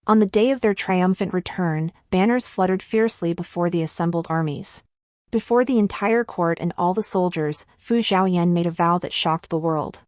On the day of their triumphant return, banners fluttered fiercely before the assembled armies. Before the entire court and all the soldiers, Fu Zhaoyan made a vow that shocked the world.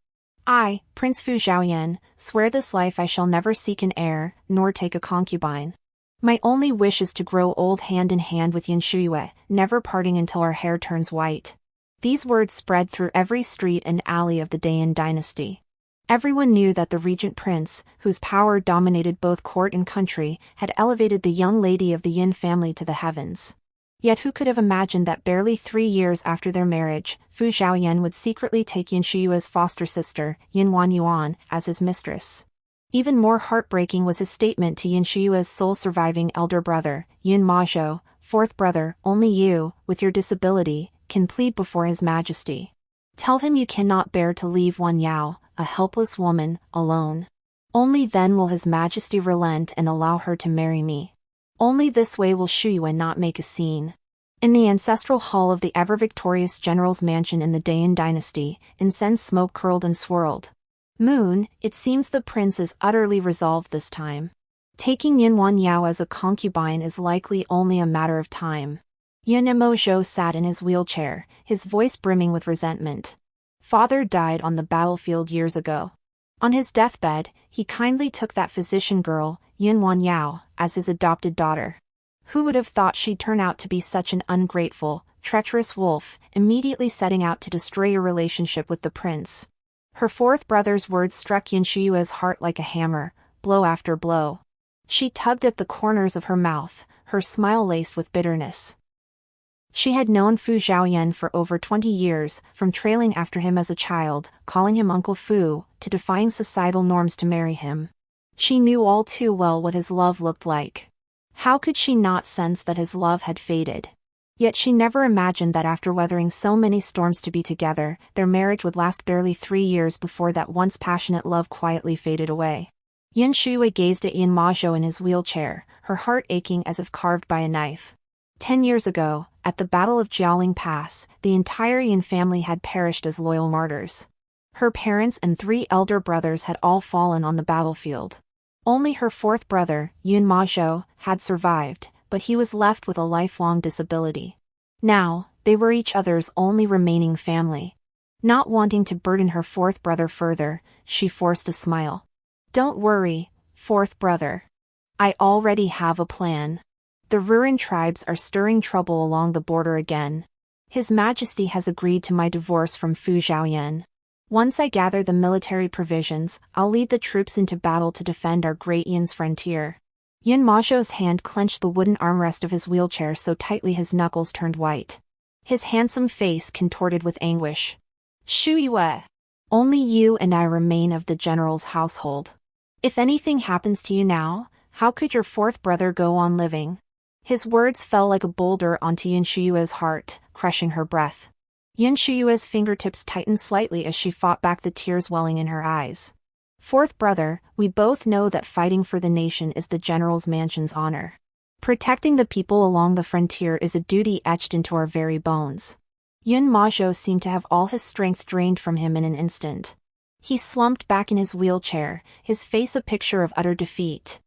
I, Prince Fu Zhaoyan, swear this life I shall never seek an heir, nor take a concubine. My only wish is to grow old hand in hand with Yun Shuyue, never parting until our hair turns white. These words spread through every street and alley of the Dayin Dynasty. Everyone knew that the Regent Prince, whose power dominated both court and country, had elevated the young lady of the Yun family to the heavens. Yet who could have imagined that barely 3 years after their marriage, Fu Zhaoyan would secretly take Yun Shuyue's foster sister, Yun Yuan, as his mistress. Even more heartbreaking was his statement to Yun Shuyue's sole surviving elder brother, Yun Shuyue, fourth brother, only you, with your disability, can plead before His Majesty. Tell him you cannot bear to leave Yao, a helpless woman, alone. Only then will His Majesty relent and allow her to marry me. Only this way will Shuyue not make a scene. In the ancestral hall of the ever-victorious general's mansion in the Dayin Dynasty, incense smoke curled and swirled. Moon, it seems the prince is utterly resolved this time. Taking Yun Yao as a concubine is likely only a matter of time. Yun Shuyue sat in his wheelchair, his voice brimming with resentment. Father died on the battlefield years ago. On his deathbed, he kindly took that physician girl, Yun Yao, as his adopted daughter. Who would have thought she'd turn out to be such an ungrateful, treacherous wolf, immediately setting out to destroy your relationship with the prince? Her fourth brother's words struck Yun Shuyue's heart like a hammer, blow after blow. She tugged at the corners of her mouth, her smile laced with bitterness. She had known Fu Zhaoyan for over 20 years, from trailing after him as a child, calling him Uncle Fu, to defying societal norms to marry him. She knew all too well what his love looked like. How could she not sense that his love had faded? Yet she never imagined that after weathering so many storms to be together, their marriage would last barely 3 years before that once passionate love quietly faded away. Yun Shuyue gazed at Yun Shuyue in his wheelchair, her heart aching as if carved by a knife. 10 years ago, at the Battle of Jiaoling Pass, the entire Yun family had perished as loyal martyrs. Her parents and 3 elder brothers had all fallen on the battlefield. Only her fourth brother, Yun Shuyue, had survived, but he was left with a lifelong disability. Now, they were each other's only remaining family. Not wanting to burden her fourth brother further, she forced a smile. Don't worry, fourth brother. I already have a plan. The Ruren tribes are stirring trouble along the border again. His Majesty has agreed to my divorce from Fu Zhaoyan. Once I gather the military provisions, I'll lead the troops into battle to defend our great Yun's frontier. Yun Shuyue's hand clenched the wooden armrest of his wheelchair so tightly his knuckles turned white. His handsome face contorted with anguish. Shuyue! Only you and I remain of the general's household. If anything happens to you now, how could your fourth brother go on living? His words fell like a boulder onto Yun Shuyue's heart, crushing her breath. Yun Shuyue's fingertips tightened slightly as she fought back the tears welling in her eyes. Fourth brother, we both know that fighting for the nation is the general's mansion's honor. Protecting the people along the frontier is a duty etched into our very bones. Yun Shuyue seemed to have all his strength drained from him in an instant. He slumped back in his wheelchair, his face a picture of utter defeat.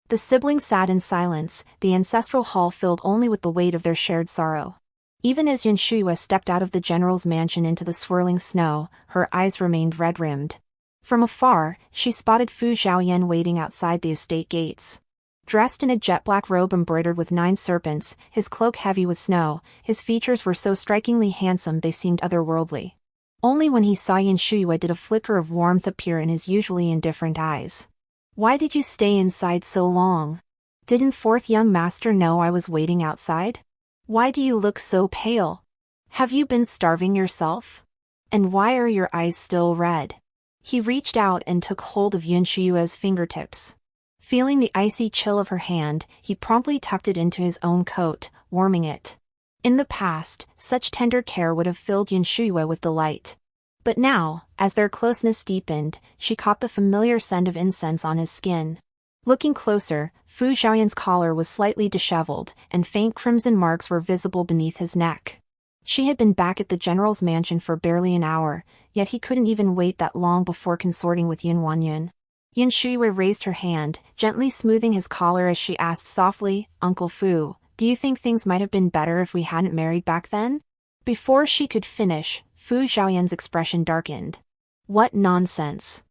The siblings sat in silence, the ancestral hall filled only with the weight of their shared sorrow. Even as Yun Shuyue stepped out of the general's mansion into the swirling snow, her eyes remained red-rimmed. From afar, she spotted Fu Zhaoyan waiting outside the estate gates. Dressed in a jet-black robe embroidered with 9 serpents, his cloak heavy with snow, his features were so strikingly handsome they seemed otherworldly. Only when he saw Yun Shuyue did a flicker of warmth appear in his usually indifferent eyes. Why did you stay inside so long? Didn't fourth young master know I was waiting outside? Why do you look so pale? Have you been starving yourself? And why are your eyes still red? He reached out and took hold of Yun Shuyue's fingertips. Feeling the icy chill of her hand, he promptly tucked it into his own coat, warming it. In the past, such tender care would have filled Yun Shuyue with delight. But now, as their closeness deepened, she caught the familiar scent of incense on his skin. Looking closer, Fu Zhaoyan's collar was slightly disheveled, and faint crimson marks were visible beneath his neck. She had been back at the general's mansion for barely an hour, yet he couldn't even wait that long before consorting with Yun. Yun Shuyue raised her hand, gently smoothing his collar as she asked softly, Uncle Fu, do you think things might have been better if we hadn't married back then? Before she could finish, Fu Zhaoyan's expression darkened. What nonsense.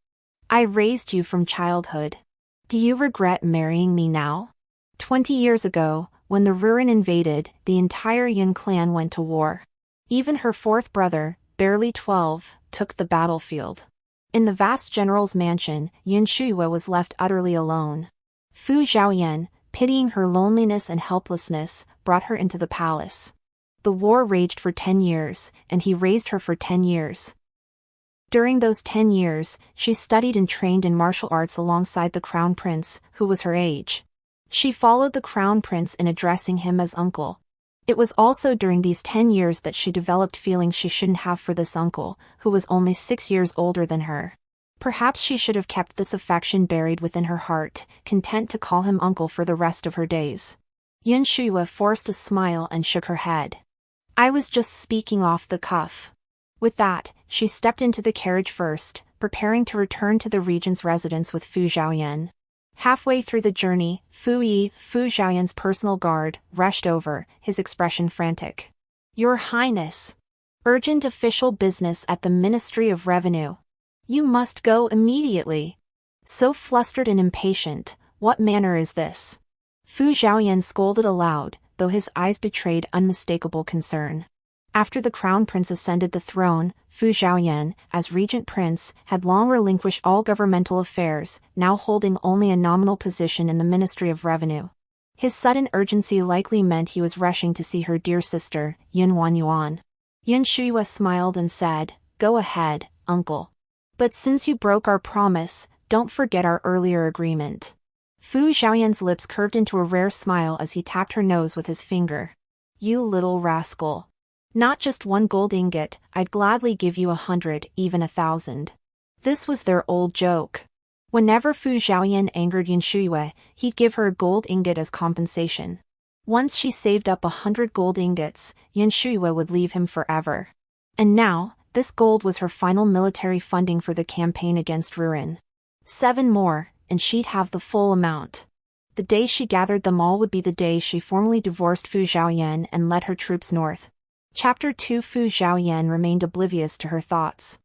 I raised you from childhood. Do you regret marrying me now? 20 years ago, when the Ruren invaded, the entire Yun clan went to war. Even her fourth brother, barely 12, took the battlefield. In the vast general's mansion, Yun Shuyue was left utterly alone. Fu Zhaoyan, pitying her loneliness and helplessness, brought her into the palace. The war raged for 10 years, and he raised her for 10 years. During those 10 years, she studied and trained in martial arts alongside the Crown Prince, who was her age. She followed the Crown Prince in addressing him as uncle. It was also during these 10 years that she developed feelings she shouldn't have for this uncle, who was only 6 years older than her. Perhaps she should have kept this affection buried within her heart, content to call him uncle for the rest of her days. Yun Shuyue forced a smile and shook her head. I was just speaking off the cuff. With that, she stepped into the carriage first, preparing to return to the regent's residence with Fu Zhaoyan. Halfway through the journey, Fu Zhaoyan's personal guard, rushed over, his expression frantic. Your Highness! Urgent official business at the Ministry of Revenue. You must go immediately. So flustered and impatient, what manner is this? Fu Zhaoyan scolded aloud, though his eyes betrayed unmistakable concern. After the Crown Prince ascended the throne, Fu Zhaoyan, as Regent Prince, had long relinquished all governmental affairs, now holding only a nominal position in the Ministry of Revenue. His sudden urgency likely meant he was rushing to see her dear sister, Yun Shuyue. Yun Shuyue smiled and said, Go ahead, uncle. But since you broke our promise, don't forget our earlier agreement. Fu Zhaoyan's lips curved into a rare smile as he tapped her nose with his finger. You little rascal. Not just 1 gold ingot, I'd gladly give you 100, even 1,000. This was their old joke. Whenever Fu Zhaoyan angered Yun Shuyue, he'd give her a gold ingot as compensation. Once she saved up 100 gold ingots, Yun Shuyue would leave him forever. And now, this gold was her final military funding for the campaign against Ruren. 7 more, and she'd have the full amount. The day she gathered them all would be the day she formally divorced Fu Zhaoyan and led her troops north. Chapter 2 Fu Zhaoyan remained oblivious to her thoughts.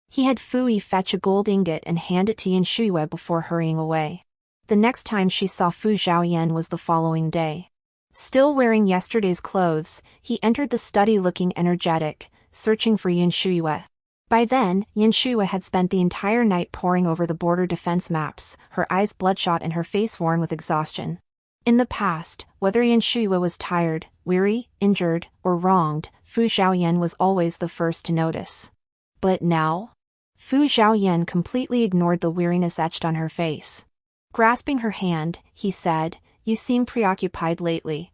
He had Fu fetch a gold ingot and hand it to Yun Shuyue before hurrying away. The next time she saw Fu Zhaoyan was the following day. Still wearing yesterday's clothes, he entered the study looking energetic, searching for Yun Shuyue. By then, Yun Shuyue had spent the entire night poring over the border defense maps, her eyes bloodshot and her face worn with exhaustion. In the past, whether Yun Shuyue was tired, weary, injured, or wronged, Fu Zhaoyan was always the first to notice. But now? Fu Zhaoyan completely ignored the weariness etched on her face. Grasping her hand, he said, You seem preoccupied lately.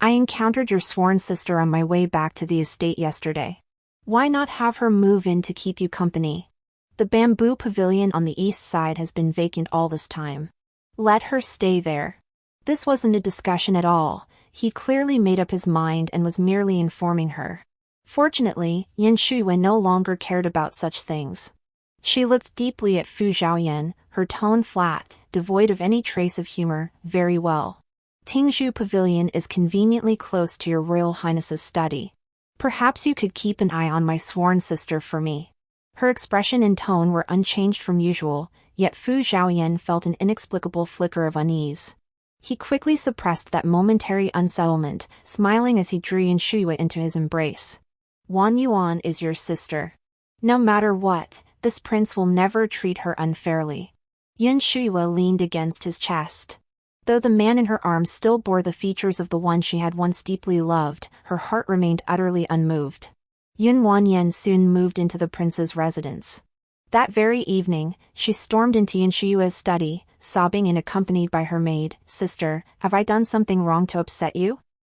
I encountered your sworn sister on my way back to the estate yesterday. Why not have her move in to keep you company? The bamboo pavilion on the east side has been vacant all this time. Let her stay there. This wasn't a discussion at all. He clearly made up his mind and was merely informing her. Fortunately, Yun Shuyue no longer cared about such things. She looked deeply at Fu Zhaoyan, her tone flat, devoid of any trace of humor. Very well. Tingzhu Pavilion is conveniently close to your Royal Highness's study. Perhaps you could keep an eye on my sworn sister for me. Her expression and tone were unchanged from usual, yet Fu Zhaoyan felt an inexplicable flicker of unease. He quickly suppressed that momentary unsettlement, smiling as he drew Yun Shuyue into his embrace. Wan Yuan is your sister. No matter what, this prince will never treat her unfairly. Yun Shuyue leaned against his chest. Though the man in her arms still bore the features of the one she had once deeply loved, her heart remained utterly unmoved. Yun Wanyan soon moved into the prince's residence. That very evening, she stormed into Yun Shuyue's study, sobbing and accompanied by her maid. Sister, have I done something wrong to upset you?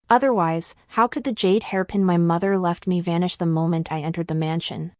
Otherwise, how could the jade hairpin my mother left me vanish the moment I entered the mansion?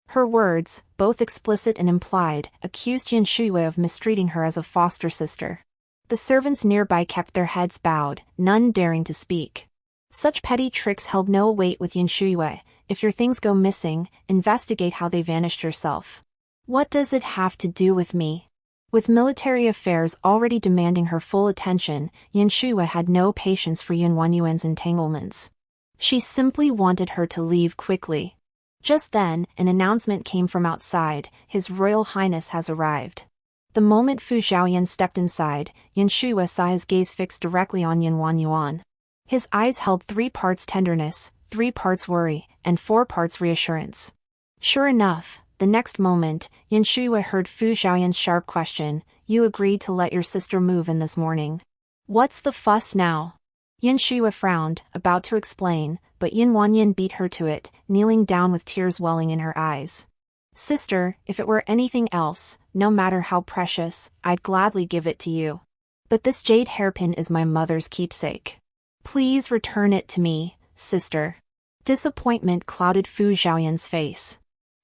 Her words, both explicit and implied, accused Yun Shuyue of mistreating her as a foster sister. The servants nearby kept their heads bowed, none daring to speak. Such petty tricks held no weight with Yun Shuyue. If your things go missing, investigate how they vanished yourself. What does it have to do with me? With military affairs already demanding her full attention, Yun Shuyue had no patience for Yun Wanyuan's entanglements. She simply wanted her to leave quickly. Just then, an announcement came from outside: His Royal Highness has arrived. The moment Fu Zhaoyan stepped inside, Yun Shuyue saw his gaze fixed directly on Yun Wanyuan. His eyes held 3 parts tenderness, 3 parts worry, and 4 parts reassurance. Sure enough, the next moment, Yun Shuyue heard Fu Zhaoyan's sharp question: You agreed to let your sister move in this morning. What's the fuss now? Yun Shuyue frowned, about to explain, but Yun Wanyuan beat her to it, kneeling down with tears welling in her eyes. Sister, if it were anything else, no matter how precious, I'd gladly give it to you. But this jade hairpin is my mother's keepsake. Please return it to me, sister. Disappointment clouded Fu Zhaoyan's face.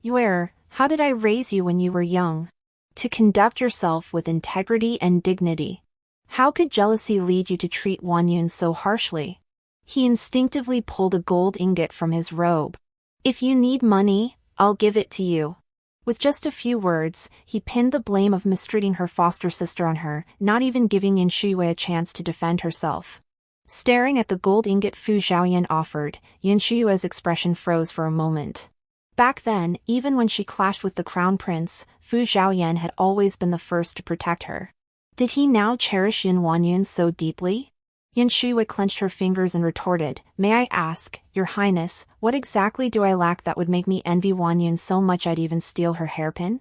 Heir, how did I raise you when you were young? To conduct yourself with integrity and dignity. How could jealousy lead you to treat Wanyuan so harshly? He instinctively pulled a gold ingot from his robe. If you need money, I'll give it to you. With just a few words, he pinned the blame of mistreating her foster sister on her, not even giving Yun Shuyue a chance to defend herself. Staring at the gold ingot Fu Zhaoyan offered, Yun Shuyue's expression froze for a moment. Back then, even when she clashed with the crown prince, Fu Zhaoyan had always been the first to protect her. Did he now cherish Yun Wanyuan so deeply? Yun Shuyue clenched her fingers and retorted, May I ask, Your Highness, what exactly do I lack that would make me envy Wanyuan so much I'd even steal her hairpin?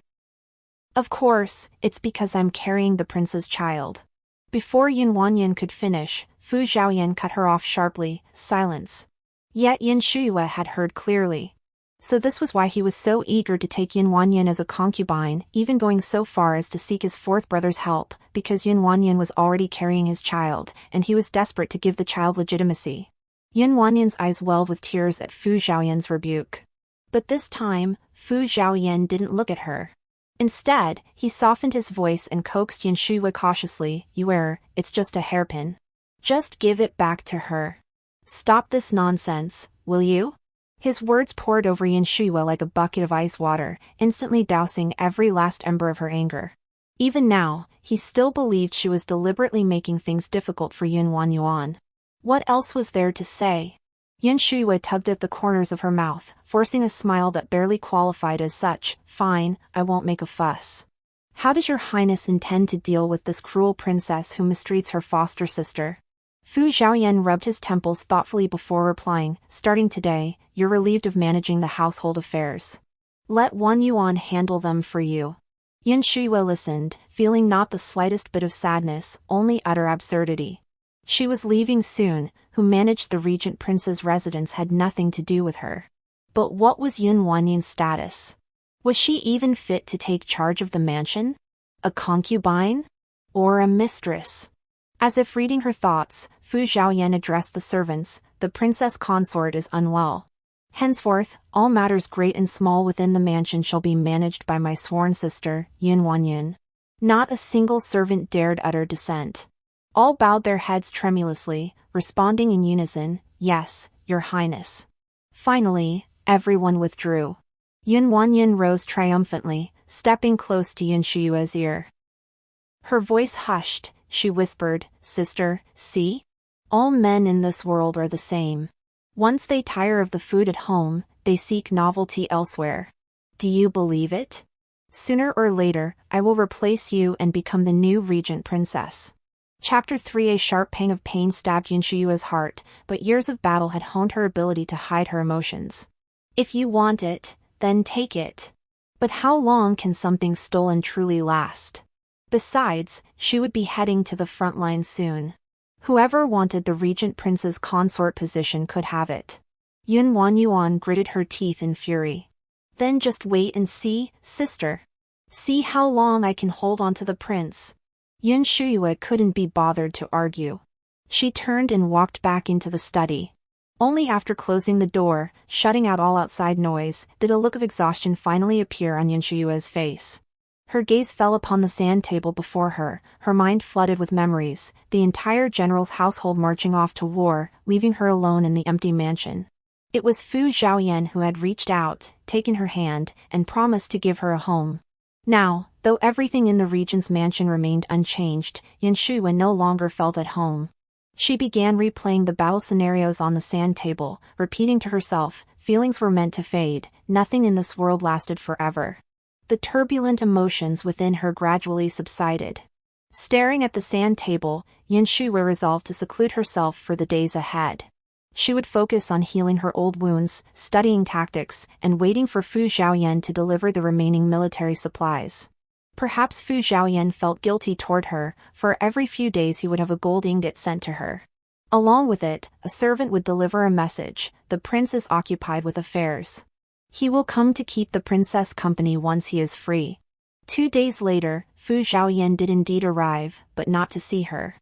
Of course, it's because I'm carrying the prince's child. Before Yun Wanyuan could finish, Fu Zhaoyan cut her off sharply. Silence. Yet Yun Shuyue had heard clearly. So this was why he was so eager to take Yun Wanyuan as a concubine, even going so far as to seek his 4th brother's help, because Yun Wanyuan was already carrying his child, and he was desperate to give the child legitimacy. Yun Wanyuan's eyes welled with tears at Fu Zhaoyan's rebuke. But this time, Fu Zhaoyan didn't look at her. Instead, he softened his voice and coaxed Yun Shuyue cautiously, Heir, it's just a hairpin. Just give it back to her. Stop this nonsense, will you? His words poured over Yun Shuyue like a bucket of ice water, instantly dousing every last ember of her anger. Even now, he still believed she was deliberately making things difficult for Yun Wanyuan. What else was there to say? Yun Shuyue tugged at the corners of her mouth, forcing a smile that barely qualified as such. Fine, I won't make a fuss. How does your highness intend to deal with this cruel princess who mistreats her foster sister? Fu Zhaoyan rubbed his temples thoughtfully before replying, Starting today, you're relieved of managing the household affairs. Let Wanyuan handle them for you. Yun Shuyue listened, feeling not the slightest bit of sadness, only utter absurdity. She was leaving soon, who managed the Regent Prince's residence had nothing to do with her. But what was Yun Wanyuan's status? Was she even fit to take charge of the mansion? A concubine? Or a mistress? As if reading her thoughts, Fu Zhaoyan addressed the servants, The princess consort is unwell. Henceforth, all matters great and small within the mansion shall be managed by my sworn sister, Yun Wanyuan. Not a single servant dared utter dissent. All bowed their heads tremulously, responding in unison, Yes, Your Highness. Finally, everyone withdrew. Yun Wanyuan rose triumphantly, stepping close to Yun Shuyue's ear. Her voice hushed. She whispered, Sister, see? All men in this world are the same. Once they tire of the food at home, they seek novelty elsewhere. Do you believe it? Sooner or later, I will replace you and become the new Regent Princess. Chapter 3. A sharp pang of pain stabbed Yun Shuyue's heart, but years of battle had honed her ability to hide her emotions. If you want it, then take it. But how long can something stolen truly last? Besides, she would be heading to the front line soon. Whoever wanted the Regent Prince's consort position could have it. Yun Wanyuan gritted her teeth in fury. Then just wait and see, sister. See how long I can hold on to the prince. Yun Shuyue couldn't be bothered to argue. She turned and walked back into the study. Only after closing the door, shutting out all outside noise, did a look of exhaustion finally appear on Yun Shuyue's face. Her gaze fell upon the sand table before her, her mind flooded with memories, the entire general's household marching off to war, leaving her alone in the empty mansion. It was Fu Zhaoyan who had reached out, taken her hand, and promised to give her a home. Now, though everything in the regent's mansion remained unchanged, Yun Shuyue no longer felt at home. She began replaying the battle scenarios on the sand table, repeating to herself, feelings were meant to fade, nothing in this world lasted forever. The turbulent emotions within her gradually subsided. Staring at the sand table, Yun Shuyue resolved to seclude herself for the days ahead. She would focus on healing her old wounds, studying tactics, and waiting for Fu Zhaoyan to deliver the remaining military supplies. Perhaps Fu Zhaoyan felt guilty toward her, for every few days he would have a gold ingot sent to her. Along with it, a servant would deliver a message: the prince is occupied with affairs. He will come to keep the princess company once he is free. 2 days later, Fu Zhaoyan did indeed arrive, but not to see her.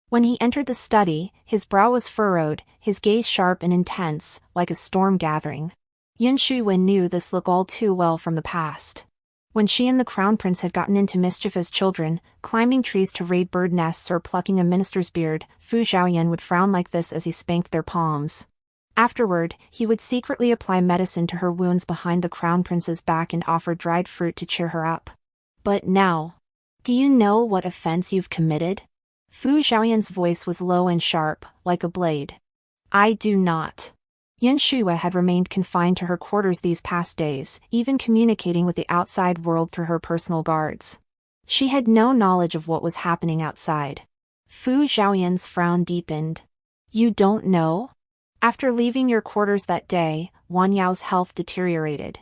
When he entered the study, his brow was furrowed, his gaze sharp and intense, like a storm gathering. Yun Shuyue knew this look all too well from the past. When she and the crown prince had gotten into mischief as children, climbing trees to raid bird nests or plucking a minister's beard, Fu Zhaoyan would frown like this as he spanked their palms. Afterward, he would secretly apply medicine to her wounds behind the crown prince's back and offer dried fruit to cheer her up. But now, do you know what offense you've committed? Fu Zhaoyan's voice was low and sharp, like a blade. I do not. Yun Shuyue had remained confined to her quarters these past days, even communicating with the outside world through her personal guards. She had no knowledge of what was happening outside. Fu Zhaoyan's frown deepened. You don't know? After leaving your quarters that day, Wan Yao's health deteriorated.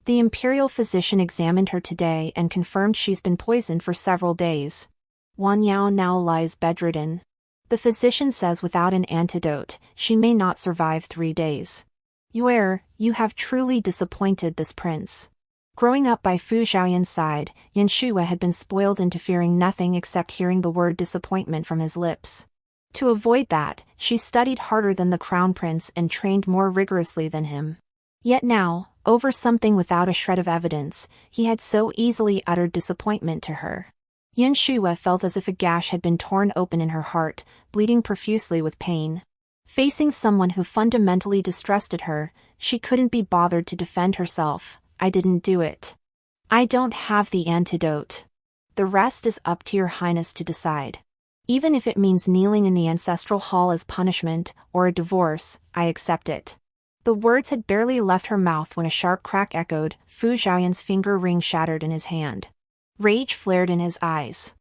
The imperial physician examined her today and confirmed she's been poisoned for several days. Wan Yao now lies bedridden. The physician says without an antidote, she may not survive 3 days. Heir, you have truly disappointed this prince. Growing up by Fu Zhaoyan's side, Yun Shuyue had been spoiled into fearing nothing except hearing the word disappointment from his lips. To avoid that, she studied harder than the crown prince and trained more rigorously than him. Yet now, over something without a shred of evidence, he had so easily uttered disappointment to her. Yun Shuyue felt as if a gash had been torn open in her heart, bleeding profusely with pain. Facing someone who fundamentally distrusted her, she couldn't be bothered to defend herself. I didn't do it. I don't have the antidote. The rest is up to your highness to decide. Even if it means kneeling in the ancestral hall as punishment, or a divorce, I accept it. The words had barely left her mouth when a sharp crack echoed. Fu Zhaoyan's finger ring shattered in his hand. Rage flared in his eyes.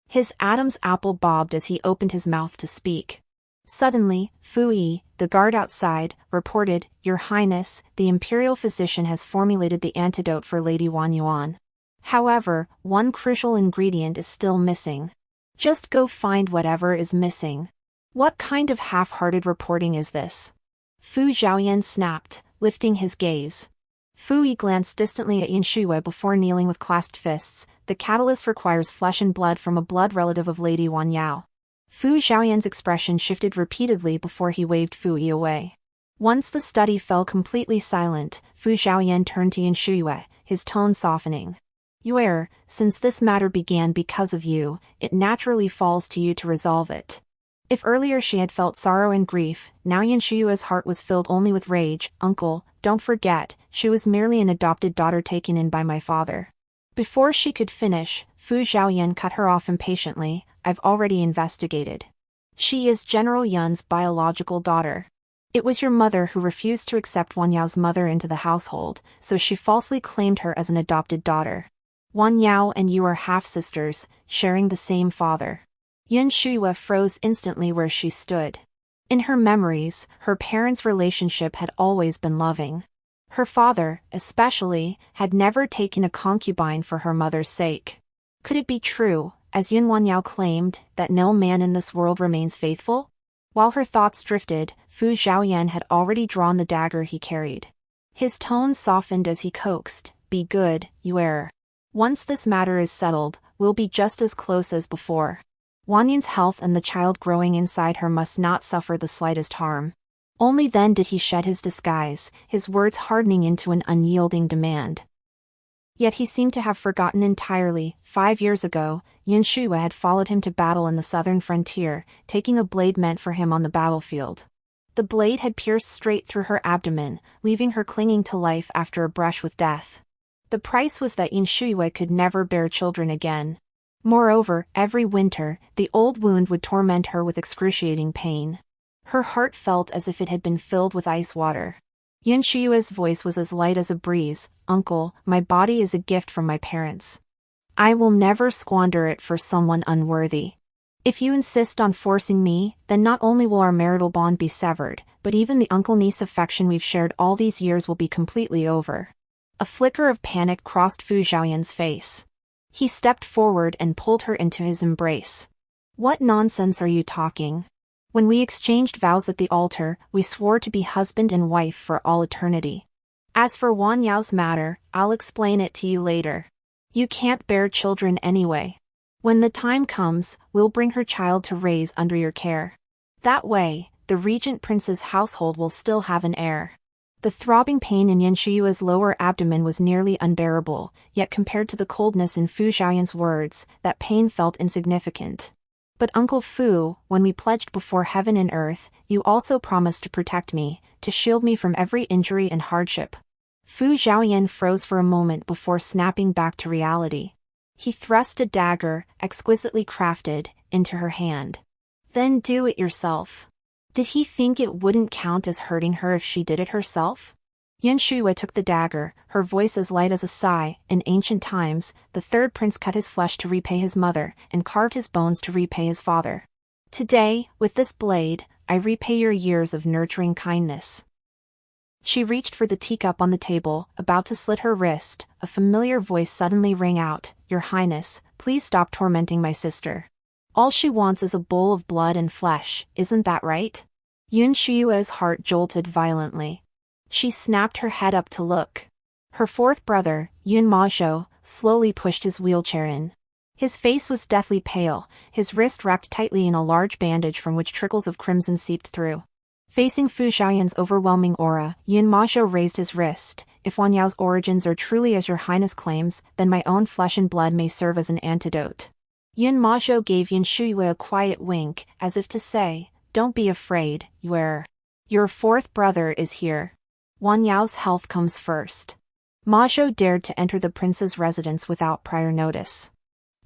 His Adam's apple bobbed as he opened his mouth to speak. Suddenly, Fu Yi, the guard outside, reported, Your Highness, the imperial physician has formulated the antidote for Lady Wan Yuan. However, one crucial ingredient is still missing. Just go find whatever is missing. What kind of half-hearted reporting is this? Fu Zhaoyan snapped, lifting his gaze. Fu Yi glanced distantly at Yun Shuyue before kneeling with clasped fists. The catalyst requires flesh and blood from a blood relative of Lady Wan Yao. Fu Zhaoyan's expression shifted repeatedly before he waved Fu Yi away. Once the study fell completely silent, Fu Zhaoyan turned to Yun Shuyue, his tone softening. Heir, since this matter began because of you, it naturally falls to you to resolve it. If earlier she had felt sorrow and grief, now Yun Shuyue's heart was filled only with rage. Uncle, don't forget, she was merely an adopted daughter taken in by my father. Before she could finish, Fu Zhaoyan cut her off impatiently. I've already investigated. She is General Yun's biological daughter. It was your mother who refused to accept Wan Yao's mother into the household, so she falsely claimed her as an adopted daughter. Wan Yao and you are half-sisters, sharing the same father. Yun Shuyue froze instantly where she stood. In her memories, her parents' relationship had always been loving. Her father, especially, had never taken a concubine for her mother's sake. Could it be true, as Yun Wan Yao claimed, that no man in this world remains faithful? While her thoughts drifted, Fu Zhaoyan had already drawn the dagger he carried. His tone softened as he coaxed, Be good, Heir. Once this matter is settled, we'll be just as close as before. Wan Yun's health and the child growing inside her must not suffer the slightest harm. Only then did he shed his disguise, his words hardening into an unyielding demand. Yet he seemed to have forgotten entirely. 5 years ago, Yun Shuyue had followed him to battle in the southern frontier, taking a blade meant for him on the battlefield. The blade had pierced straight through her abdomen, leaving her clinging to life after a brush with death. The price was that Yun Shuyue could never bear children again. Moreover, every winter, the old wound would torment her with excruciating pain. Her heart felt as if it had been filled with ice water. Yun Shuyue's voice was as light as a breeze. "Uncle, my body is a gift from my parents. I will never squander it for someone unworthy. If you insist on forcing me, then not only will our marital bond be severed, but even the uncle-niece affection we've shared all these years will be completely over." A flicker of panic crossed Fu Zhaoyan's face. He stepped forward and pulled her into his embrace. "What nonsense are you talking? When we exchanged vows at the altar, we swore to be husband and wife for all eternity. As for Wan Yao's matter, I'll explain it to you later. You can't bear children anyway. When the time comes, we'll bring her child to raise under your care. That way, the Regent Prince's household will still have an heir." The throbbing pain in Yun Shuyue's lower abdomen was nearly unbearable, yet compared to the coldness in Fu Zhaoyan's words, that pain felt insignificant. "But Uncle Fu, when we pledged before heaven and earth, you also promised to protect me, to shield me from every injury and hardship." Fu Zhaoyan froze for a moment before snapping back to reality. He thrust a dagger, exquisitely crafted, into her hand. "Then do it yourself." Did he think it wouldn't count as hurting her if she did it herself? Yun Shuyue took the dagger, her voice as light as a sigh. "In ancient times, the third prince cut his flesh to repay his mother, and carved his bones to repay his father. Today, with this blade, I repay your years of nurturing kindness." She reached for the teacup on the table, about to slit her wrist. A familiar voice suddenly rang out, "Your Highness, please stop tormenting my sister. All she wants is a bowl of blood and flesh, isn't that right?" Yun Shuyue's heart jolted violently. She snapped her head up to look. Her fourth brother, Yun Shuyue, slowly pushed his wheelchair in. His face was deathly pale, his wrist wrapped tightly in a large bandage from which trickles of crimson seeped through. Facing Fu Zhaoyan's overwhelming aura, Yun Shuyue raised his wrist. "If Wan Yao's origins are truly as your highness claims, then my own flesh and blood may serve as an antidote." Yun Shuyue gave Yun Shuyue a quiet wink, as if to say, "Don't be afraid, your fourth brother is here. Wan Yao's health comes first." Shuyue dared to enter the prince's residence without prior notice.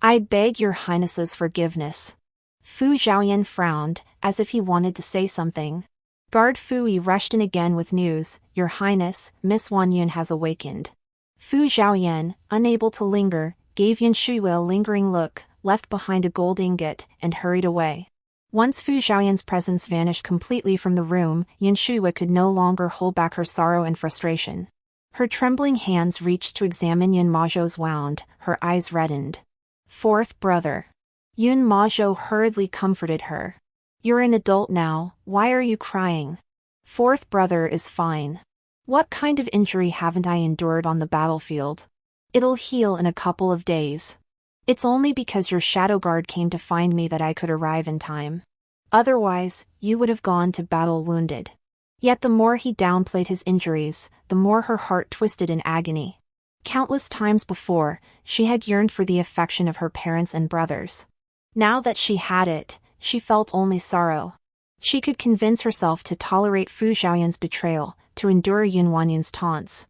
"I beg your highness's forgiveness." Fu Zhaoyan frowned, as if he wanted to say something. Guard Fui rushed in again with news, "Your Highness, Miss Wan Yun has awakened." Fu Zhaoyan, unable to linger, gave Yun Shuyue a lingering look, left behind a gold ingot, and hurried away. Once Fu Zhaoyan's presence vanished completely from the room, Yun Shuyue could no longer hold back her sorrow and frustration. Her trembling hands reached to examine Yun Shuyue's wound, her eyes reddened. "Fourth brother." Yun Shuyue hurriedly comforted her. "You're an adult now, why are you crying? Fourth brother is fine. What kind of injury haven't I endured on the battlefield? It'll heal in a couple of days. It's only because your shadow guard came to find me that I could arrive in time. Otherwise, you would have gone to battle wounded." Yet the more he downplayed his injuries, the more her heart twisted in agony. Countless times before, she had yearned for the affection of her parents and brothers. Now that she had it, she felt only sorrow. She could convince herself to tolerate Fu Zhaoyan's betrayal, to endure Yun Wanyun's taunts.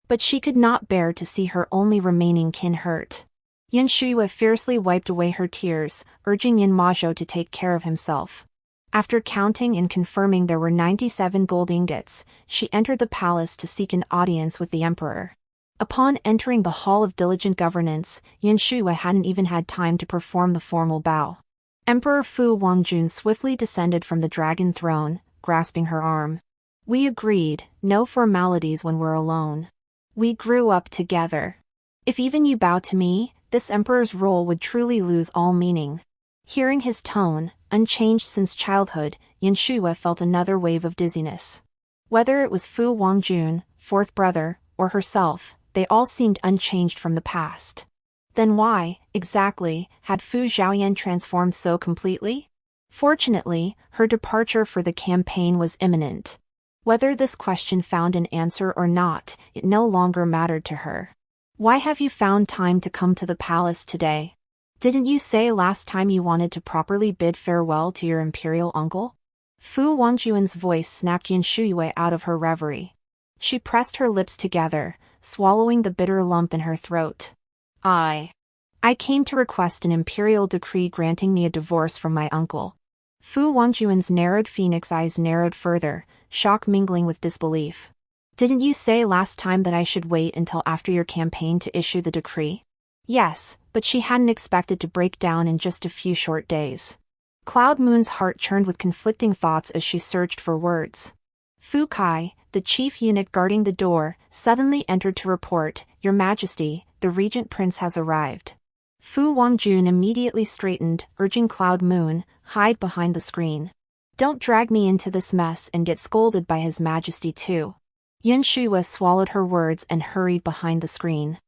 But she could not bear to see her only remaining kin hurt. Yun Shuyue fiercely wiped away her tears, urging Yun Shuyue to take care of himself. After counting and confirming there were 97 gold ingots, she entered the palace to seek an audience with the emperor. Upon entering the Hall of Diligent Governance, Yun Shuyue hadn't even had time to perform the formal bow. Emperor Fu Wangjun swiftly descended from the dragon throne, grasping her arm. "We agreed, no formalities when we're alone. We grew up together. If even you bow to me, this emperor's role would truly lose all meaning." Hearing his tone, unchanged since childhood, Yun Shuyue felt another wave of dizziness. Whether it was Fu Wangjun, fourth brother, or herself, they all seemed unchanged from the past. Then why, exactly, had Fu Zhaoyan transformed so completely? Fortunately, her departure for the campaign was imminent. Whether this question found an answer or not, it no longer mattered to her. "Why have you found time to come to the palace today? Didn't you say last time you wanted to properly bid farewell to your imperial uncle?" Fu Wangjun's voice snapped Yun Shuyue out of her reverie. She pressed her lips together, swallowing the bitter lump in her throat. I came to request an imperial decree granting me a divorce from my uncle. Fu Wangjuan's narrowed phoenix eyes narrowed further, shock mingling with disbelief. Didn't you say last time that I should wait until after your campaign to issue the decree? Yes, but she hadn't expected to break down in just a few short days. Cloud Moon's heart churned with conflicting thoughts as she searched for words. Fu Kai, the chief eunuch guarding the door, suddenly entered to report, "Your Majesty, the Regent Prince has arrived." Fu Wangjun immediately straightened, urging Cloud Moon, "Hide behind the screen. Don't drag me into this mess and get scolded by His Majesty too." Yun Shuyue swallowed her words and hurried behind the screen.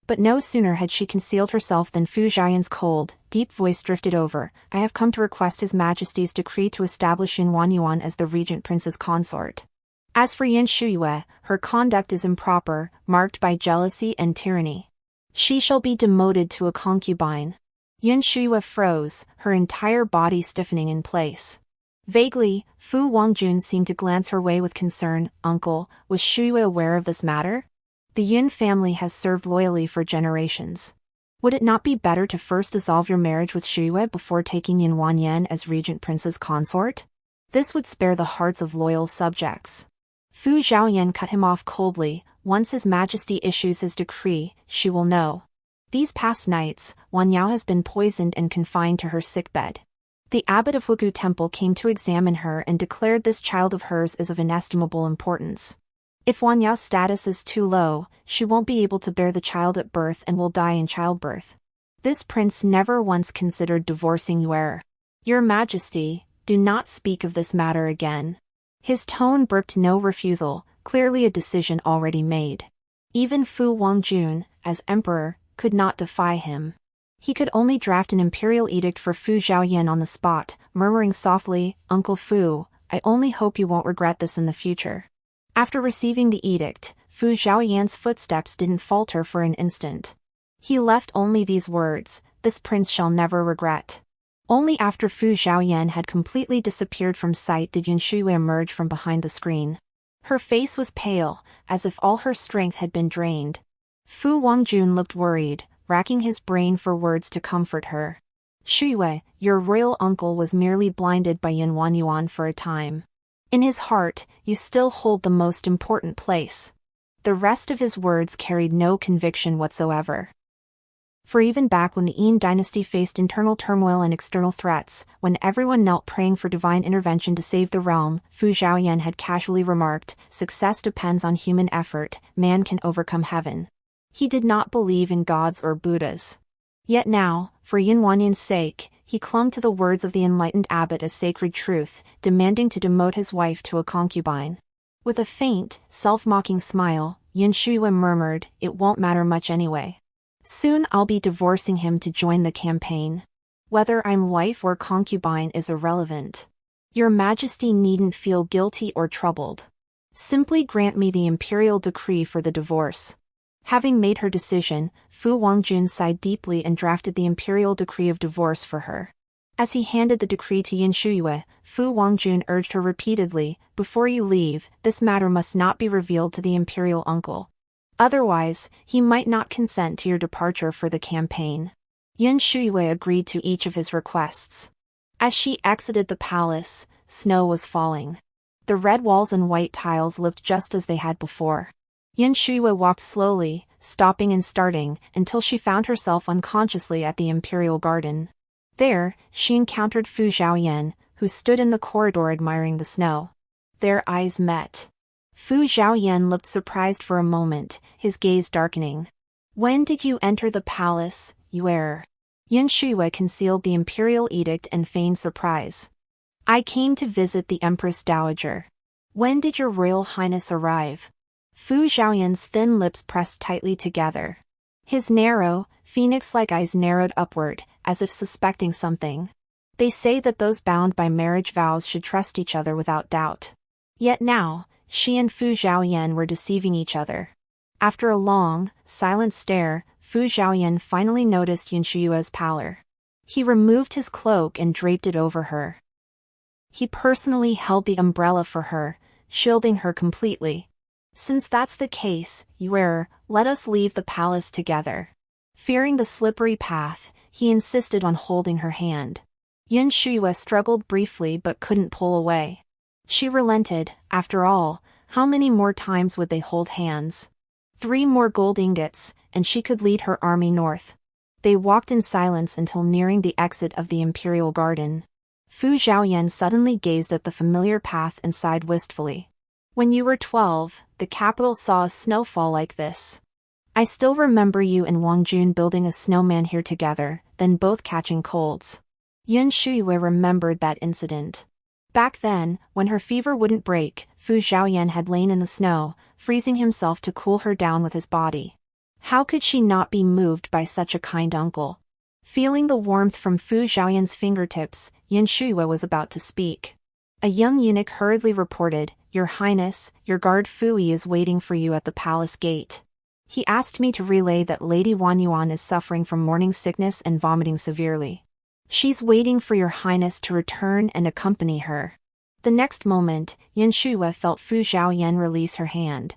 But no sooner had she concealed herself than Fu Zhaoyan's cold, deep voice drifted over, "I have come to request His Majesty's decree to establish Yun Wanyuan as the Regent Prince's consort. As for Yun Shuyue, her conduct is improper, marked by jealousy and tyranny. She shall be demoted to a concubine." Yun Shuyue froze, her entire body stiffening in place. Vaguely, Fu Wangjun seemed to glance her way with concern. "Uncle, was Shuyue aware of this matter? The Yun family has served loyally for generations. Would it not be better to first dissolve your marriage with Shuyue before taking Yun Wanyan as Regent Prince's consort? This would spare the hearts of loyal subjects." Fu Zhaoyan cut him off coldly. "Once His Majesty issues his decree, she will know. These past nights, Wanyao has been poisoned and confined to her sickbed. The abbot of Hugu Temple came to examine her and declared this child of hers is of inestimable importance. If Wanyao's status is too low, she won't be able to bear the child at birth and will die in childbirth. This prince never once considered divorcing Yuer. Your Majesty, do not speak of this matter again." His tone brooked no refusal, clearly a decision already made. Even Fu Wangjun, as emperor, could not defy him. He could only draft an imperial edict for Fu Zhaoyan on the spot, murmuring softly, "Uncle Fu, I only hope you won't regret this in the future." After receiving the edict, Fu Zhaoyan's footsteps didn't falter for an instant. He left only these words, "This prince shall never regret." Only after Fu Zhaoyan had completely disappeared from sight did Yun Shuyue emerge from behind the screen. Her face was pale, as if all her strength had been drained. Fu Wangjun looked worried, racking his brain for words to comfort her. "Shuyue, your royal uncle was merely blinded by Yun Wanyuan for a time. In his heart, you still hold the most important place." The rest of his words carried no conviction whatsoever. For even back when the Dayin Dynasty faced internal turmoil and external threats, when everyone knelt praying for divine intervention to save the realm, Fu Zhaoyan had casually remarked, "Success depends on human effort, man can overcome heaven." He did not believe in gods or Buddhas. Yet now, for Yun Wanyan's sake, he clung to the words of the enlightened abbot as sacred truth, demanding to demote his wife to a concubine. With a faint, self-mocking smile, Yun Shuyue murmured, "It won't matter much anyway. Soon I'll be divorcing him to join the campaign. Whether I'm wife or concubine is irrelevant. Your Majesty needn't feel guilty or troubled. Simply grant me the imperial decree for the divorce." Having made her decision, Fu Wangjun sighed deeply and drafted the imperial decree of divorce for her. As he handed the decree to Yun Shuyue, Fu Wangjun urged her repeatedly, "Before you leave, this matter must not be revealed to the imperial uncle. Otherwise, he might not consent to your departure for the campaign." Yun Shuyue agreed to each of his requests. As she exited the palace, snow was falling. The red walls and white tiles looked just as they had before. Yun Shuyue walked slowly, stopping and starting, until she found herself unconsciously at the imperial garden. There, she encountered Fu Zhaoyan, who stood in the corridor admiring the snow. Their eyes met. Fu Zhaoyan looked surprised for a moment, his gaze darkening. "When did you enter the palace, Yuer?" Yun Shuyue concealed the imperial edict and feigned surprise. "I came to visit the Empress Dowager." "When did your Royal Highness arrive?" Fu Zhaoyan's thin lips pressed tightly together. His narrow, phoenix-like eyes narrowed upward, as if suspecting something. They say that those bound by marriage vows should trust each other without doubt. Yet now, she and Fu Zhaoyan were deceiving each other. After a long, silent stare, Fu Zhaoyan finally noticed Yun Shuyue's pallor. He removed his cloak and draped it over her. He personally held the umbrella for her, shielding her completely. Since that's the case, Heir, let us leave the palace together. Fearing the slippery path, he insisted on holding her hand. Yun Shuyue struggled briefly but couldn't pull away. She relented. After all, how many more times would they hold hands? 3 more gold ingots, and she could lead her army north. They walked in silence until nearing the exit of the imperial garden. Fu Zhaoyan suddenly gazed at the familiar path and sighed wistfully. When you were 12, the capital saw a snowfall like this. I still remember you and Wang Jun building a snowman here together, then both catching colds. Yun Shuyue remembered that incident. Back then, when her fever wouldn't break, Fu Zhaoyan had lain in the snow, freezing himself to cool her down with his body. How could she not be moved by such a kind uncle? Feeling the warmth from Fu Zhaoyan's fingertips, Yun Shuyue was about to speak. A young eunuch hurriedly reported, Your Highness, your guard Fui is waiting for you at the palace gate. He asked me to relay that Lady Wanyuan is suffering from morning sickness and vomiting severely. She's waiting for your Highness to return and accompany her. The next moment, Yun Shuyue felt Fu Zhaoyan release her hand.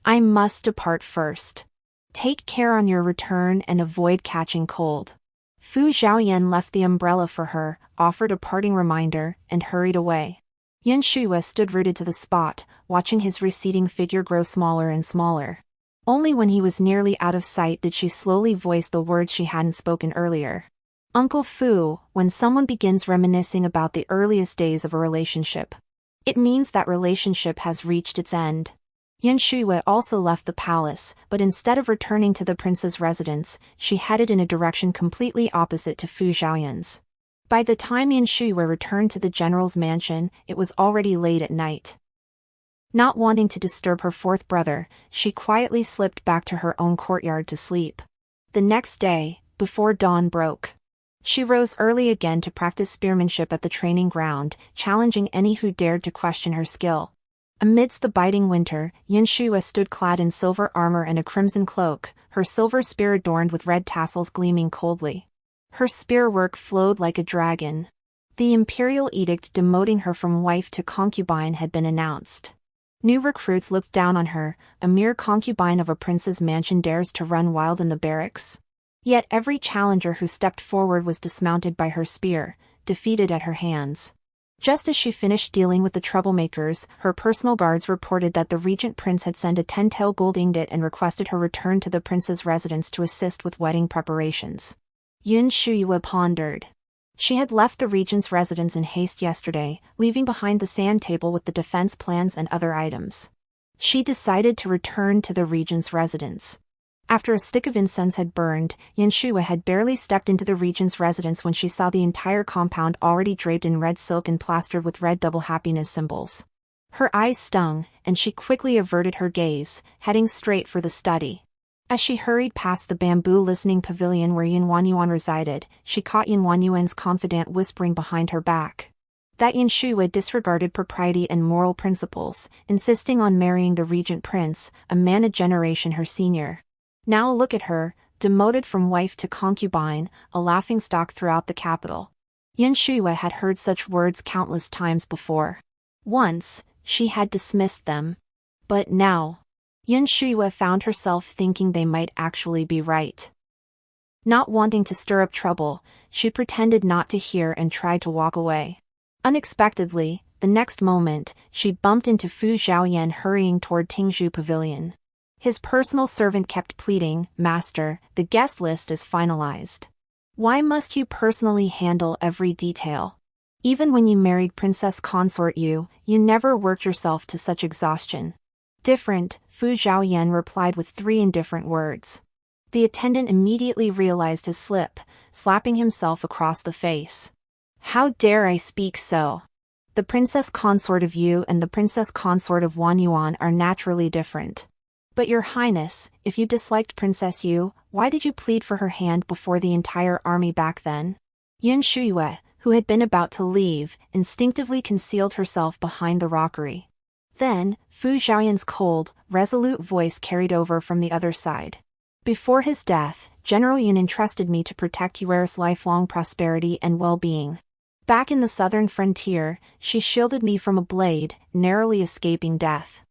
I must depart first. Take care on your return and avoid catching cold. Fu Zhaoyan left the umbrella for her, offered a parting reminder, and hurried away. Yun Shuyue stood rooted to the spot, watching his receding figure grow smaller and smaller. Only when he was nearly out of sight did she slowly voice the words she hadn't spoken earlier. Uncle Fu, when someone begins reminiscing about the earliest days of a relationship, it means that relationship has reached its end. Yun Shuyue also left the palace, but instead of returning to the prince's residence, she headed in a direction completely opposite to Fu Zhaoyan's. By the time Yun Shuyue returned to the general's mansion, it was already late at night. Not wanting to disturb her 4th brother, she quietly slipped back to her own courtyard to sleep. The next day, before dawn broke, she rose early again to practice spearmanship at the training ground, challenging any who dared to question her skill. Amidst the biting winter, Yun Shuyue stood clad in silver armor and a crimson cloak, her silver spear adorned with red tassels gleaming coldly. Her spear work flowed like a dragon. The imperial edict demoting her from wife to concubine had been announced. New recruits looked down on her. A mere concubine of a prince's mansion dares to run wild in the barracks. Yet every challenger who stepped forward was dismounted by her spear, defeated at her hands. Just as she finished dealing with the troublemakers, her personal guards reported that the Regent Prince had sent a 10-tael gold ingot and requested her return to the prince's residence to assist with wedding preparations. Yun Shuyue pondered. She had left the regent's residence in haste yesterday, leaving behind the sand table with the defense plans and other items. She decided to return to the regent's residence. After a stick of incense had burned, Yun Shuyue had barely stepped into the regent's residence when she saw the entire compound already draped in red silk and plastered with red double happiness symbols. Her eyes stung, and she quickly averted her gaze, heading straight for the study. As she hurried past the bamboo listening pavilion where Yun Wanyuan resided, she caught Yun Wanyuan's confidant whispering behind her back that Yun Shuyue disregarded propriety and moral principles, insisting on marrying the Regent Prince, a man a generation her senior. Now look at her, demoted from wife to concubine, a laughingstock throughout the capital. Yun Shuyue had heard such words countless times before. Once, she had dismissed them. But now, Yun Shuyue found herself thinking they might actually be right. Not wanting to stir up trouble, she pretended not to hear and tried to walk away. Unexpectedly, the next moment, she bumped into Fu Zhaoyan hurrying toward Tingzhu Pavilion. His personal servant kept pleading, Master, the guest list is finalized. Why must you personally handle every detail? Even when you married Princess Consort you never worked yourself to such exhaustion. Different, Fu Zhaoyan replied with 3 indifferent words. The attendant immediately realized his slip, slapping himself across the face. How dare I speak so? The Princess Consort of Yu and the Princess Consort of Wanyuan are naturally different. But your Highness, if you disliked Princess Yu, why did you plead for her hand before the entire army back then? Yun Shuyue, who had been about to leave, instinctively concealed herself behind the rockery. Then, Fu Zhaoyan's cold, resolute voice carried over from the other side. Before his death, General Yun entrusted me to protect Yuer's lifelong prosperity and well-being. Back in the southern frontier, she shielded me from a blade, narrowly escaping death.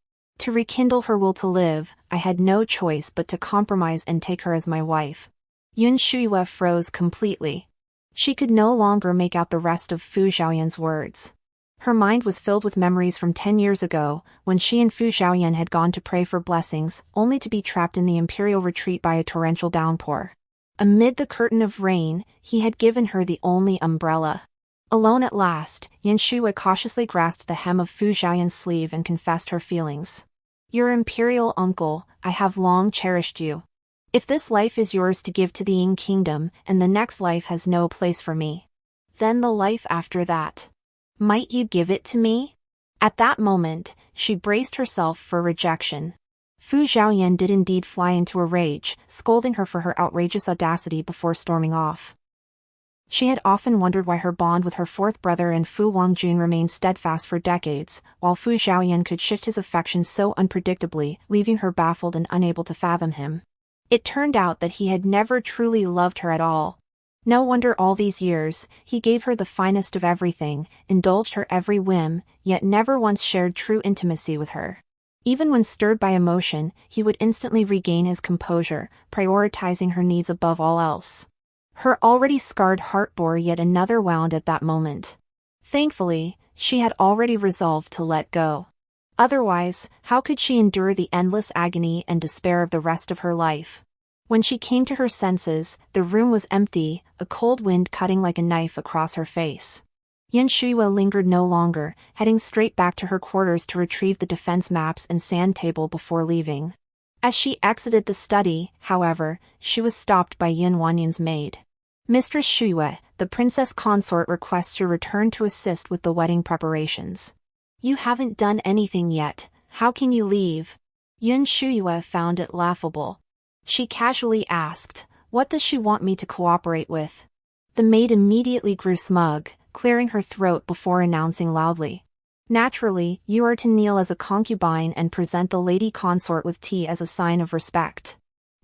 To rekindle her will to live, I had no choice but to compromise and take her as my wife. Yun Shuyue froze completely. She could no longer make out the rest of Fu Zhaoyan's words. Her mind was filled with memories from 10 years ago, when she and Fu Zhaoyan had gone to pray for blessings, only to be trapped in the imperial retreat by a torrential downpour. Amid the curtain of rain, he had given her the only umbrella. Alone at last, Yun Shuyue cautiously grasped the hem of Fu Zhaoyan's sleeve and confessed her feelings. Your imperial uncle, I have long cherished you. If this life is yours to give to the Ying kingdom, and the next life has no place for me, then the life after that. Might you give it to me? At that moment, she braced herself for rejection. Fu Zhaoyan did indeed fly into a rage, scolding her for her outrageous audacity before storming off. She had often wondered why her bond with her fourth brother and Fu Wangjun remained steadfast for decades, while Fu Zhaoyan could shift his affections so unpredictably, leaving her baffled and unable to fathom him. It turned out that he had never truly loved her at all. No wonder all these years, he gave her the finest of everything, indulged her every whim, yet never once shared true intimacy with her. Even when stirred by emotion, he would instantly regain his composure, prioritizing her needs above all else. Her already scarred heart bore yet another wound at that moment. Thankfully, she had already resolved to let go. Otherwise, how could she endure the endless agony and despair of the rest of her life? When she came to her senses, the room was empty, a cold wind cutting like a knife across her face. Yun Shuyue lingered no longer, heading straight back to her quarters to retrieve the defense maps and sand table before leaving. As she exited the study, however, she was stopped by Yun Wanyan's maid. Mistress Shuyue, the princess consort requests your return to assist with the wedding preparations. You haven't done anything yet, how can you leave? Yun Shuyue found it laughable. She casually asked, what does she want me to cooperate with? The maid immediately grew smug, clearing her throat before announcing loudly. Naturally, you are to kneel as a concubine and present the lady consort with tea as a sign of respect.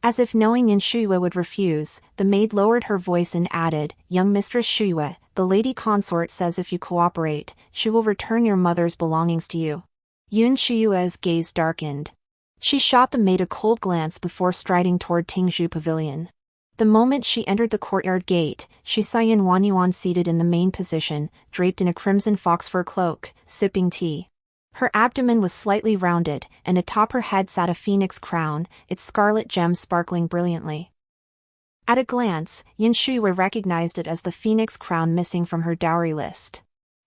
As if knowing Yun Shuyue would refuse, the maid lowered her voice and added, young Mistress Shuyue, the lady consort says if you cooperate, she will return your mother's belongings to you. Yun Shuyue's gaze darkened. She shot the maid a cold glance before striding toward Tingzhu Pavilion. The moment she entered the courtyard gate, she saw Yun Wanyuan seated in the main position, draped in a crimson fox fur cloak, sipping tea. Her abdomen was slightly rounded, and atop her head sat a phoenix crown, its scarlet gems sparkling brilliantly. At a glance, Yun Shuyue recognized it as the phoenix crown missing from her dowry list.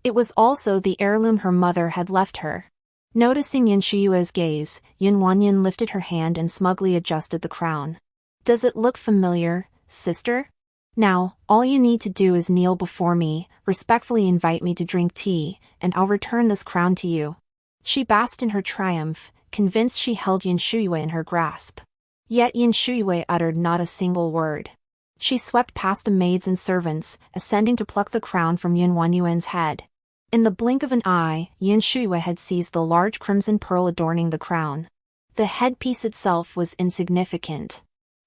It was also the heirloom her mother had left her. Noticing Yun Shuyue's gaze, Yun Wanyan lifted her hand and smugly adjusted the crown. Does it look familiar, sister? Now, all you need to do is kneel before me, respectfully invite me to drink tea, and I'll return this crown to you. She basked in her triumph, convinced she held Yun Shuyue in her grasp. Yet Yun Shuyue uttered not a single word. She swept past the maids and servants, ascending to pluck the crown from Yun Wanyuan's head. In the blink of an eye, Yun Shuyue had seized the large crimson pearl adorning the crown. The headpiece itself was insignificant.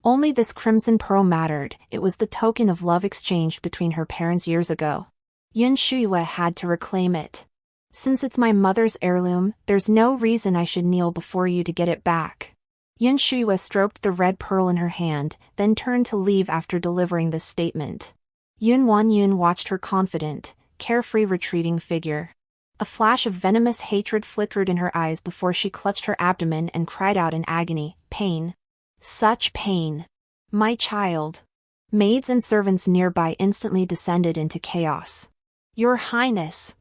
Only this crimson pearl mattered, it was the token of love exchanged between her parents years ago. Yun Shuyue had to reclaim it. Since it's my mother's heirloom, there's no reason I should kneel before you to get it back. Yun Shuyue stroked the red pearl in her hand, then turned to leave after delivering this statement. Yun Wanyun watched her confident, carefree retreating figure. A flash of venomous hatred flickered in her eyes before she clutched her abdomen and cried out in agony, pain. Such pain. My child. Maids and servants nearby instantly descended into chaos. Your Highness.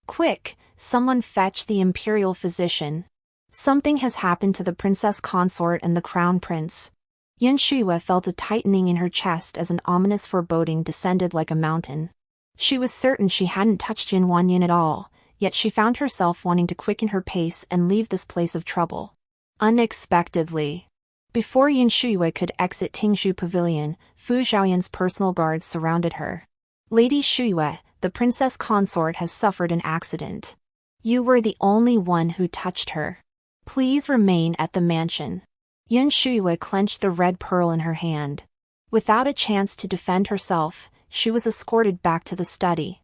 Quick, someone fetch the imperial physician. Something has happened to the princess consort and the crown prince. Yun Shuyue felt a tightening in her chest as an ominous foreboding descended like a mountain. She was certain she hadn't touched Yun Wanyun at all, yet she found herself wanting to quicken her pace and leave this place of trouble. Unexpectedly. Before Yun Shuyue could exit Tingzhu Pavilion, Fu Zhaoyan's personal guards surrounded her. Lady Shuyue, the princess consort has suffered an accident. You were the only one who touched her. Please remain at the mansion. Yun Shuyue clenched the red pearl in her hand. Without a chance to defend herself, she was escorted back to the study.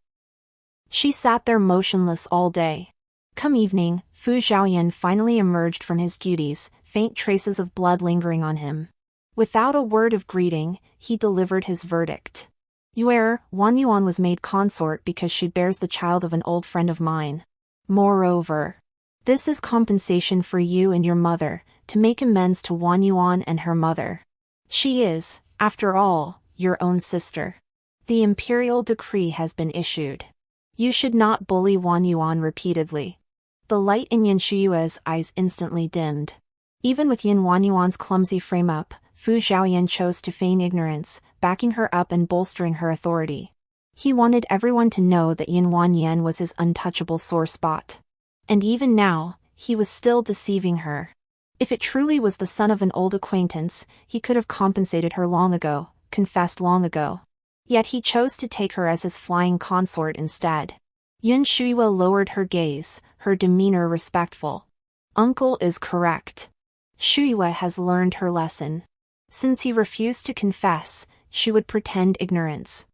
She sat there motionless all day. Come evening, Fu Zhaoyan finally emerged from his duties, faint traces of blood lingering on him. Without a word of greeting, he delivered his verdict. Heir, Wan Yuan was made consort because she bears the child of an old friend of mine. Moreover, this is compensation for you and your mother, to make amends to Wan Yuan and her mother. She is, after all, your own sister. The imperial decree has been issued. You should not bully Wan Yuan repeatedly. The light in Yun Shuyue's eyes instantly dimmed. Even with Wan Yuan's clumsy frame-up, Fu Zhaoyan chose to feign ignorance, backing her up and bolstering her authority. He wanted everyone to know that Wan Yan was his untouchable sore spot. And even now, he was still deceiving her. If it truly was the son of an old acquaintance, he could have compensated her long ago, confessed long ago. Yet he chose to take her as his flying consort instead. Yun Shuyue lowered her gaze, her demeanor respectful. Uncle is correct. Shuyue has learned her lesson. Since he refused to confess, she would pretend ignorance.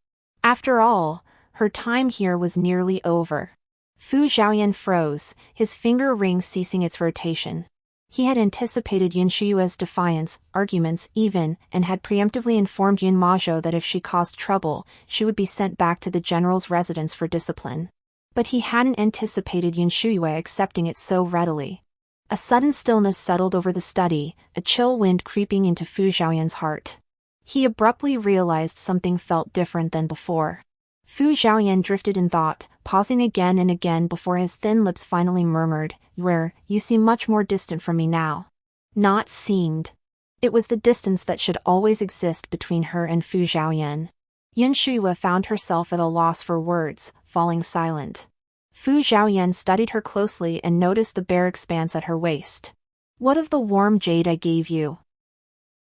After all, her time here was nearly over. Fu Zhaoyan froze, his finger ring ceasing its rotation. He had anticipated Yun Shuyue's defiance, arguments even, and had preemptively informed Yun Mazhou that if she caused trouble, she would be sent back to the general's residence for discipline. But he hadn't anticipated Yun Shuyue accepting it so readily. A sudden stillness settled over the study, a chill wind creeping into Fu Zhaoyan's heart. He abruptly realized something felt different than before. Fu Zhaoyan drifted in thought, pausing again and again before his thin lips finally murmured, "Heir, you seem much more distant from me now." Not seemed. It was the distance that should always exist between her and Fu Zhaoyan. Yun Shuyue found herself at a loss for words, falling silent. Fu Zhaoyan studied her closely and noticed the bare expanse at her waist. "What of the warm jade I gave you?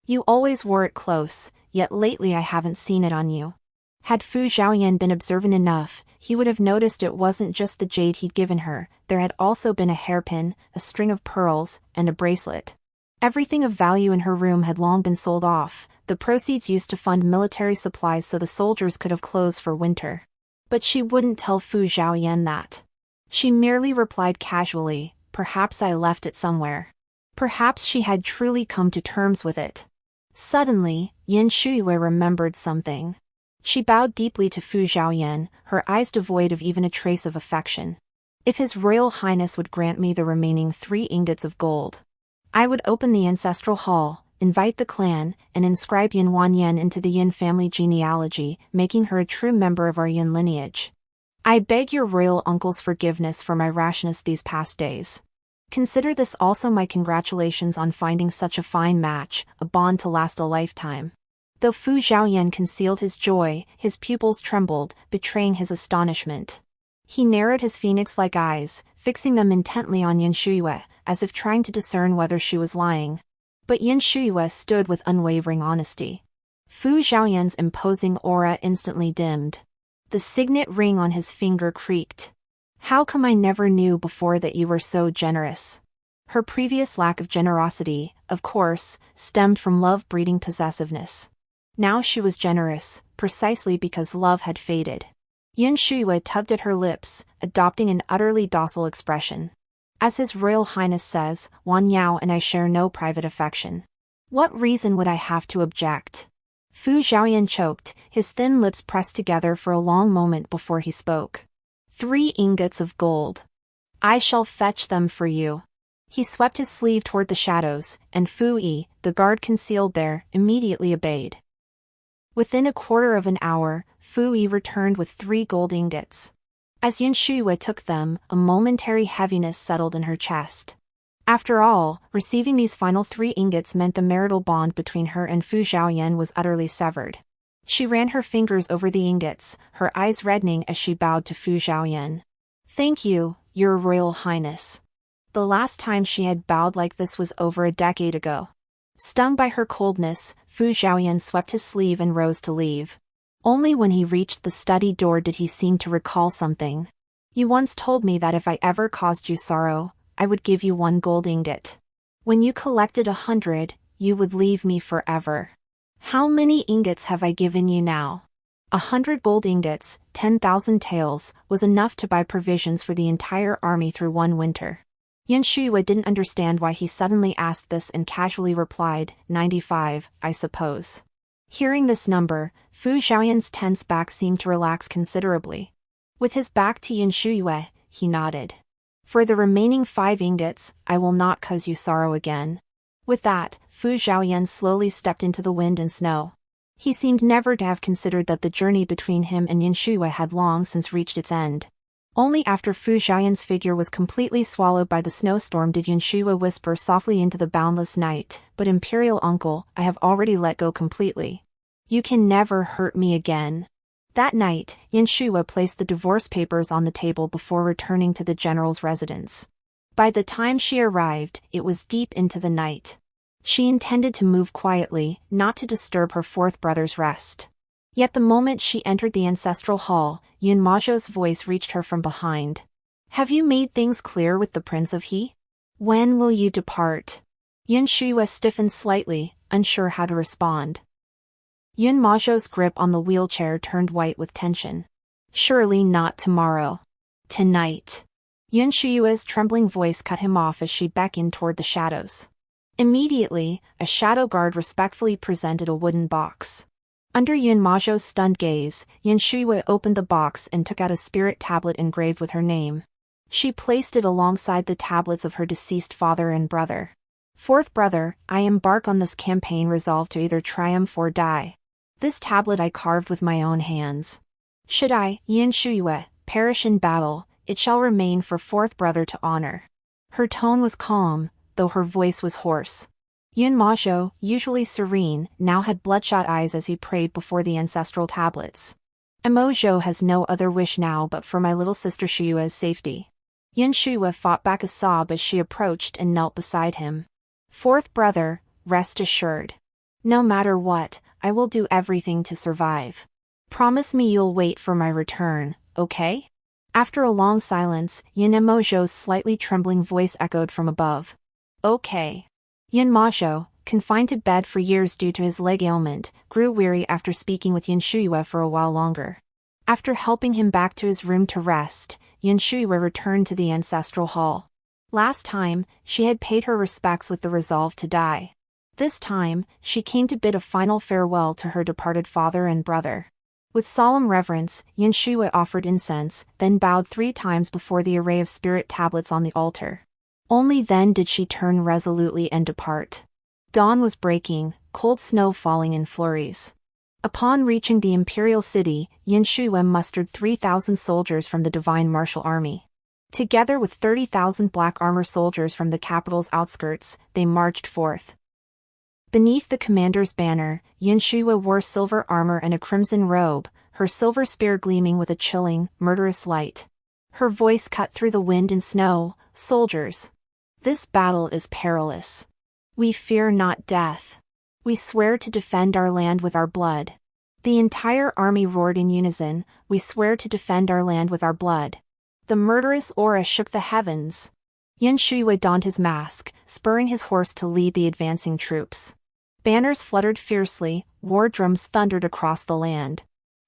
You always wore it close, yet lately I haven't seen it on you." Had Fu Zhaoyan been observant enough, he would have noticed it wasn't just the jade he'd given her, there had also been a hairpin, a string of pearls, and a bracelet. Everything of value in her room had long been sold off, the proceeds used to fund military supplies so the soldiers could have clothes for winter. But she wouldn't tell Fu Zhaoyan that. She merely replied casually, "Perhaps I left it somewhere." Perhaps she had truly come to terms with it. Suddenly, Yun Shuyue remembered something. She bowed deeply to Fu Zhaoyan, her eyes devoid of even a trace of affection. "If His Royal Highness would grant me the remaining 3 ingots of gold, I would open the ancestral hall, invite the clan, and inscribe Yun Wanyan into the Yun family genealogy, making her a true member of our Yun lineage. I beg your royal uncle's forgiveness for my rashness these past days. Consider this also my congratulations on finding such a fine match, a bond to last a lifetime." Though Fu Zhaoyan concealed his joy, his pupils trembled, betraying his astonishment. He narrowed his phoenix-like eyes, fixing them intently on Yun Shuyue, as if trying to discern whether she was lying. But Yun Shuyue stood with unwavering honesty. Fu Zhaoyan's imposing aura instantly dimmed. The signet ring on his finger creaked. "How come I never knew before that you were so generous?" Her previous lack of generosity, of course, stemmed from love-breeding possessiveness. Now she was generous, precisely because love had faded. Yun Shuyue tugged at her lips, adopting an utterly docile expression. "As His Royal Highness says, Wan Yao and I share no private affection. What reason would I have to object?" Fu Zhaoyan choked, his thin lips pressed together for a long moment before he spoke. 3 ingots of gold. I shall fetch them for you." He swept his sleeve toward the shadows, and Fu Yi, the guard concealed there, immediately obeyed. Within a quarter of an hour, Fu Yi returned with 3 gold ingots. As Yun Shuyue took them, a momentary heaviness settled in her chest. After all, receiving these final 3 ingots meant the marital bond between her and Fu Zhaoyan was utterly severed. She ran her fingers over the ingots, her eyes reddening as she bowed to Fu Zhaoyan. "Thank you, Your Royal Highness." The last time she had bowed like this was over a decade ago. Stung by her coldness, Fu Zhaoyan swept his sleeve and rose to leave. Only when he reached the study door did he seem to recall something. "You once told me that if I ever caused you sorrow, I would give you 1 gold ingot. When you collected 100, you would leave me forever. How many ingots have I given you now?" 100 gold ingots, 10,000 taels, was enough to buy provisions for the entire army through one winter. Yun Shuyue didn't understand why he suddenly asked this and casually replied, 95, I suppose. Hearing this number, Fu Zhaoyan's tense back seemed to relax considerably. With his back to Yun Shuyue, he nodded. For the remaining 5 ingots, I will not cause you sorrow again. With that, Fu Zhaoyan slowly stepped into the wind and snow. He seemed never to have considered that the journey between him and Yun Shuyue had long since reached its end. Only after Fu Zhaoyan's figure was completely swallowed by the snowstorm did Yun Shuyue whisper softly into the boundless night, "But Imperial Uncle, I have already let go completely. You can never hurt me again." That night, Yun Shuyue placed the divorce papers on the table before returning to the general's residence. By the time she arrived, it was deep into the night. She intended to move quietly, not to disturb her fourth brother's rest. Yet the moment she entered the ancestral hall, Yun Mazhou's voice reached her from behind. "Have you made things clear with the Prince of He? When will you depart?" Yun Shuyue stiffened slightly, unsure how to respond. Yun Mazhou's grip on the wheelchair turned white with tension. "Surely not tomorrow. Tonight." Yun Shuyue's trembling voice cut him off as she beckoned toward the shadows. Immediately, a shadow guard respectfully presented a wooden box. Under Yun Mazhou's stunned gaze, Yun Shuyue opened the box and took out a spirit tablet engraved with her name. She placed it alongside the tablets of her deceased father and brother. "Fourth brother, I embark on this campaign resolved to either triumph or die. This tablet I carved with my own hands. Should I, Yun Shuyue, perish in battle, it shall remain for fourth brother to honor." Her tone was calm, though her voice was hoarse. Yun Mazhou, usually serene, now had bloodshot eyes as he prayed before the ancestral tablets. "Emo Zhou has no other wish now but for my little sister Shuyue's safety." Yun Shuyue fought back a sob as she approached and knelt beside him. "Fourth brother, rest assured. No matter what, I will do everything to survive. Promise me you'll wait for my return, okay?" After a long silence, Emo Zhou's slightly trembling voice echoed from above. "Okay." Yun Mazhou, confined to bed for years due to his leg ailment, grew weary after speaking with Yun Shuyue for a while longer. After helping him back to his room to rest, Yun Shuyue returned to the ancestral hall. Last time, she had paid her respects with the resolve to die. This time, she came to bid a final farewell to her departed father and brother. With solemn reverence, Yun Shuyue offered incense, then bowed 3 times before the array of spirit tablets on the altar. Only then did she turn resolutely and depart. Dawn was breaking, cold snow falling in flurries. Upon reaching the imperial city, Yun Shuyue mustered 3,000 soldiers from the divine martial army. Together with 30,000 black armor soldiers from the capital's outskirts, they marched forth. Beneath the commander's banner, Yun Shuyue wore silver armor and a crimson robe, her silver spear gleaming with a chilling, murderous light. Her voice cut through the wind and snow, "Soldiers, this battle is perilous. We fear not death. We swear to defend our land with our blood." The entire army roared in unison, "We swear to defend our land with our blood." The murderous aura shook the heavens. Yun Shuyue donned his mask, spurring his horse to lead the advancing troops. Banners fluttered fiercely, war drums thundered across the land.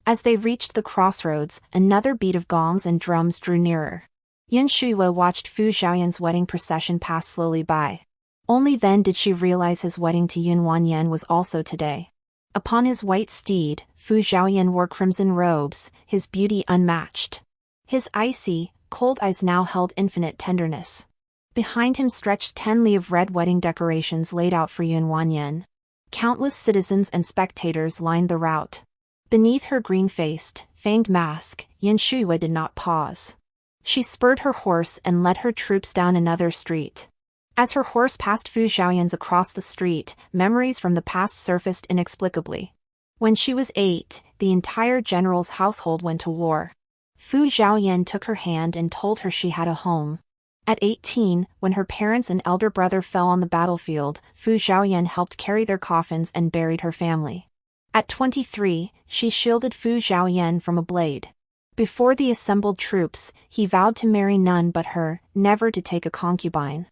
As they reached the crossroads, another beat of gongs and drums drew nearer. Yun Shuyue watched Fu Zhaoyan's wedding procession pass slowly by. Only then did she realize his wedding to Yun Wanyan was also today. Upon his white steed, Fu Zhaoyan wore crimson robes, his beauty unmatched. His icy, cold eyes now held infinite tenderness. Behind him stretched 10 li of red wedding decorations laid out for Yun Wanyan. Countless citizens and spectators lined the route. Beneath her green-faced, fanged mask, Yun Shuyue did not pause. She spurred her horse and led her troops down another street. As her horse passed Fu Zhaoyan's across the street, memories from the past surfaced inexplicably. When she was 8, the entire general's household went to war. Fu Zhaoyan took her hand and told her she had a home. At 18, when her parents and elder brother fell on the battlefield, Fu Zhaoyan helped carry their coffins and buried her family. At 23, she shielded Fu Zhaoyan from a blade. Before the assembled troops, he vowed to marry none but her, never to take a concubine.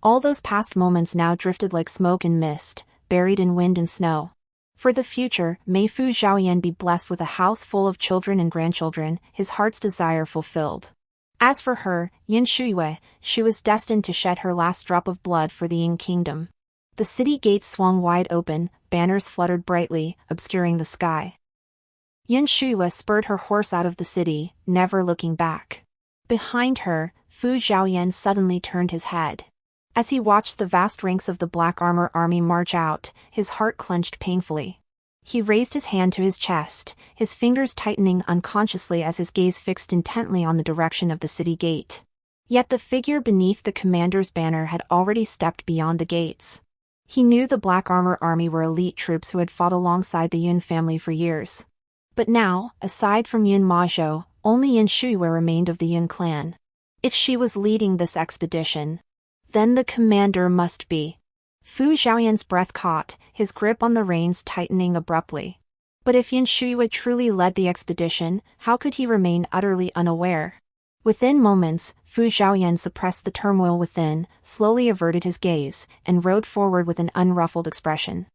All those past moments now drifted like smoke and mist, buried in wind and snow. For the future, may Fu Zhaoyan be blessed with a house full of children and grandchildren, his heart's desire fulfilled. As for her, Yun Shuyue, she was destined to shed her last drop of blood for the Ying kingdom. The city gates swung wide open, banners fluttered brightly, obscuring the sky. Yun Shuyue spurred her horse out of the city, never looking back. Behind her, Fu Zhaoyan suddenly turned his head. As he watched the vast ranks of the Black Armor army march out, his heart clenched painfully. He raised his hand to his chest, his fingers tightening unconsciously as his gaze fixed intently on the direction of the city gate. Yet the figure beneath the commander's banner had already stepped beyond the gates. He knew the Black Armor army were elite troops who had fought alongside the Yun family for years. But now, aside from Yun Mazhou, only Yun Shuyue remained of the Yun clan. If she was leading this expedition, then the commander must be. Fu Zhaoyan's breath caught, his grip on the reins tightening abruptly. But if Yun Shuyue truly led the expedition, how could he remain utterly unaware? Within moments, Fu Zhaoyan suppressed the turmoil within, slowly averted his gaze, and rode forward with an unruffled expression.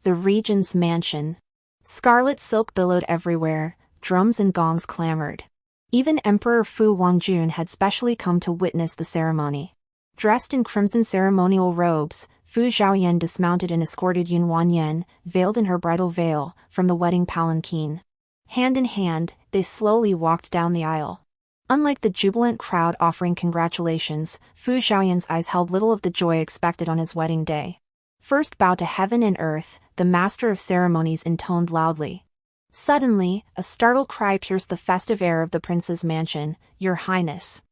The regent's mansion. Scarlet silk billowed everywhere, drums and gongs clamored. Even Emperor Fu Wangjun had specially come to witness the ceremony. Dressed in crimson ceremonial robes, Fu Zhaoyan dismounted and escorted Yun Wanyan, veiled in her bridal veil, from the wedding palanquin. Hand in hand, they slowly walked down the aisle. Unlike the jubilant crowd offering congratulations, Fu Zhaoyan's eyes held little of the joy expected on his wedding day. First bow to heaven and earth, the master of ceremonies intoned loudly. Suddenly, a startled cry pierced the festive air of the prince's mansion, "Your Highness."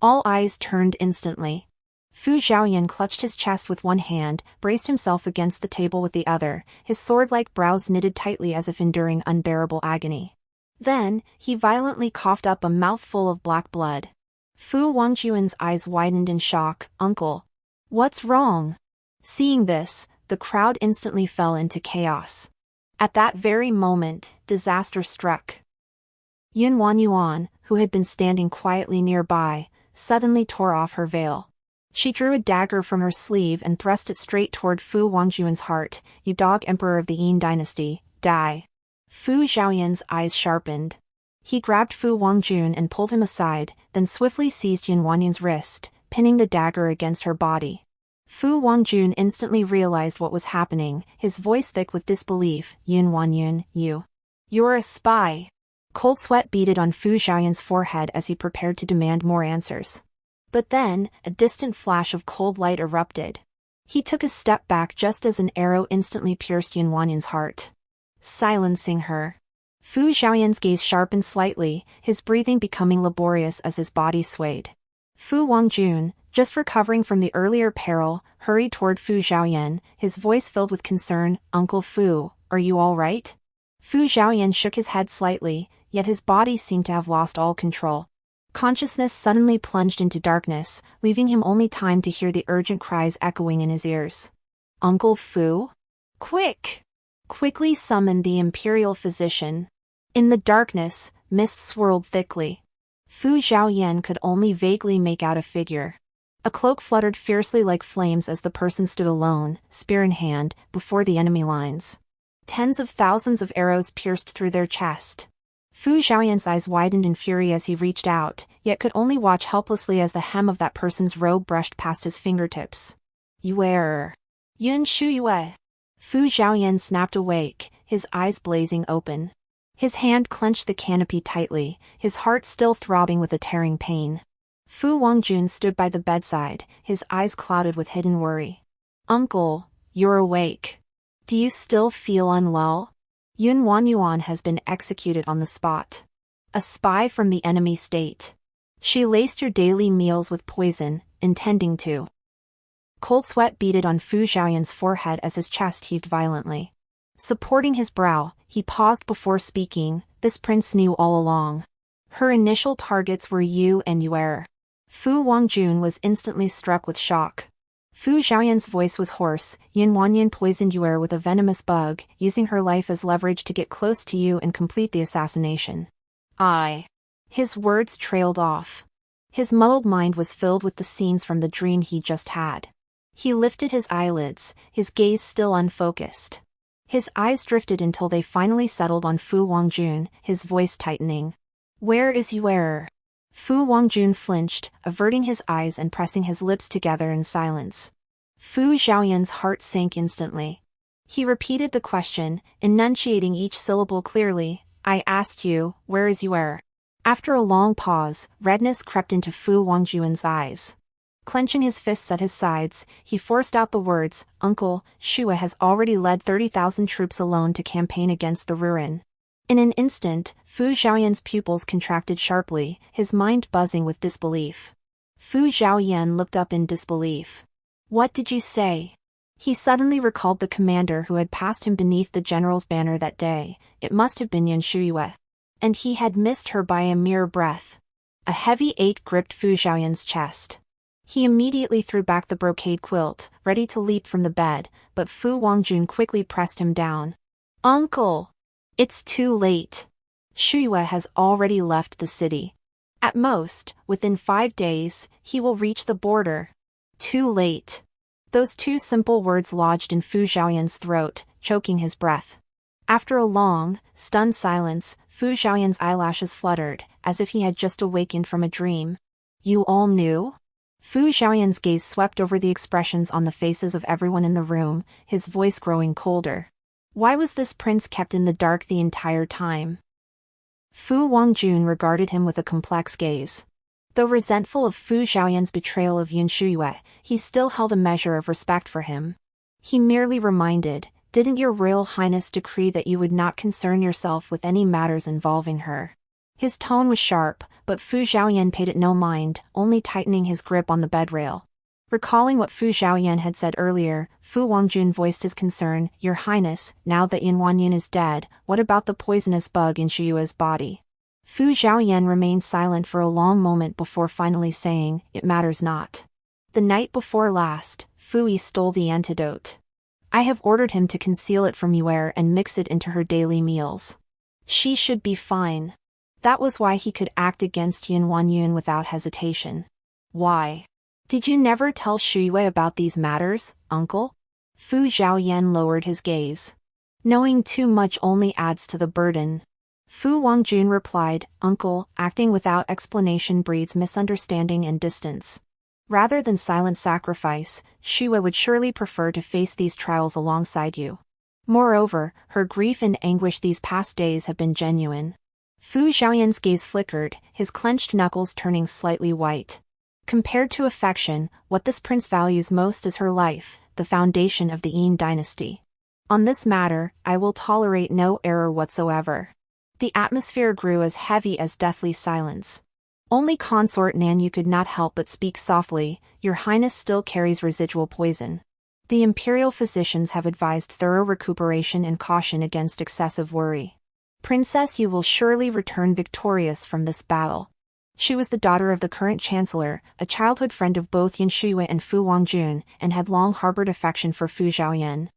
All eyes turned instantly. Fu Zhaoyan clutched his chest with one hand, braced himself against the table with the other, his sword-like brows knitted tightly as if enduring unbearable agony. Then, he violently coughed up a mouthful of black blood. Fu Wangjun's eyes widened in shock. "Uncle. What's wrong?" Seeing this, the crowd instantly fell into chaos. At that very moment, disaster struck. Yun Wanyuan, who had been standing quietly nearby, suddenly tore off her veil. She drew a dagger from her sleeve and thrust it straight toward Fu Wangjun's heart. "You dog emperor of the Dayin Dynasty, die." Fu Zhaoyan's eyes sharpened. He grabbed Fu Wangjun and pulled him aside, then swiftly seized Yun Wanyan's wrist, pinning the dagger against her body. Fu Wangjun instantly realized what was happening, his voice thick with disbelief. "Yun Wanyan, you're a spy." Cold sweat beaded on Fu Zhaoyan's forehead as he prepared to demand more answers. But then, a distant flash of cold light erupted. He took a step back just as an arrow instantly pierced Yun Wanyan's heart, silencing her. Fu Zhaoyan's gaze sharpened slightly, his breathing becoming laborious as his body swayed. Fu Wangjun, just recovering from the earlier peril, hurried toward Fu Zhaoyan, his voice filled with concern. "Uncle Fu, are you all right?" Fu Zhaoyan shook his head slightly, yet his body seemed to have lost all control. Consciousness suddenly plunged into darkness, leaving him only time to hear the urgent cries echoing in his ears. "Uncle Fu? Quick! Quickly summon the imperial physician." In the darkness, mist swirled thickly. Fu Zhaoyan could only vaguely make out a figure. A cloak fluttered fiercely like flames as the person stood alone, spear in hand, before the enemy lines. Tens of thousands of arrows pierced through their chest. Fu Zhaoyan's eyes widened in fury as he reached out, yet could only watch helplessly as the hem of that person's robe brushed past his fingertips. "You err. Yun Shuyue." Fu Zhaoyan snapped awake, his eyes blazing open. His hand clenched the canopy tightly, his heart still throbbing with a tearing pain. Fu Wangjun stood by the bedside, his eyes clouded with hidden worry. "Uncle, you're awake. Do you still feel unwell?" Yun Wanyuan has been executed on the spot. A spy from the enemy state. She laced your daily meals with poison, intending to. Cold sweat beaded on Fu Zhaoyan's forehead as his chest heaved violently. Supporting his brow, he paused before speaking. "This prince knew all along. Her initial targets were you and Yuer." Fu Wangjun was instantly struck with shock. Fu Zhaoyan's voice was hoarse. "Yun Wanyan poisoned Yuer with a venomous bug, using her life as leverage to get close to you and complete the assassination." His words trailed off. His muddled mind was filled with the scenes from the dream he just had. He lifted his eyelids, his gaze still unfocused. His eyes drifted until they finally settled on Fu Wangjun, his voice tightening. Where is Yue? Fu Wangjun flinched, averting his eyes and pressing his lips together in silence. Fu Zhaoyan's heart sank instantly. He repeated the question, enunciating each syllable clearly. I asked you, where is Yue? After a long pause, redness crept into Fu Wangjun's eyes. Clenching his fists at his sides, he forced out the words, Uncle, Shuyue has already led 30,000 troops alone to campaign against the Ruin. In an instant, Fu Zhaoyan's pupils contracted sharply, his mind buzzing with disbelief. Fu Zhaoyan looked up in disbelief. What did you say? He suddenly recalled the commander who had passed him beneath the general's banner that day. It must have been Yun Shuyue. And he had missed her by a mere breath. A heavy ache gripped Fu Zhaoyan's chest. He immediately threw back the brocade quilt, ready to leap from the bed, but Fu Wangjun quickly pressed him down. Uncle! It's too late. Shuyue has already left the city. At most, within 5 days, he will reach the border. Too late. Those two simple words lodged in Fu Zhaoyan's throat, choking his breath. After a long, stunned silence, Fu Zhaoyan's eyelashes fluttered, as if he had just awakened from a dream. You all knew? Fu Zhaoyan's gaze swept over the expressions on the faces of everyone in the room, his voice growing colder. Why was this prince kept in the dark the entire time? Fu Wangjun regarded him with a complex gaze. Though resentful of Fu Zhaoyan's betrayal of Yun Shuyue, he still held a measure of respect for him. He merely reminded, didn't your Royal Highness decree that you would not concern yourself with any matters involving her? His tone was sharp, but Fu Zhaoyan paid it no mind, only tightening his grip on the bedrail. Recalling what Fu Zhaoyan had said earlier, Fu Wangjun voiced his concern, Your Highness, now that Yin Wanyun is dead, what about the poisonous bug in Shuyue's body? Fu Zhaoyan remained silent for a long moment before finally saying, It matters not. The night before last, Fu Yi stole the antidote. I have ordered him to conceal it from Yue and mix it into her daily meals. She should be fine. That was why he could act against Yin Wanyun without hesitation. Why? Did you never tell Shuyue about these matters, uncle? Fu Zhaoyan lowered his gaze. Knowing too much only adds to the burden. Fu Wangjun replied, Uncle, acting without explanation breeds misunderstanding and distance. Rather than silent sacrifice, Shuyue would surely prefer to face these trials alongside you. Moreover, her grief and anguish these past days have been genuine. Fu Zhaoyan's gaze flickered, his clenched knuckles turning slightly white. Compared to affection, what this prince values most is her life, the foundation of the Dayin Dynasty. On this matter, I will tolerate no error whatsoever. The atmosphere grew as heavy as deathly silence. Only consort Nanyu could not help but speak softly, Your Highness still carries residual poison. The imperial physicians have advised thorough recuperation and caution against excessive worry. Princess Yu will surely return victorious from this battle. She was the daughter of the current chancellor, a childhood friend of both Yun Shuyue and Fu Wangjun, and had long harbored affection for Fu Zhaoyan.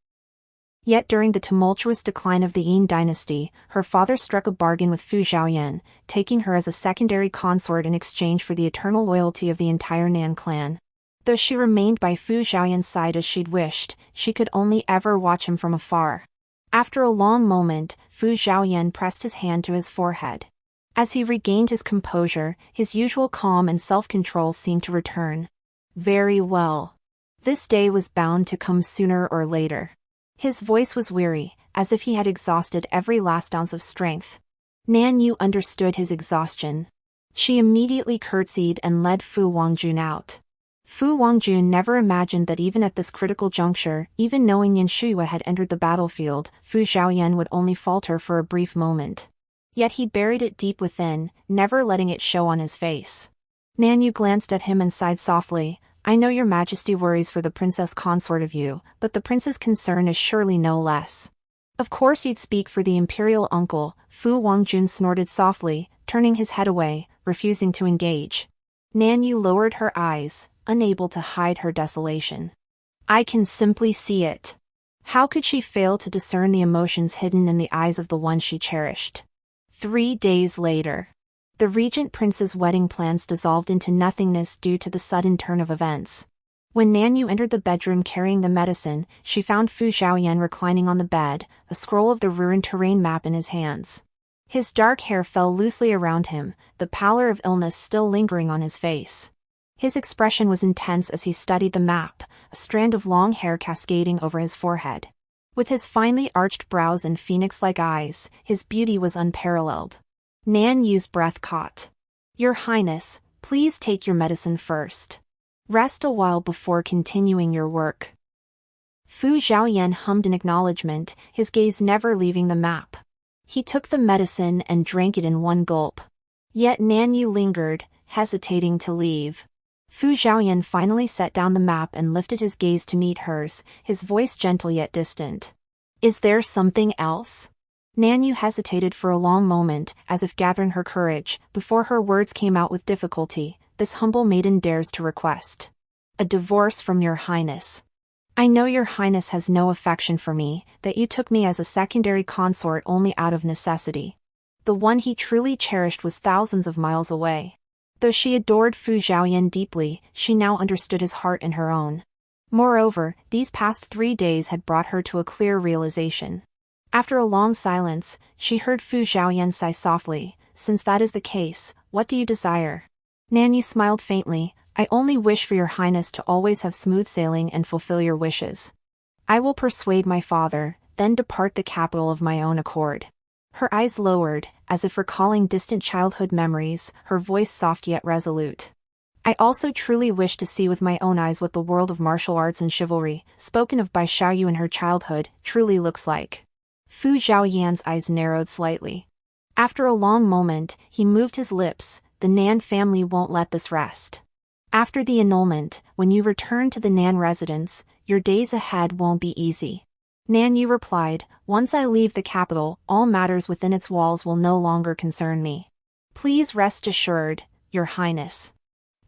Yet during the tumultuous decline of the Dayin Dynasty, her father struck a bargain with Fu Zhaoyan, taking her as a secondary consort in exchange for the eternal loyalty of the entire Nan clan. Though she remained by Fu Zhaoyan's side as she'd wished, she could only ever watch him from afar. After a long moment, Fu Zhaoyan pressed his hand to his forehead. As he regained his composure, his usual calm and self-control seemed to return. Very well. This day was bound to come sooner or later. His voice was weary, as if he had exhausted every last ounce of strength. Nanyu understood his exhaustion. She immediately curtsied and led Fu Wangjun out. Fu Wangjun never imagined that even at this critical juncture, even knowing Yun Shuyue had entered the battlefield, Fu Zhaoyan would only falter for a brief moment. Yet he buried it deep within, never letting it show on his face. Nanyu glanced at him and sighed softly, I know your majesty worries for the princess consort of you, but the prince's concern is surely no less. Of course you'd speak for the imperial uncle, Fu Wangjun snorted softly, turning his head away, refusing to engage. Nanyu lowered her eyes, unable to hide her desolation. I can simply see it. How could she fail to discern the emotions hidden in the eyes of the one she cherished? 3 days later. The Regent Prince's wedding plans dissolved into nothingness due to the sudden turn of events. When Nan Yu entered the bedroom carrying the medicine, she found Fu Zhaoyan reclining on the bed, a scroll of the ruined terrain map in his hands. His dark hair fell loosely around him, the pallor of illness still lingering on his face. His expression was intense as he studied the map, a strand of long hair cascading over his forehead. With his finely arched brows and phoenix-like eyes, his beauty was unparalleled. Nan Yu's breath caught. "Your Highness, please take your medicine first. Rest a while before continuing your work." Fu Zhaoyan hummed in acknowledgement, his gaze never leaving the map. He took the medicine and drank it in one gulp. Yet Nan Yu lingered, hesitating to leave. Fu Zhaoyan finally set down the map and lifted his gaze to meet hers, his voice gentle yet distant. "Is there something else?" Nan Yu hesitated for a long moment, as if gathering her courage, before her words came out with difficulty. "This humble maiden dares to request a divorce from your Highness. I know your Highness has no affection for me, that you took me as a secondary consort only out of necessity. The one he truly cherished was thousands of miles away." Though she adored Fu Zhaoyan deeply, she now understood his heart and her own. Moreover, these past 3 days had brought her to a clear realization. After a long silence, she heard Fu Zhaoyan sigh softly. "Since that is the case, what do you desire?" Nan Yu smiled faintly. "I only wish for your Highness to always have smooth sailing and fulfill your wishes. I will persuade my father, then depart the capital of my own accord." Her eyes lowered, as if recalling distant childhood memories, her voice soft yet resolute. "I also truly wish to see with my own eyes what the world of martial arts and chivalry, spoken of by Xiaoyu in her childhood, truly looks like." Fu Zhaoyan's eyes narrowed slightly. After a long moment, he moved his lips. "The Nan family won't let this rest. After the annulment, when you return to the Nan residence, your days ahead won't be easy." Nan Yu replied, "Once I leave the capital, all matters within its walls will no longer concern me. Please rest assured, your Highness.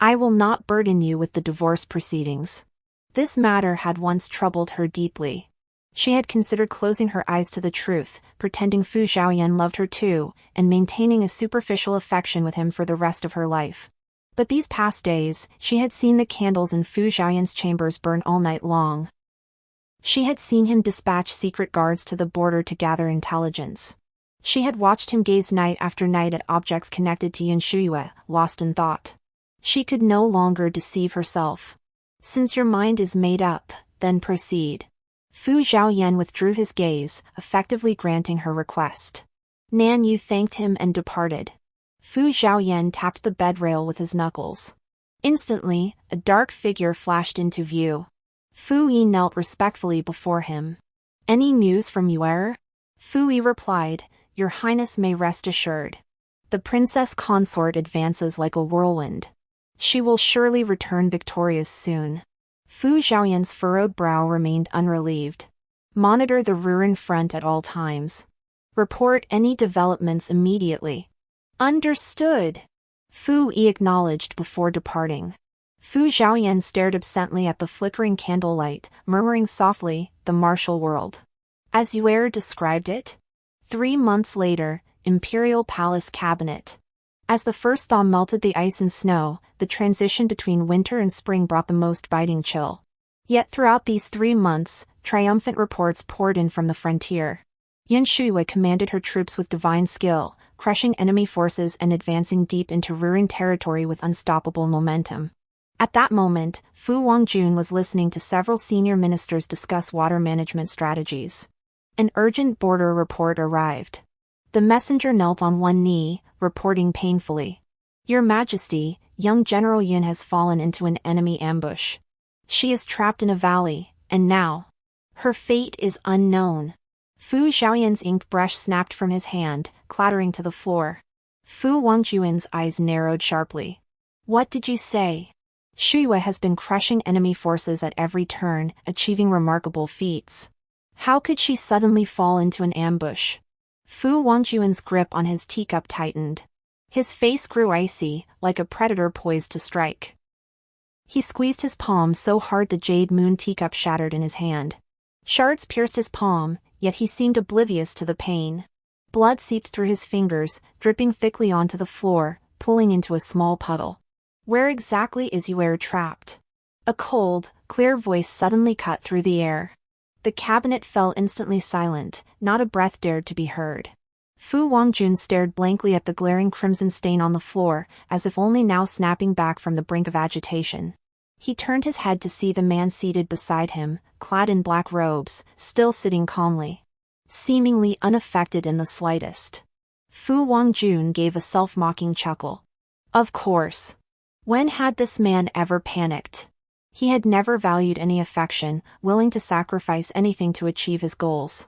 I will not burden you with the divorce proceedings." This matter had once troubled her deeply. She had considered closing her eyes to the truth, pretending Fu Zhaoyan loved her too, and maintaining a superficial affection with him for the rest of her life. But these past days, she had seen the candles in Fu Zhaoyan's chambers burn all night long. She had seen him dispatch secret guards to the border to gather intelligence. She had watched him gaze night after night at objects connected to Yun Shuyue, lost in thought. She could no longer deceive herself. "Since your mind is made up, then proceed." Fu Zhaoyan withdrew his gaze, effectively granting her request. Nan Yu thanked him and departed. Fu Zhaoyan tapped the bed rail with his knuckles. Instantly, a dark figure flashed into view. Fu Yi knelt respectfully before him. "Any news from Heir?" Fu Yi replied, "Your Highness may rest assured. The princess consort advances like a whirlwind. She will surely return victorious soon." Fu Zhaoyan's furrowed brow remained unrelieved. "Monitor the ruined front at all times. Report any developments immediately." "Understood." Fu Yi acknowledged before departing. Fu Zhaoyan stared absently at the flickering candlelight, murmuring softly, "The martial world. As Heir described it?" 3 months later, Imperial Palace Cabinet. As the first thaw melted the ice and snow, the transition between winter and spring brought the most biting chill. Yet throughout these 3 months, triumphant reports poured in from the frontier. Yun Shuyue commanded her troops with divine skill, crushing enemy forces and advancing deep into ruined territory with unstoppable momentum. At that moment, Fu Wangjun was listening to several senior ministers discuss water management strategies. An urgent border report arrived. The messenger knelt on one knee, reporting painfully. "Your Majesty, young General Yun has fallen into an enemy ambush. She is trapped in a valley, and now, her fate is unknown." Fu Zhaoyan's ink brush snapped from his hand, clattering to the floor. Fu Wangjun's eyes narrowed sharply. "What did you say?" "Shuyue has been crushing enemy forces at every turn, achieving remarkable feats. How could she suddenly fall into an ambush?" Fu Wangjun's grip on his teacup tightened. His face grew icy, like a predator poised to strike. He squeezed his palm so hard the jade moon teacup shattered in his hand. Shards pierced his palm, yet he seemed oblivious to the pain. Blood seeped through his fingers, dripping thickly onto the floor, pooling into a small puddle. "Where exactly is Heir trapped?" A cold, clear voice suddenly cut through the air. The cabinet fell instantly silent, not a breath dared to be heard. Fu Wangjun stared blankly at the glaring crimson stain on the floor, as if only now snapping back from the brink of agitation. He turned his head to see the man seated beside him, clad in black robes, still sitting calmly, seemingly unaffected in the slightest. Fu Wangjun gave a self-mocking chuckle. Of course. When had this man ever panicked? He had never valued any affection, willing to sacrifice anything to achieve his goals.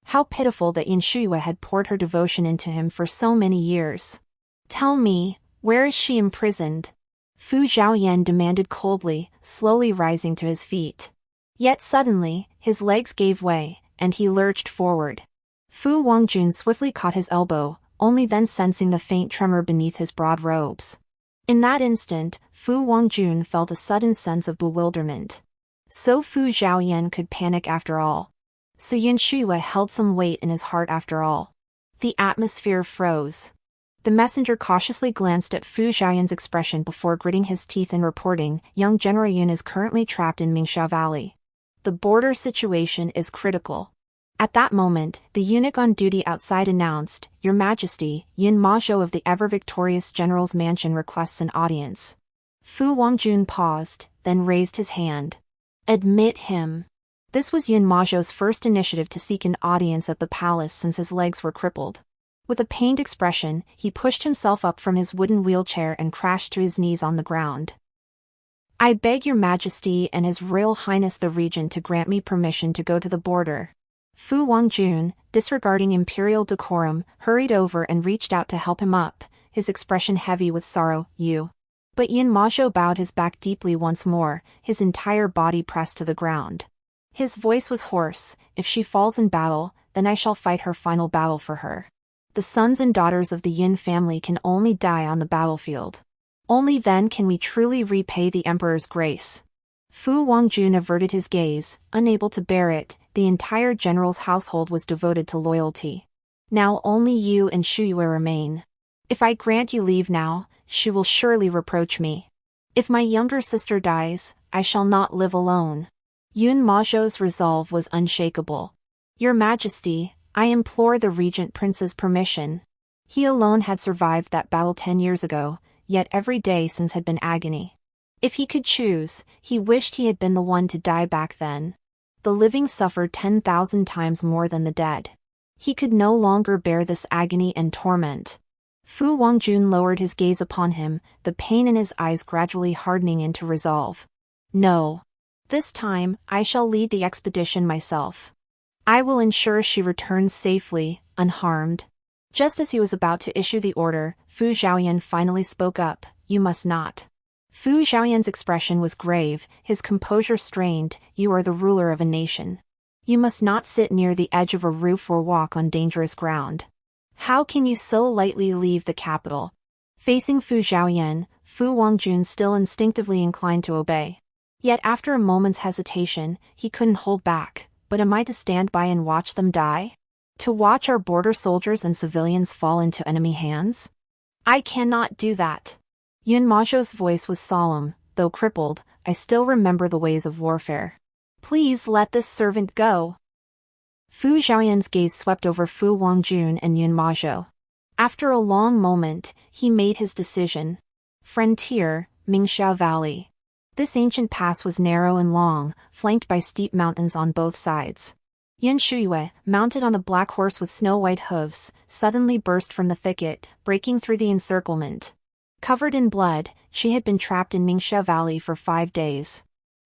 How pitiful that Yun Shuyue had poured her devotion into him for so many years. Tell me, where is she imprisoned? Fu Zhaoyan demanded coldly, slowly rising to his feet. Yet suddenly, his legs gave way, and he lurched forward. Fu Wangjun swiftly caught his elbow, only then sensing the faint tremor beneath his broad robes. In that instant, Fu Wangjun felt a sudden sense of bewilderment. So Fu Zhaoyan could panic after all. So Yun Shuyue held some weight in his heart after all. The atmosphere froze. The messenger cautiously glanced at Fu Zhaoyan's expression before gritting his teeth and reporting, young General Yun is currently trapped in Mingxia Valley. The border situation is critical. At that moment, the eunuch on duty outside announced, Your Majesty, Yun Mazhou of the ever-victorious General's Mansion requests an audience. Fu Wangjun paused, then raised his hand. Admit him. This was Yun Mazhou's first initiative to seek an audience at the palace since his legs were crippled. With a pained expression, he pushed himself up from his wooden wheelchair and crashed to his knees on the ground. I beg Your Majesty and His Royal Highness the Regent to grant me permission to go to the border. Fu Wangjun, disregarding imperial decorum, hurried over and reached out to help him up, his expression heavy with sorrow. But Yun Mazhou bowed his back deeply once more, his entire body pressed to the ground. His voice was hoarse. If she falls in battle, then I shall fight her final battle for her. The sons and daughters of the Yun family can only die on the battlefield. Only then can we truly repay the emperor's grace. Fu Wangjun averted his gaze, unable to bear it. The entire general's household was devoted to loyalty. Now only you and Shuyue remain. If I grant you leave now, she will surely reproach me. If my younger sister dies, I shall not live alone. Yun Mazhou's resolve was unshakable. Your Majesty, I implore the Regent Prince's permission. He alone had survived that battle 10 years ago, yet every day since had been agony. If he could choose, he wished he had been the one to die back then. The living suffered 10,000 times more than the dead. He could no longer bear this agony and torment. Fu Wangjun lowered his gaze upon him, the pain in his eyes gradually hardening into resolve. No. This time, I shall lead the expedition myself. I will ensure she returns safely, unharmed. Just as he was about to issue the order, Fu Zhaoyan finally spoke up, You must not. Fu Zhaoyan's expression was grave, his composure strained. You are the ruler of a nation. You must not sit near the edge of a roof or walk on dangerous ground. How can you so lightly leave the capital? Facing Fu Zhaoyan, Fu Wangjun still instinctively inclined to obey. Yet after a moment's hesitation, he couldn't hold back. But am I to stand by and watch them die? To watch our border soldiers and civilians fall into enemy hands? I cannot do that. Yun Mazhou's voice was solemn. Though crippled, I still remember the ways of warfare. Please let this servant go. Fu Zhaoyan's gaze swept over Fu Wangjun and Yun Mazhou. After a long moment, he made his decision. Frontier, Mingxia Valley. This ancient pass was narrow and long, flanked by steep mountains on both sides. Yun Shuyue, mounted on a black horse with snow-white hooves, suddenly burst from the thicket, breaking through the encirclement. Covered in blood, she had been trapped in Mingxia Valley for 5 days.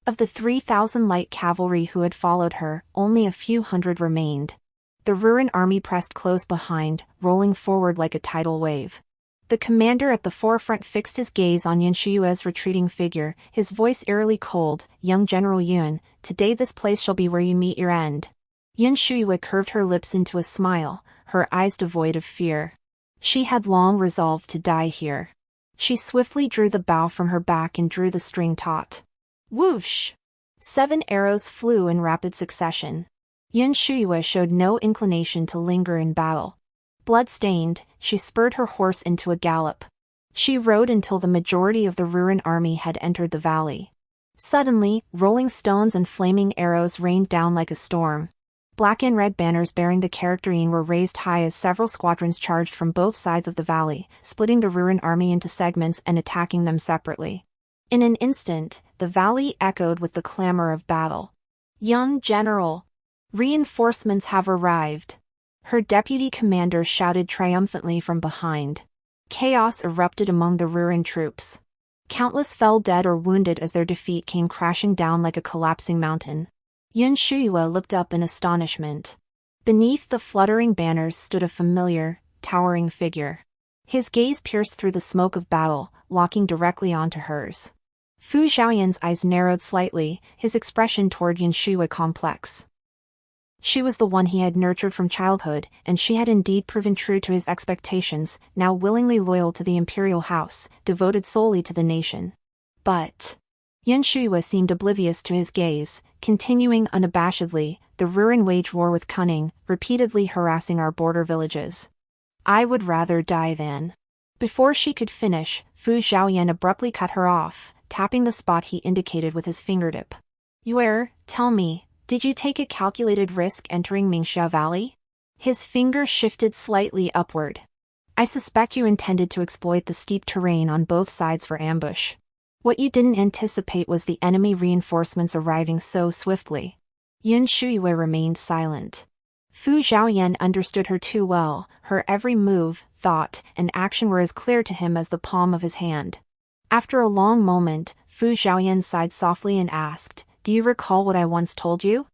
Of the 3,000 light cavalry who had followed her, only a few hundred remained. The Ruren army pressed close behind, rolling forward like a tidal wave. The commander at the forefront fixed his gaze on Yun Shuyue's retreating figure, his voice eerily cold. Young General Yun, today this place shall be where you meet your end. Yun Shuyue curved her lips into a smile, her eyes devoid of fear. She had long resolved to die here. She swiftly drew the bow from her back and drew the string taut. Whoosh! 7 arrows flew in rapid succession. Yun Shuyue showed no inclination to linger in battle. Blood-stained, she spurred her horse into a gallop. She rode until the majority of the Ruren army had entered the valley. Suddenly, rolling stones and flaming arrows rained down like a storm. Black and red banners bearing the character Yin were raised high as several squadrons charged from both sides of the valley, splitting the ruined army into segments and attacking them separately. In an instant, the valley echoed with the clamor of battle. "Young general! Reinforcements have arrived!" her deputy commander shouted triumphantly from behind. Chaos erupted among the ruined troops. Countless fell dead or wounded as their defeat came crashing down like a collapsing mountain. Yun Shuyue looked up in astonishment. Beneath the fluttering banners stood a familiar, towering figure. His gaze pierced through the smoke of battle, locking directly onto hers. Fu Zhaoyan's eyes narrowed slightly, his expression toward Yun Shuyue complex. She was the one he had nurtured from childhood, and she had indeed proven true to his expectations, now willingly loyal to the imperial house, devoted solely to the nation. But Yun Shuyue seemed oblivious to his gaze, continuing unabashedly, "The Ruin wage war with cunning, repeatedly harassing our border villages. I would rather die than..." Before she could finish, Fu Zhaoyan abruptly cut her off, tapping the spot he indicated with his fingertip. "Yue, tell me, did you take a calculated risk entering Mingxia Valley?" His finger shifted slightly upward. "I suspect you intended to exploit the steep terrain on both sides for ambush. What you didn't anticipate was the enemy reinforcements arriving so swiftly." Yun Shuyue remained silent. Fu Zhaoyan understood her too well, her every move, thought, and action were as clear to him as the palm of his hand. After a long moment, Fu Zhaoyan sighed softly and asked, "Do you recall what I once told you?"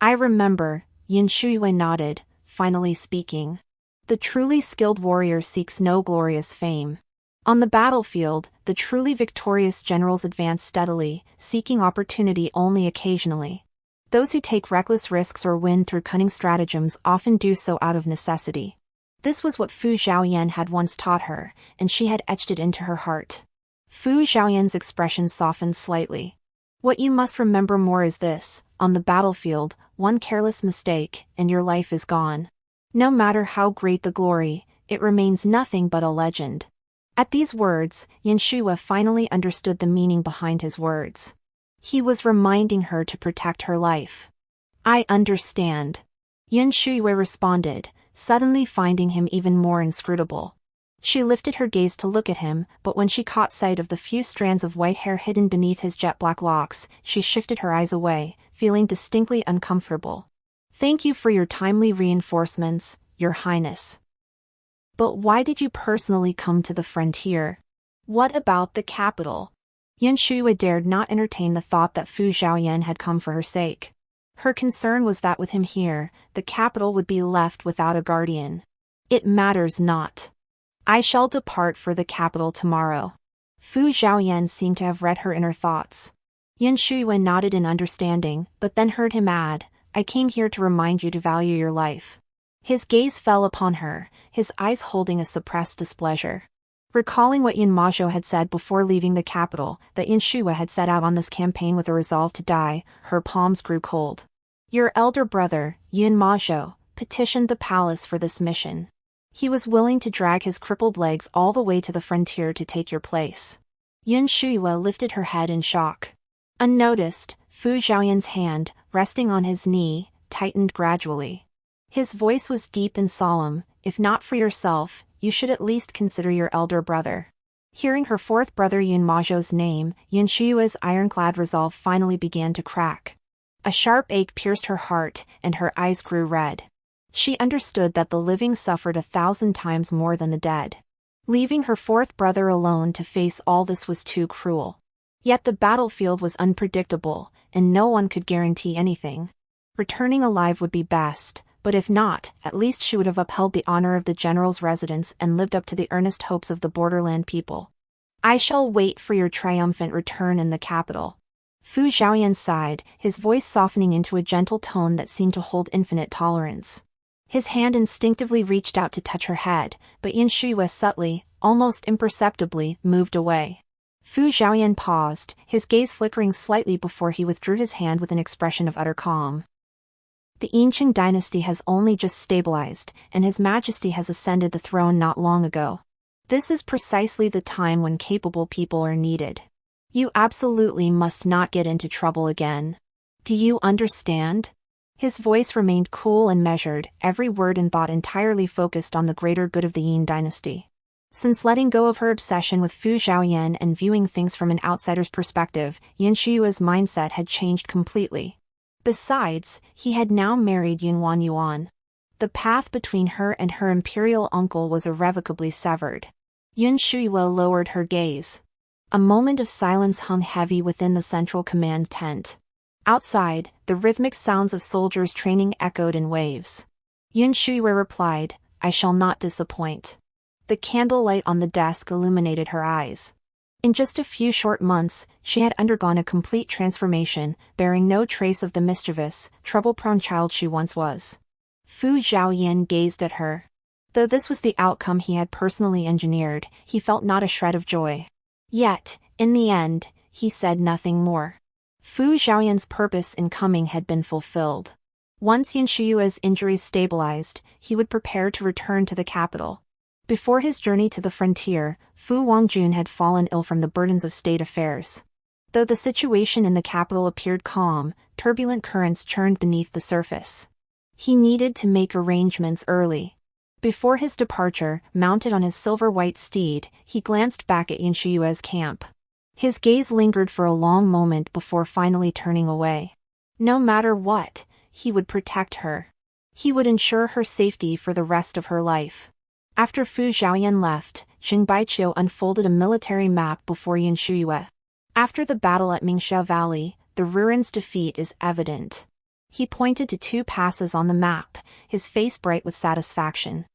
"I remember," Yun Shuyue nodded, finally speaking. "The truly skilled warrior seeks no glorious fame. On the battlefield, the truly victorious generals advance steadily, seeking opportunity only occasionally. Those who take reckless risks or win through cunning stratagems often do so out of necessity." This was what Fu Zhaoyan had once taught her, and she had etched it into her heart. Fu Zhaoyan's expression softened slightly. "What you must remember more is this: on the battlefield, one careless mistake, and your life is gone. No matter how great the glory, it remains nothing but a legend." At these words, Yun Shuyue finally understood the meaning behind his words. He was reminding her to protect her life. "I understand," Yun Shuyue responded, suddenly finding him even more inscrutable. She lifted her gaze to look at him, but when she caught sight of the few strands of white hair hidden beneath his jet-black locks, she shifted her eyes away, feeling distinctly uncomfortable. "Thank you for your timely reinforcements, Your Highness. But why did you personally come to the frontier? What about the capital?" Yun Shuyue dared not entertain the thought that Fu Zhaoyan had come for her sake. Her concern was that with him here, the capital would be left without a guardian. "It matters not. I shall depart for the capital tomorrow." Fu Zhaoyan seemed to have read her inner thoughts. Yun Shuyue nodded in understanding, but then heard him add, "I came here to remind you to value your life." His gaze fell upon her, his eyes holding a suppressed displeasure. Recalling what Yun Mazhou had said before leaving the capital, that Yun Shuyue had set out on this campaign with a resolve to die, her palms grew cold. "Your elder brother, Yun Mazhou, petitioned the palace for this mission. He was willing to drag his crippled legs all the way to the frontier to take your place." Yun Shuyue lifted her head in shock. Unnoticed, Fu Zhaoyan's hand, resting on his knee, tightened gradually. His voice was deep and solemn. "If not for yourself, you should at least consider your elder brother." Hearing her fourth brother Yun Mazhou's name, Yun Shuyue's ironclad resolve finally began to crack. A sharp ache pierced her heart, and her eyes grew red. She understood that the living suffered 1,000 times more than the dead. Leaving her fourth brother alone to face all this was too cruel. Yet the battlefield was unpredictable, and no one could guarantee anything. Returning alive would be best, but if not, at least she would have upheld the honor of the general's residence and lived up to the earnest hopes of the borderland people. "I shall wait for your triumphant return in the capital." Fu Zhaoyan sighed, his voice softening into a gentle tone that seemed to hold infinite tolerance. His hand instinctively reached out to touch her head, but Yun Shuyue subtly, almost imperceptibly, moved away. Fu Zhaoyan paused, his gaze flickering slightly before he withdrew his hand with an expression of utter calm. "The Dayin Dynasty has only just stabilized, and His Majesty has ascended the throne not long ago. This is precisely the time when capable people are needed. You absolutely must not get into trouble again. Do you understand? His voice remained cool and measured, every word and thought entirely focused on the greater good of the Yin dynasty. Since letting go of her obsession with Fu Zhaoyan and viewing things from an outsider's perspective, Yun Shuyue's mindset had changed completely. Besides, he had now married Yun Yuan. The path between her and her imperial uncle was irrevocably severed. Yun Shuyue lowered her gaze. A moment of silence hung heavy within the central command tent. Outside, the rhythmic sounds of soldiers training echoed in waves. Yun Shuyue replied, "I shall not disappoint." The candlelight on the desk illuminated her eyes. In just a few short months, she had undergone a complete transformation, bearing no trace of the mischievous, trouble-prone child she once was. Fu Zhaoyan gazed at her. Though this was the outcome he had personally engineered, he felt not a shred of joy. Yet, in the end, he said nothing more. Fu Zhaoyan's purpose in coming had been fulfilled. Once Yun Shuyue's injuries stabilized, he would prepare to return to the capital. Before his journey to the frontier, Fu Wangjun had fallen ill from the burdens of state affairs. Though the situation in the capital appeared calm, turbulent currents churned beneath the surface. He needed to make arrangements early. Before his departure, mounted on his silver-white steed, he glanced back at Yun Shuyue's camp. His gaze lingered for a long moment before finally turning away. No matter what, he would protect her. He would ensure her safety for the rest of her life. After Fu Zhaoyan left, Xing Baiqiu unfolded a military map before Yun Shuyue. After the battle at Mingxia Valley, the Rurin's defeat is evident. He pointed to 2 passes on the map, his face bright with satisfaction.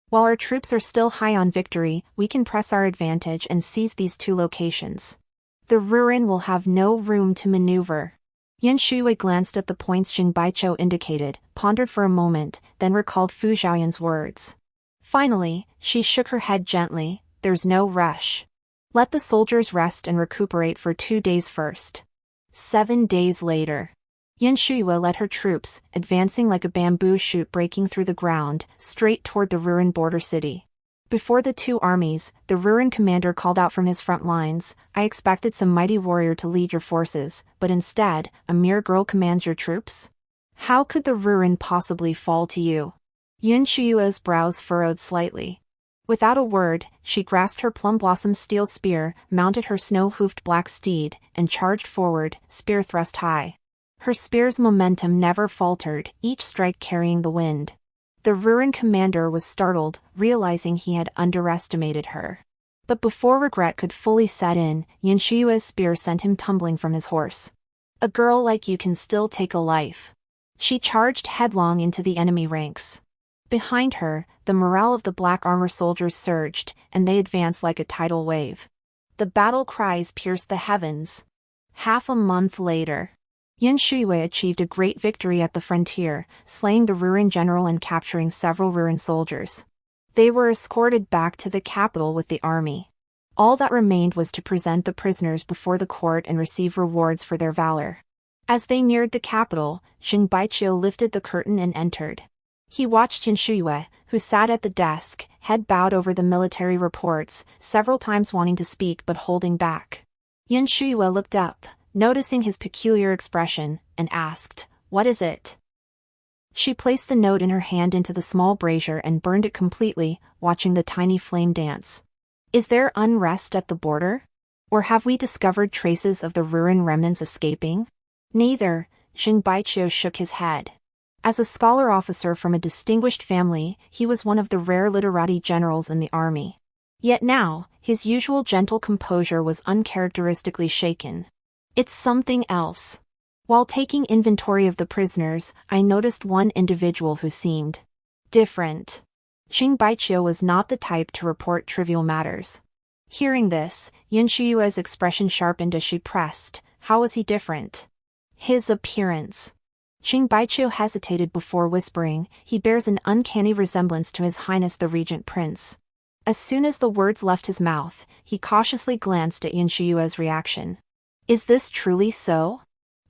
While our troops are still high on victory, we can press our advantage and seize these 2 locations. The Rurin will have no room to maneuver. Yun Shuyue glanced at the points Xing Baiqiu indicated, pondered for a moment, then recalled Fu Zhaoyan's words. Finally, she shook her head gently, "There's no rush. Let the soldiers rest and recuperate for 2 days first." 7 days later, Yun Shuyue led her troops, advancing like a bamboo shoot breaking through the ground, straight toward the Rurin border city. Before the 2 armies, the Rurin commander called out from his front lines, "I expected some mighty warrior to lead your forces, but instead, a mere girl commands your troops? How could the Rurin possibly fall to you?" Yun Shuyue's brows furrowed slightly. Without a word, she grasped her plum-blossom steel spear, mounted her snow-hoofed black steed, and charged forward, spear thrust high. Her spear's momentum never faltered, each strike carrying the wind. The Rurin commander was startled, realizing he had underestimated her. But before regret could fully set in, Yun Shuyue's spear sent him tumbling from his horse. "A girl like you can still take a life." She charged headlong into the enemy ranks. Behind her, the morale of the black armor soldiers surged, and they advanced like a tidal wave. The battle cries pierced the heavens. Half a month later, Yun Shuyue achieved a great victory at the frontier, slaying the Rurin general and capturing several Rurin soldiers. They were escorted back to the capital with the army. All that remained was to present the prisoners before the court and receive rewards for their valor. As they neared the capital, Xing Baiqiu lifted the curtain and entered. He watched Yun Shuyue, who sat at the desk, head bowed over the military reports, several times wanting to speak but holding back. Yun Shuyue looked up, noticing his peculiar expression, and asked, "What is it?" She placed the note in her hand into the small brazier and burned it completely, watching the tiny flame dance. "Is there unrest at the border? Or have we discovered traces of the Rurin remnants escaping?" "Neither," Xing Baiqiu shook his head. As a scholar officer from a distinguished family, he was one of the rare literati generals in the army. Yet now, his usual gentle composure was uncharacteristically shaken. "It's something else. While taking inventory of the prisoners, I noticed one individual who seemed different." Xing Baiqiu was not the type to report trivial matters. Hearing this, Yun Shuyue's expression sharpened as she pressed, "How was he different?" "His appearance." Xing Baiqiu hesitated before whispering, "He bears an uncanny resemblance to His Highness the Regent Prince." As soon as the words left his mouth, he cautiously glanced at Yun Shuyue's reaction. "Is this truly so?"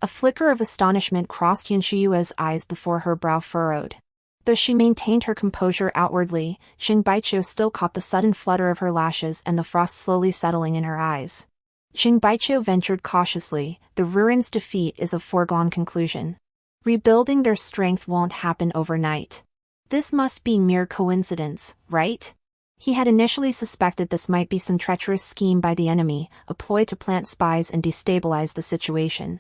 A flicker of astonishment crossed Yun Shuyue's eyes before her brow furrowed. Though she maintained her composure outwardly, Xing Baiqiu still caught the sudden flutter of her lashes and the frost slowly settling in her eyes. Xing Baiqiu ventured cautiously, the ruins' defeat is a foregone conclusion. Rebuilding their strength won't happen overnight. This must be mere coincidence, right? He had initially suspected this might be some treacherous scheme by the enemy, a ploy to plant spies and destabilize the situation.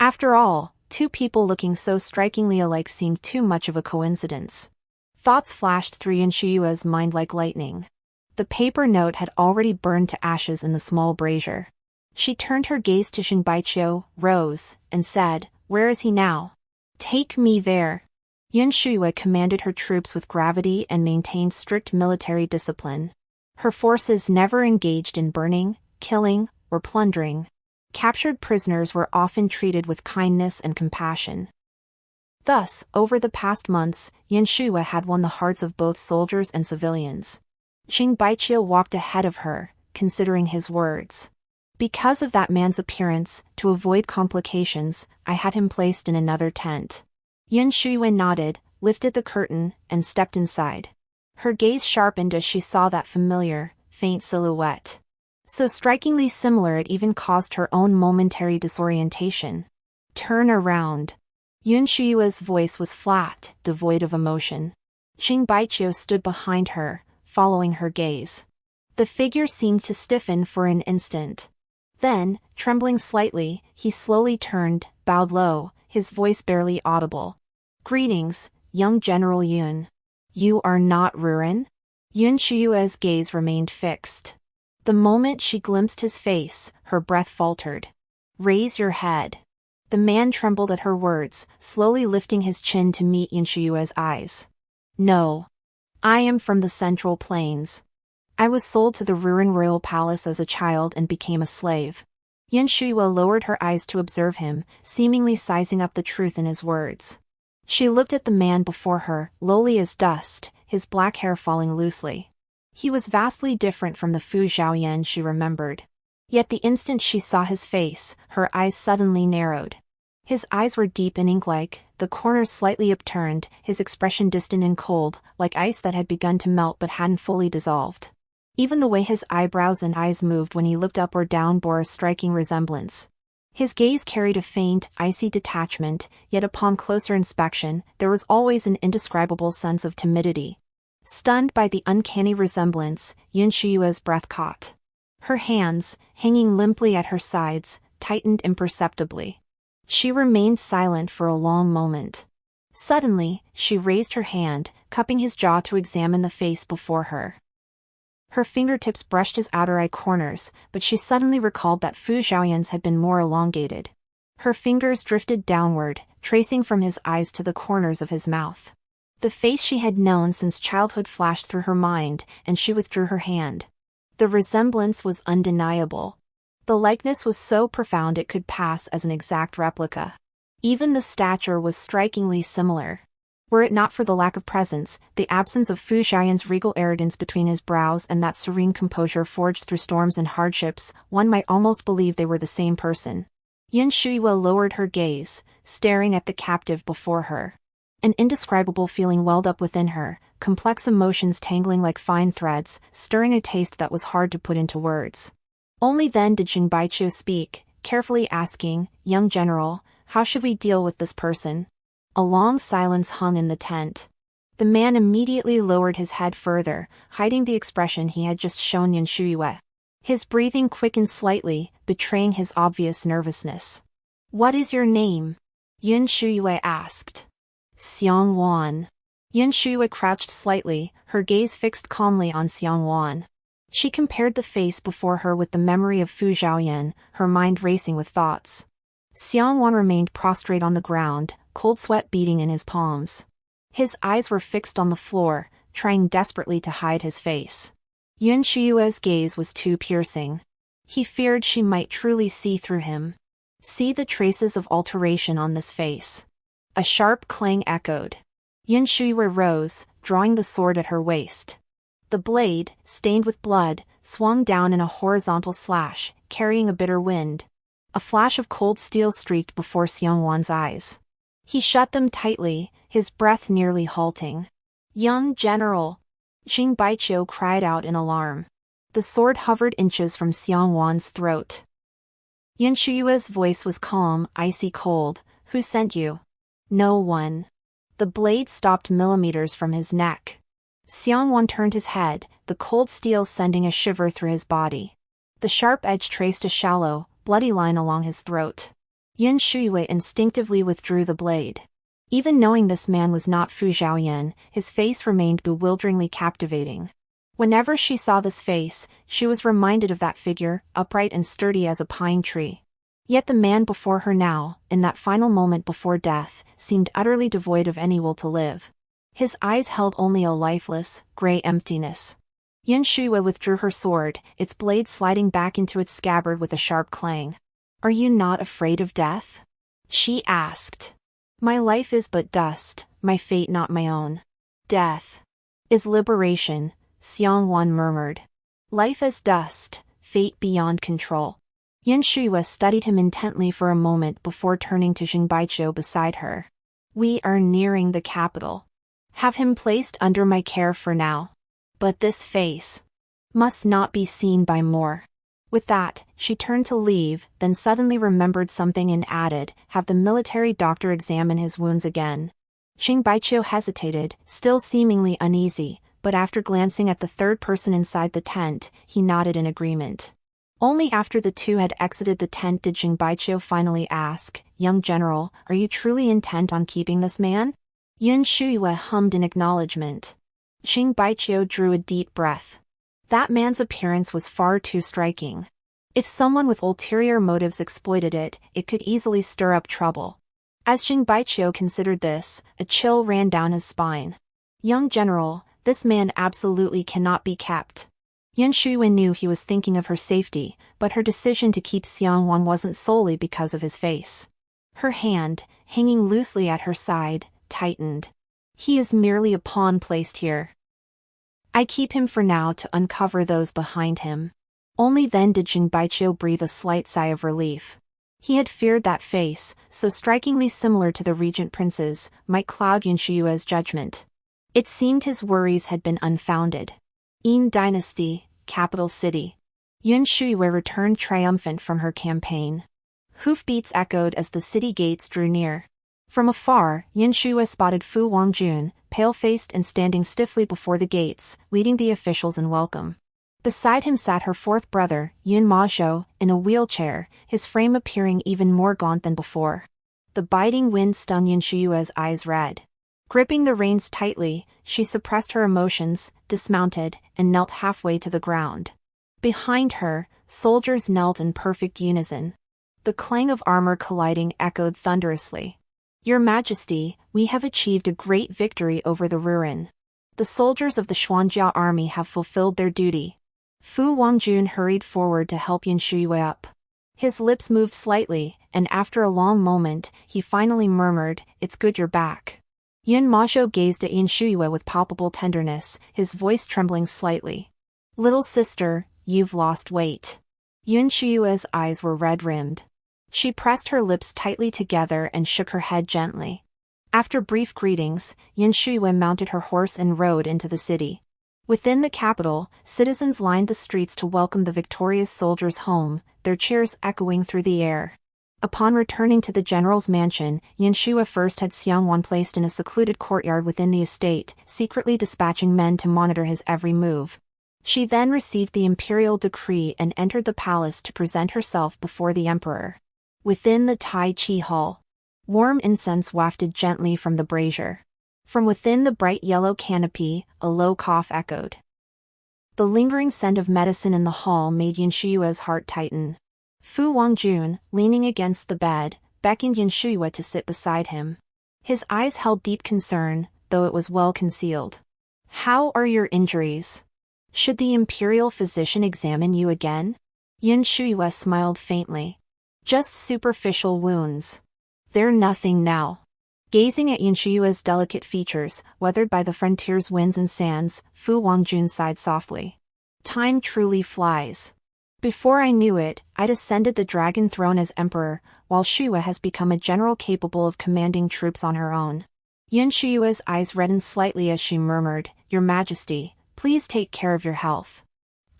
After all, two people looking so strikingly alike seemed too much of a coincidence. Thoughts flashed through Yun Shuyue's mind like lightning. The paper note had already burned to ashes in the small brazier. She turned her gaze to Xing Baiqiu, rose, and said, "Where is he now?" "Take me there." Yun Shuyue commanded her troops with gravity and maintained strict military discipline. Her forces never engaged in burning, killing, or plundering. Captured prisoners were often treated with kindness and compassion. Thus, over the past months, Yun Shuyue had won the hearts of both soldiers and civilians. Xing Baiqiu walked ahead of her, considering his words. "Because of that man's appearance, to avoid complications, I had him placed in another tent." Yun Shuyue nodded, lifted the curtain, and stepped inside. Her gaze sharpened as she saw that familiar, faint silhouette. So strikingly similar it even caused her own momentary disorientation. "Turn around." Yun Shuyue's voice was flat, devoid of emotion. Xing Baiqiu stood behind her, following her gaze. The figure seemed to stiffen for an instant. Then, trembling slightly, he slowly turned, bowed low, his voice barely audible. "Greetings, young General Yun. You are not Ruren?" Yun Shuyue's gaze remained fixed. The moment she glimpsed his face, her breath faltered. "Raise your head." The man trembled at her words, slowly lifting his chin to meet Yun Shuyue's eyes. "No. I am from the Central Plains. I was sold to the Ruren royal palace as a child and became a slave." Yun Shuyue lowered her eyes to observe him, seemingly sizing up the truth in his words. She looked at the man before her, lowly as dust, his black hair falling loosely. He was vastly different from the Fu Zhaoyan she remembered. Yet the instant she saw his face, her eyes suddenly narrowed. His eyes were deep and ink-like, the corners slightly upturned, his expression distant and cold, like ice that had begun to melt but hadn't fully dissolved. Even the way his eyebrows and eyes moved when he looked up or down bore a striking resemblance. His gaze carried a faint, icy detachment, yet upon closer inspection, there was always an indescribable sense of timidity. Stunned by the uncanny resemblance, Yun Shuyue's breath caught. Her hands, hanging limply at her sides, tightened imperceptibly. She remained silent for a long moment. Suddenly, she raised her hand, cupping his jaw to examine the face before her. Her fingertips brushed his outer eye corners, but she suddenly recalled that Fu Zhaoyan's had been more elongated. Her fingers drifted downward, tracing from his eyes to the corners of his mouth. The face she had known since childhood flashed through her mind, and she withdrew her hand. The resemblance was undeniable. The likeness was so profound it could pass as an exact replica. Even the stature was strikingly similar. Were it not for the lack of presence, the absence of Fu Zhaoyan's regal arrogance between his brows and that serene composure forged through storms and hardships, one might almost believe they were the same person. Yun Shuyue lowered her gaze, staring at the captive before her. An indescribable feeling welled up within her, complex emotions tangling like fine threads, stirring a taste that was hard to put into words. Only then did Xing Baiqiu speak, carefully asking, "Young general, how should we deal with this person?" A long silence hung in the tent. The man immediately lowered his head further, hiding the expression he had just shown Yun Shuyue. His breathing quickened slightly, betraying his obvious nervousness. "What is your name?" Yun Shuyue asked. "Xiang Wan." Yun Shuyue crouched slightly, her gaze fixed calmly on Xiang Wan. She compared the face before her with the memory of Fu Zhaoyan, her mind racing with thoughts. Xiang Wan remained prostrate on the ground, cold sweat beading in his palms. His eyes were fixed on the floor, trying desperately to hide his face. Yun Shuyue's gaze was too piercing. He feared she might truly see through him. See the traces of alteration on this face. A sharp clang echoed. Yun Shuyue rose, drawing the sword at her waist. The blade, stained with blood, swung down in a horizontal slash, carrying a bitter wind. A flash of cold steel streaked before Xiang Wan's eyes. He shut them tightly, his breath nearly halting. "Young general!" Xing Baiqiu cried out in alarm. The sword hovered inches from Xiang Wan's throat. Yun Shuyue's voice was calm, icy cold. Who sent you? No one. The blade stopped millimeters from his neck. Xiangwan turned his head, the cold steel sending a shiver through his body. The sharp edge traced a shallow, bloody line along his throat. Yun Shuyue instinctively withdrew the blade. Even knowing this man was not Fu Zhaoyan, his face remained bewilderingly captivating. Whenever she saw this face, she was reminded of that figure, upright and sturdy as a pine tree. Yet the man before her now, in that final moment before death, seemed utterly devoid of any will to live. His eyes held only a lifeless, gray emptiness. Yun Shuyue withdrew her sword, its blade sliding back into its scabbard with a sharp clang. Are you not afraid of death? She asked. My life is but dust, my fate not my own. Death is liberation, Xiangwan murmured. Life as dust, fate beyond control. Yun Shuyue studied him intently for a moment before turning to Xingbaiqiu beside her. We are nearing the capital. Have him placed under my care for now. But this face must not be seen by more. With that, she turned to leave, then suddenly remembered something and added, have the military doctor examine his wounds again. Xingbaiqiu hesitated, still seemingly uneasy, but after glancing at the third person inside the tent, he nodded in agreement. Only after the two had exited the tent did Xingbaiqiu finally ask, Young General, are you truly intent on keeping this man? Yun Shuyue hummed in acknowledgement. Xingbaiqiu drew a deep breath. That man's appearance was far too striking. If someone with ulterior motives exploited it, it could easily stir up trouble. As Xingbaiqiu considered this, a chill ran down his spine. Young General, this man absolutely cannot be kept. Yun Shuyue knew he was thinking of her safety, but her decision to keep Xiangwan wasn't solely because of his face. Her hand, hanging loosely at her side, tightened. He is merely a pawn placed here. I keep him for now to uncover those behind him. Only then did Xingbaiqiu breathe a slight sigh of relief. He had feared that face, so strikingly similar to the Regent Prince's, might cloud Yun Shuyue's judgment. It seemed his worries had been unfounded. Dayin Dynasty, capital city. Yun Shuyue returned triumphant from her campaign. Hoofbeats echoed as the city gates drew near. From afar, Yun Shuyue spotted Fu Wangjun, pale-faced and standing stiffly before the gates, leading the officials in welcome. Beside him sat her fourth brother, Yun Mazhou, in a wheelchair, his frame appearing even more gaunt than before. The biting wind stung Yun Shuyue's eyes red. Gripping the reins tightly, she suppressed her emotions, dismounted, and knelt halfway to the ground. Behind her, soldiers knelt in perfect unison. The clang of armor colliding echoed thunderously. Your Majesty, we have achieved a great victory over the Ruren. The soldiers of the Xuanjia army have fulfilled their duty. Fu Wangjun hurried forward to help Yun Shuyue up. His lips moved slightly, and after a long moment, he finally murmured, It's good you're back. Yun Mazhou gazed at Yun Shuyue with palpable tenderness, his voice trembling slightly. Little sister, you've lost weight. Yun Shuyue's eyes were red-rimmed. She pressed her lips tightly together and shook her head gently. After brief greetings, Yun Shuyue mounted her horse and rode into the city. Within the capital, citizens lined the streets to welcome the victorious soldiers home, their cheers echoing through the air. Upon returning to the general's mansion, Yun Shuyue first had Xiangwan placed in a secluded courtyard within the estate, secretly dispatching men to monitor his every move. She then received the imperial decree and entered the palace to present herself before the emperor. Within the Tai Chi hall, warm incense wafted gently from the brazier. From within the bright yellow canopy, a low cough echoed. The lingering scent of medicine in the hall made Yun Shuyue's heart tighten. Fu Wangjun, leaning against the bed, beckoned Yun Shuyue to sit beside him. His eyes held deep concern, though it was well concealed. How are your injuries? Should the imperial physician examine you again? Yun Shuyue smiled faintly. Just superficial wounds. They're nothing now. Gazing at Yun Shuyue's delicate features, weathered by the frontier's winds and sands, Fu Wangjun sighed softly. Time truly flies. Before I knew it, I'd ascended the dragon throne as emperor, while Shuyue has become a general capable of commanding troops on her own. Yun Shuyue's eyes reddened slightly as she murmured, Your Majesty, please take care of your health.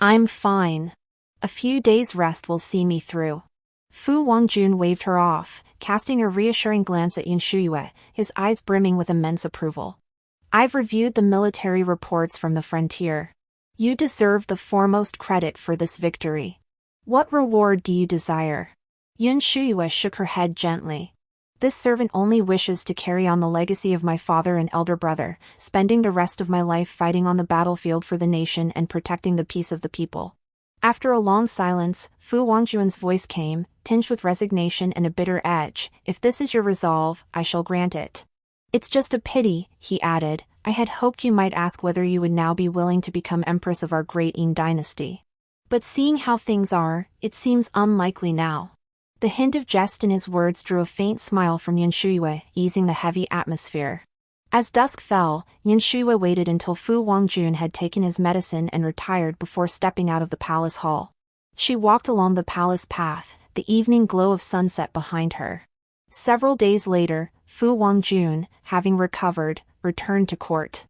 I'm fine. A few days' rest will see me through. Fu Wangjun waved her off, casting a reassuring glance at Yun Shuyue, his eyes brimming with immense approval. I've reviewed the military reports from the frontier. You deserve the foremost credit for this victory. What reward do you desire? Yun Shuyue shook her head gently. This servant only wishes to carry on the legacy of my father and elder brother, spending the rest of my life fighting on the battlefield for the nation and protecting the peace of the people. After a long silence, Fu Wangjun's voice came, tinged with resignation and a bitter edge. If this is your resolve, I shall grant it. It's just a pity, he added. I had hoped you might ask whether you would now be willing to become empress of our great Dayin Dynasty. But seeing how things are, it seems unlikely now. The hint of jest in his words drew a faint smile from Yun Shuyue, easing the heavy atmosphere. As dusk fell, Yun Shuyue waited until Fu Wangjun had taken his medicine and retired before stepping out of the palace hall. She walked along the palace path, the evening glow of sunset behind her. Several days later, Fu Wangjun, having recovered, returned to court.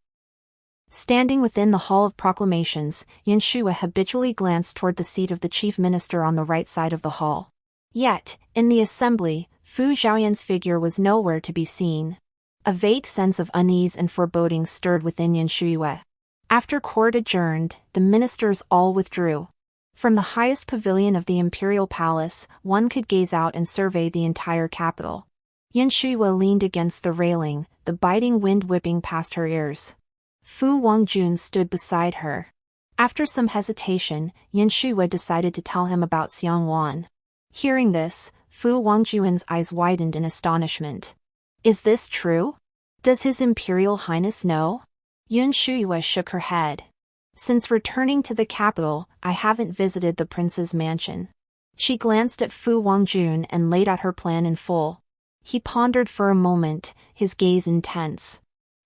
Standing within the Hall of Proclamations, Yun Shuyue habitually glanced toward the seat of the chief minister on the right side of the hall. Yet, in the assembly, Fu Zhaoyan's figure was nowhere to be seen. A vague sense of unease and foreboding stirred within Yun Shuyue. After court adjourned, the ministers all withdrew. From the highest pavilion of the imperial palace, one could gaze out and survey the entire capital. Yun Shuyue leaned against the railing, the biting wind whipping past her ears. Fu Wangjun stood beside her. After some hesitation, Yun Shuyue decided to tell him about Xiangwan. Hearing this, Fu Wangjun's eyes widened in astonishment. Is this true? Does His Imperial Highness know? Yun Shuyue shook her head. Since returning to the capital, I haven't visited the prince's mansion. She glanced at Fu Wangjun and laid out her plan in full. He pondered for a moment, his gaze intense.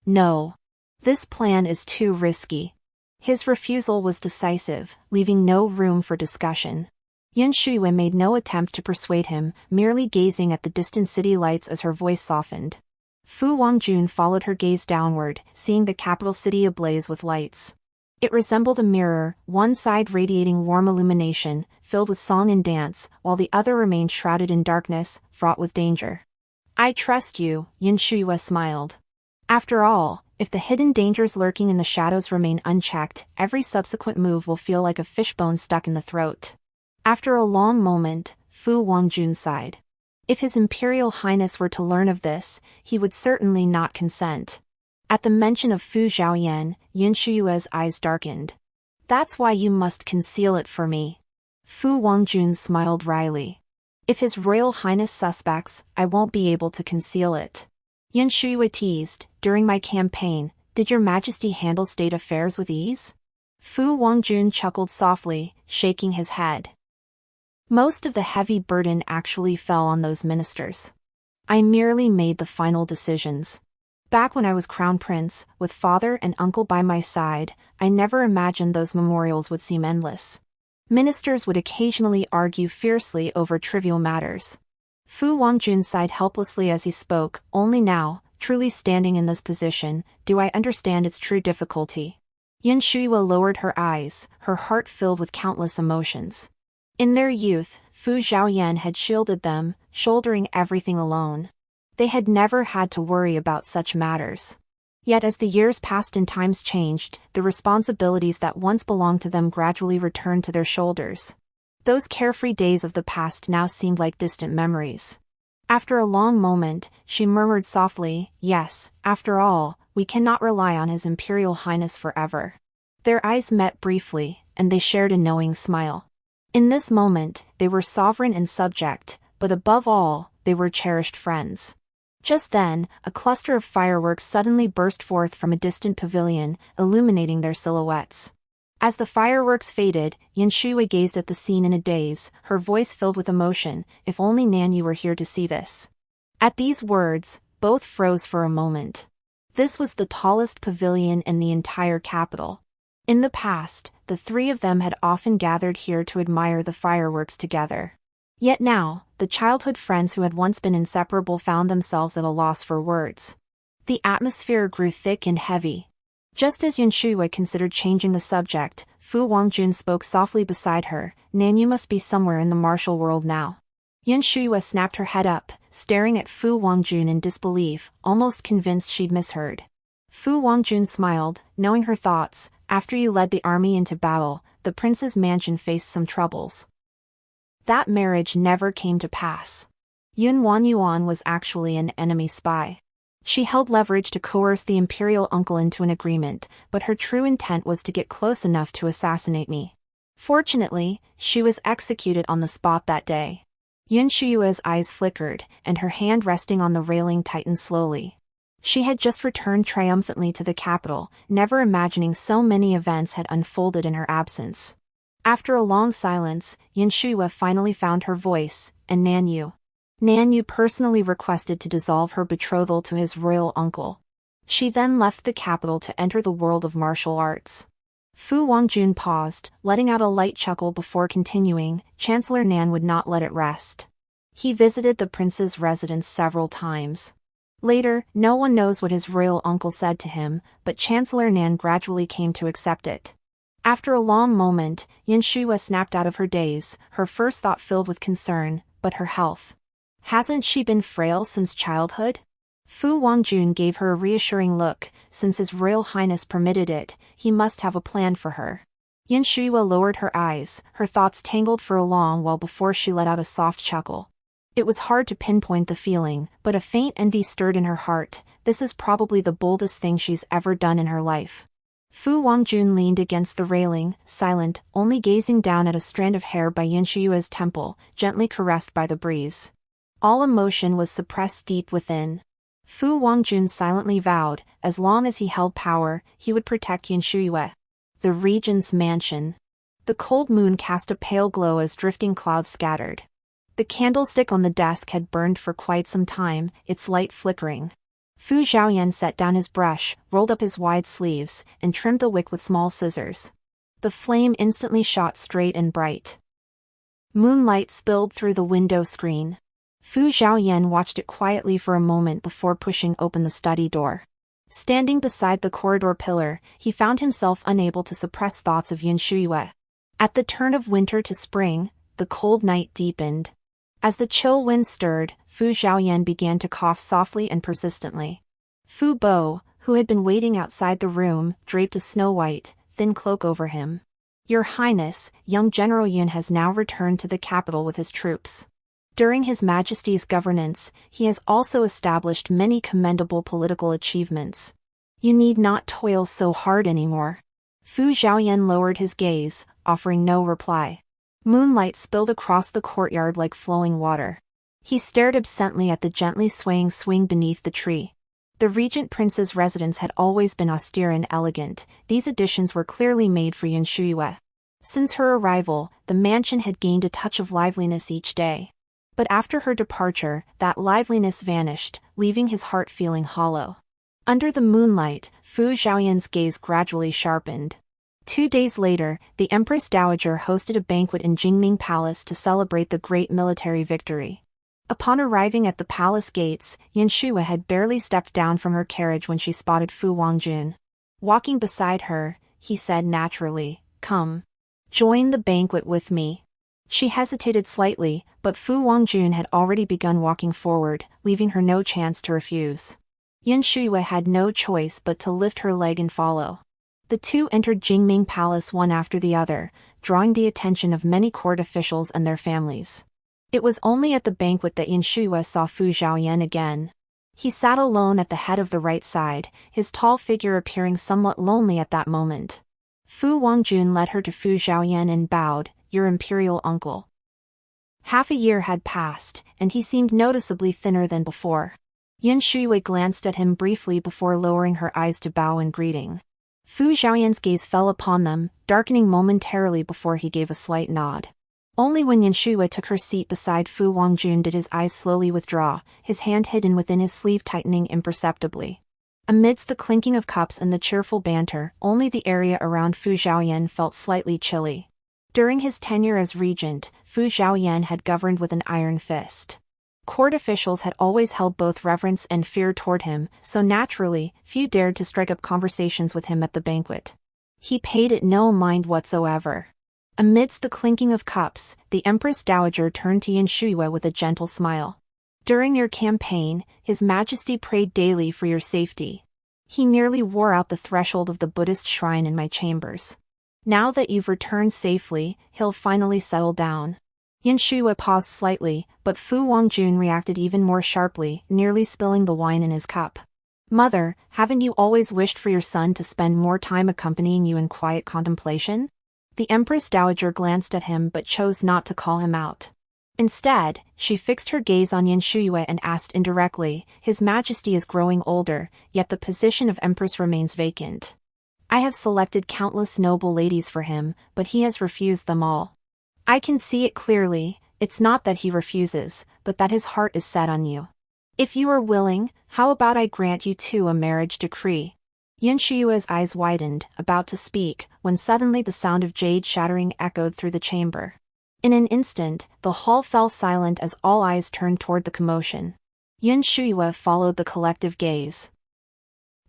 No. This plan is too risky. His refusal was decisive, leaving no room for discussion. Yun Shuyue made no attempt to persuade him, merely gazing at the distant city lights as her voice softened. Fu Wangjun followed her gaze downward, seeing the capital city ablaze with lights. It resembled a mirror, one side radiating warm illumination, filled with song and dance, while the other remained shrouded in darkness, fraught with danger. I trust you, Yun Shuyue smiled. After all, if the hidden dangers lurking in the shadows remain unchecked, every subsequent move will feel like a fishbone stuck in the throat. After a long moment, Fu Wangjun sighed. If His Imperial Highness were to learn of this, he would certainly not consent. At the mention of Fu Zhaoyan, Yun Shuyue's eyes darkened. That's why you must conceal it for me. Fu Wangjun smiled wryly. If His Royal Highness suspects, I won't be able to conceal it. Yun Shuyue teased, during my campaign, did your Majesty handle state affairs with ease? Fu Wangjun chuckled softly, shaking his head. Most of the heavy burden actually fell on those ministers. I merely made the final decisions. Back when I was crown prince, with father and uncle by my side, I never imagined those memorials would seem endless. Ministers would occasionally argue fiercely over trivial matters. Fu Wangjun sighed helplessly as he spoke. Only now, truly standing in this position, do I understand its true difficulty. Yun Shuyue lowered her eyes, her heart filled with countless emotions. In their youth, Fu Zhaoyan had shielded them, shouldering everything alone. They had never had to worry about such matters. Yet as the years passed and times changed, the responsibilities that once belonged to them gradually returned to their shoulders. Those carefree days of the past now seemed like distant memories. After a long moment, she murmured softly, yes, after all, we cannot rely on His Imperial Highness forever. Their eyes met briefly, and they shared a knowing smile. In this moment, they were sovereign and subject, but above all, they were cherished friends. Just then, a cluster of fireworks suddenly burst forth from a distant pavilion, illuminating their silhouettes. As the fireworks faded, Yun Shuyue gazed at the scene in a daze, her voice filled with emotion. If only Nanyu were here to see this. At these words, both froze for a moment. This was the tallest pavilion in the entire capital. In the past, the three of them had often gathered here to admire the fireworks together. Yet now, the childhood friends who had once been inseparable found themselves at a loss for words. The atmosphere grew thick and heavy. Just as Yun Shuyue considered changing the subject, Fu Wangjun spoke softly beside her. Nanyu must be somewhere in the martial world now. Yun Shuyue snapped her head up, staring at Fu Wangjun in disbelief, almost convinced she'd misheard. Fu Wangjun smiled, knowing her thoughts. After you led the army into battle, the prince's mansion faced some troubles. That marriage never came to pass. Yun Wanyuan was actually an enemy spy. She held leverage to coerce the imperial uncle into an agreement, but her true intent was to get close enough to assassinate me. Fortunately, she was executed on the spot that day. Yun Shuyue's eyes flickered, and her hand resting on the railing tightened slowly. She had just returned triumphantly to the capital, never imagining so many events had unfolded in her absence. After a long silence, Yun Shuyue finally found her voice, and Nanyu personally requested to dissolve her betrothal to his royal uncle. She then left the capital to enter the world of martial arts. Fu Wangjun paused, letting out a light chuckle before continuing. Chancellor Nan would not let it rest. He visited the prince's residence several times. Later, no one knows what his royal uncle said to him, but Chancellor Nan gradually came to accept it. After a long moment, Yun Shuyue snapped out of her daze, her first thought filled with concern, but her health. Hasn't she been frail since childhood? Fu Wangjun gave her a reassuring look. Since His Royal Highness permitted it, he must have a plan for her. Yun Shuyue lowered her eyes, her thoughts tangled for a long while before she let out a soft chuckle. It was hard to pinpoint the feeling, but a faint envy stirred in her heart. This is probably the boldest thing she's ever done in her life. Fu Wangjun leaned against the railing, silent, only gazing down at a strand of hair by Yun Shuyue's temple, gently caressed by the breeze. All emotion was suppressed deep within. Fu Wangjun silently vowed, as long as he held power, he would protect Yun Shuyue. The regent's mansion. The cold moon cast a pale glow as drifting clouds scattered. The candlestick on the desk had burned for quite some time, its light flickering. Fu Zhaoyan set down his brush, rolled up his wide sleeves, and trimmed the wick with small scissors. The flame instantly shot straight and bright. Moonlight spilled through the window screen. Fu Zhaoyan watched it quietly for a moment before pushing open the study door. Standing beside the corridor pillar, he found himself unable to suppress thoughts of Yun Shuyue. At the turn of winter to spring, the cold night deepened. As the chill wind stirred, Fu Zhaoyan began to cough softly and persistently. Fu Bo, who had been waiting outside the room, draped a snow-white, thin cloak over him. Your Highness, young General Yun has now returned to the capital with his troops. During His Majesty's governance, he has also established many commendable political achievements. You need not toil so hard anymore. Fu Zhaoyan lowered his gaze, offering no reply. Moonlight spilled across the courtyard like flowing water. He stared absently at the gently swaying swing beneath the tree. The Regent Prince's residence had always been austere and elegant. These additions were clearly made for Yun Shuyue. Since her arrival, the mansion had gained a touch of liveliness each day. But after her departure, that liveliness vanished, leaving his heart feeling hollow. Under the moonlight, Fu Zhaoyan's gaze gradually sharpened. 2 days later, the Empress Dowager hosted a banquet in Jingming Palace to celebrate the great military victory. Upon arriving at the palace gates, Yun Shuyue had barely stepped down from her carriage when she spotted Fu Wangjun. Walking beside her, he said naturally, "Come. Join the banquet with me." She hesitated slightly, but Fu Wangjun had already begun walking forward, leaving her no chance to refuse. Yun Shuyue had no choice but to lift her leg and follow. The two entered Jingming Palace one after the other, drawing the attention of many court officials and their families. It was only at the banquet that Yun Shuyue saw Fu Zhaoyan again. He sat alone at the head of the right side, his tall figure appearing somewhat lonely at that moment. Fu Wangjun led her to Fu Zhaoyan and bowed, "Your imperial uncle." Half a year had passed, and he seemed noticeably thinner than before. Yun Shuyue glanced at him briefly before lowering her eyes to bow in greeting. Fu Zhaoyan's gaze fell upon them, darkening momentarily before he gave a slight nod. Only when Yun Shuyue took her seat beside Fu Wangjun did his eyes slowly withdraw, his hand hidden within his sleeve tightening imperceptibly. Amidst the clinking of cups and the cheerful banter, only the area around Fu Zhaoyan felt slightly chilly. During his tenure as regent, Fu Zhaoyan had governed with an iron fist. Court officials had always held both reverence and fear toward him, so naturally, few dared to strike up conversations with him at the banquet. He paid it no mind whatsoever. Amidst the clinking of cups, the Empress Dowager turned to Yun Shuyue with a gentle smile. During your campaign, His Majesty prayed daily for your safety. He nearly wore out the threshold of the Buddhist shrine in my chambers. Now that you've returned safely, he'll finally settle down. Yun Shuyue paused slightly, but Fu Wangjun reacted even more sharply, nearly spilling the wine in his cup. Mother, haven't you always wished for your son to spend more time accompanying you in quiet contemplation? The Empress Dowager glanced at him but chose not to call him out. Instead, she fixed her gaze on Yun Shuyue and asked indirectly, His Majesty is growing older, yet the position of Empress remains vacant. I have selected countless noble ladies for him, but he has refused them all. I can see it clearly, it's not that he refuses, but that his heart is set on you. If you are willing, how about I grant you too a marriage decree? Yun Shuyue's eyes widened, about to speak, when suddenly the sound of jade shattering echoed through the chamber. In an instant, the hall fell silent as all eyes turned toward the commotion. Yun Shuyue followed the collective gaze.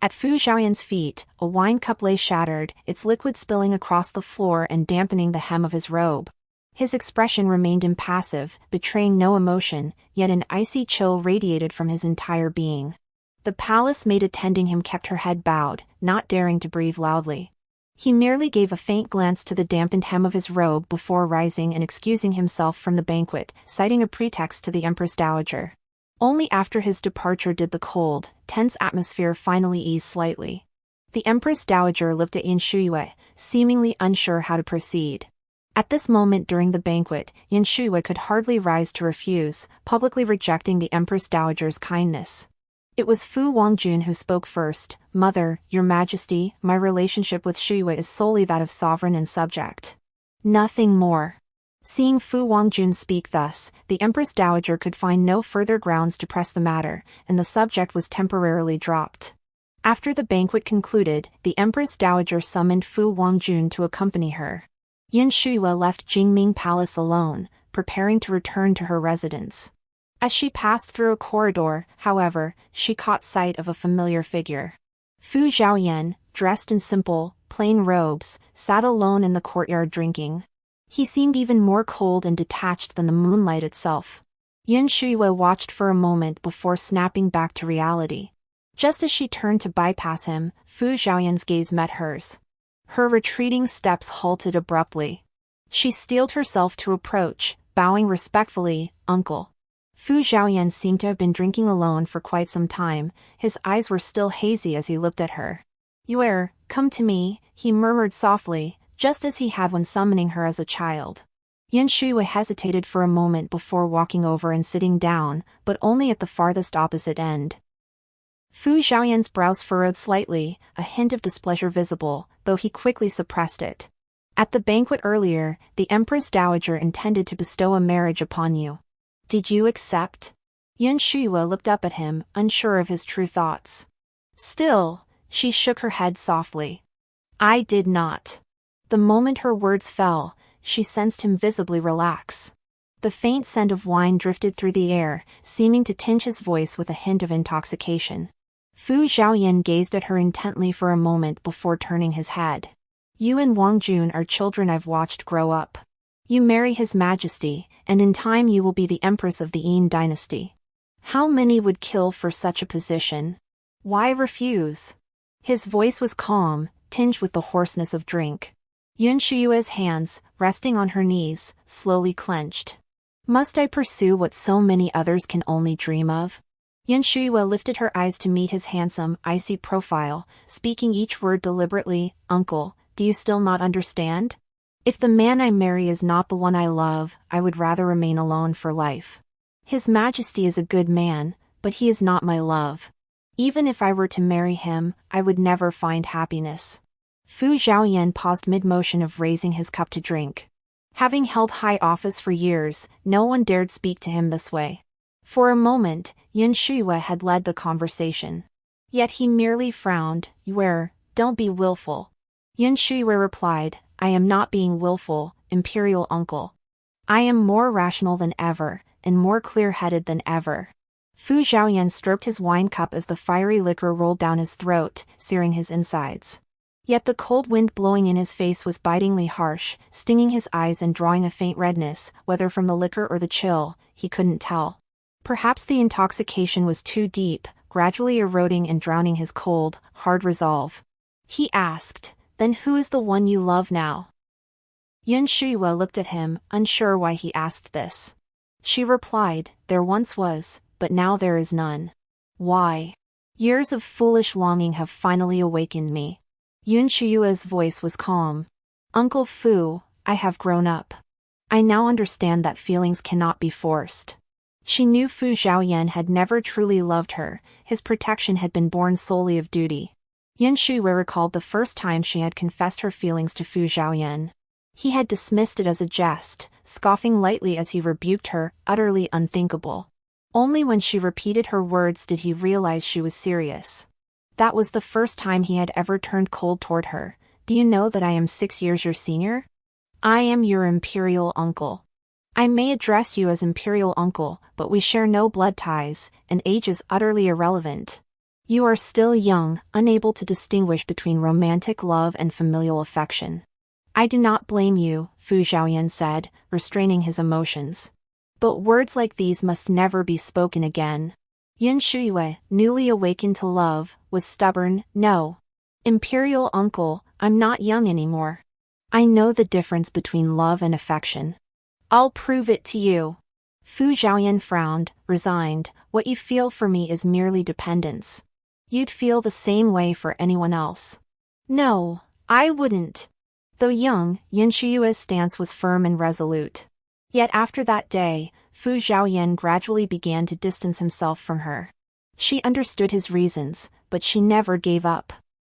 At Fu Zhaoyan's feet, a wine cup lay shattered, its liquid spilling across the floor and dampening the hem of his robe. His expression remained impassive, betraying no emotion, yet an icy chill radiated from his entire being. The palace maid attending him kept her head bowed, not daring to breathe loudly. He merely gave a faint glance to the dampened hem of his robe before rising and excusing himself from the banquet, citing a pretext to the Empress Dowager. Only after his departure did the cold, tense atmosphere finally ease slightly. The Empress Dowager looked at Yun Shuyue, seemingly unsure how to proceed. At this moment during the banquet, Yun Shuyue could hardly rise to refuse, publicly rejecting the Empress Dowager's kindness. It was Fu Wangjun who spoke first. Mother, Your Majesty, my relationship with Shuyue is solely that of sovereign and subject. Nothing more. Seeing Fu Wangjun speak thus, the Empress Dowager could find no further grounds to press the matter, and the subject was temporarily dropped. After the banquet concluded, the Empress Dowager summoned Fu Wangjun to accompany her. Yun Shuyue left Jingming Palace alone, preparing to return to her residence. As she passed through a corridor, however, she caught sight of a familiar figure. Fu Zhaoyan, dressed in simple, plain robes, sat alone in the courtyard drinking. He seemed even more cold and detached than the moonlight itself. Yun Shuyue watched for a moment before snapping back to reality. Just as she turned to bypass him, Fu Zhaoyan's gaze met hers. Her retreating steps halted abruptly. She steeled herself to approach, bowing respectfully, Uncle. Fu Zhaoyan seemed to have been drinking alone for quite some time, his eyes were still hazy as he looked at her. Yue, come to me, he murmured softly, just as he had when summoning her as a child. Yun Shuyue hesitated for a moment before walking over and sitting down, but only at the farthest opposite end. Fu Zhaoyan's brows furrowed slightly, a hint of displeasure visible, though he quickly suppressed it. At the banquet earlier, the Empress Dowager intended to bestow a marriage upon you. Did you accept? Yun Shuyue looked up at him, unsure of his true thoughts. Still, she shook her head softly. I did not. The moment her words fell, she sensed him visibly relax. The faint scent of wine drifted through the air, seeming to tinge his voice with a hint of intoxication. Fu Zhaoyan gazed at her intently for a moment before turning his head. You and Wangjun are children I've watched grow up. You marry His Majesty, and in time you will be the Empress of the Dayin Dynasty. How many would kill for such a position? Why refuse? His voice was calm, tinged with the hoarseness of drink. Yun Shuyue's hands, resting on her knees, slowly clenched. Must I pursue what so many others can only dream of? Yun Shuyue lifted her eyes to meet his handsome, icy profile, speaking each word deliberately. Uncle, do you still not understand? If the man I marry is not the one I love, I would rather remain alone for life. His Majesty is a good man, but he is not my love. Even if I were to marry him, I would never find happiness. Fu Zhaoyan paused mid-motion of raising his cup to drink. Having held high office for years, no one dared speak to him this way. For a moment, Yun Shuyue had led the conversation. Yet he merely frowned. Yue, don't be willful. Yun Shuyue replied, I am not being willful, imperial uncle. I am more rational than ever, and more clear-headed than ever. Fu Zhaoyan stroked his wine cup as the fiery liquor rolled down his throat, searing his insides. Yet the cold wind blowing in his face was bitingly harsh, stinging his eyes and drawing a faint redness, whether from the liquor or the chill, he couldn't tell. Perhaps the intoxication was too deep, gradually eroding and drowning his cold, hard resolve. He asked, "Then who is the one you love now?" Yun Shuyue looked at him, unsure why he asked this. She replied, "There once was, but now there is none." "Why?" "Years of foolish longing have finally awakened me." Yun Shuyue's voice was calm. "Uncle Fu, I have grown up. I now understand that feelings cannot be forced." She knew Fu Zhaoyan had never truly loved her, his protection had been born solely of duty. Yun Shuyue recalled the first time she had confessed her feelings to Fu Zhaoyan. He had dismissed it as a jest, scoffing lightly as he rebuked her, utterly unthinkable. Only when she repeated her words did he realize she was serious. That was the first time he had ever turned cold toward her. "Do you know that I am 6 years your senior? I am your imperial uncle. I may address you as imperial uncle, but we share no blood ties, and age is utterly irrelevant. You are still young, unable to distinguish between romantic love and familial affection." "I do not blame you," Fu Zhaoyan said, restraining his emotions. "But words like these must never be spoken again." Yun Shuyue, newly awakened to love, was stubborn. "No. Imperial uncle, I'm not young anymore. I know the difference between love and affection. I'll prove it to you." Fu Zhaoyan frowned, resigned. "What you feel for me is merely dependence. You'd feel the same way for anyone else." "No, I wouldn't." Though young, Yun Shuyue's stance was firm and resolute. Yet after that day, Fu Zhaoyan gradually began to distance himself from her. She understood his reasons, but she never gave up.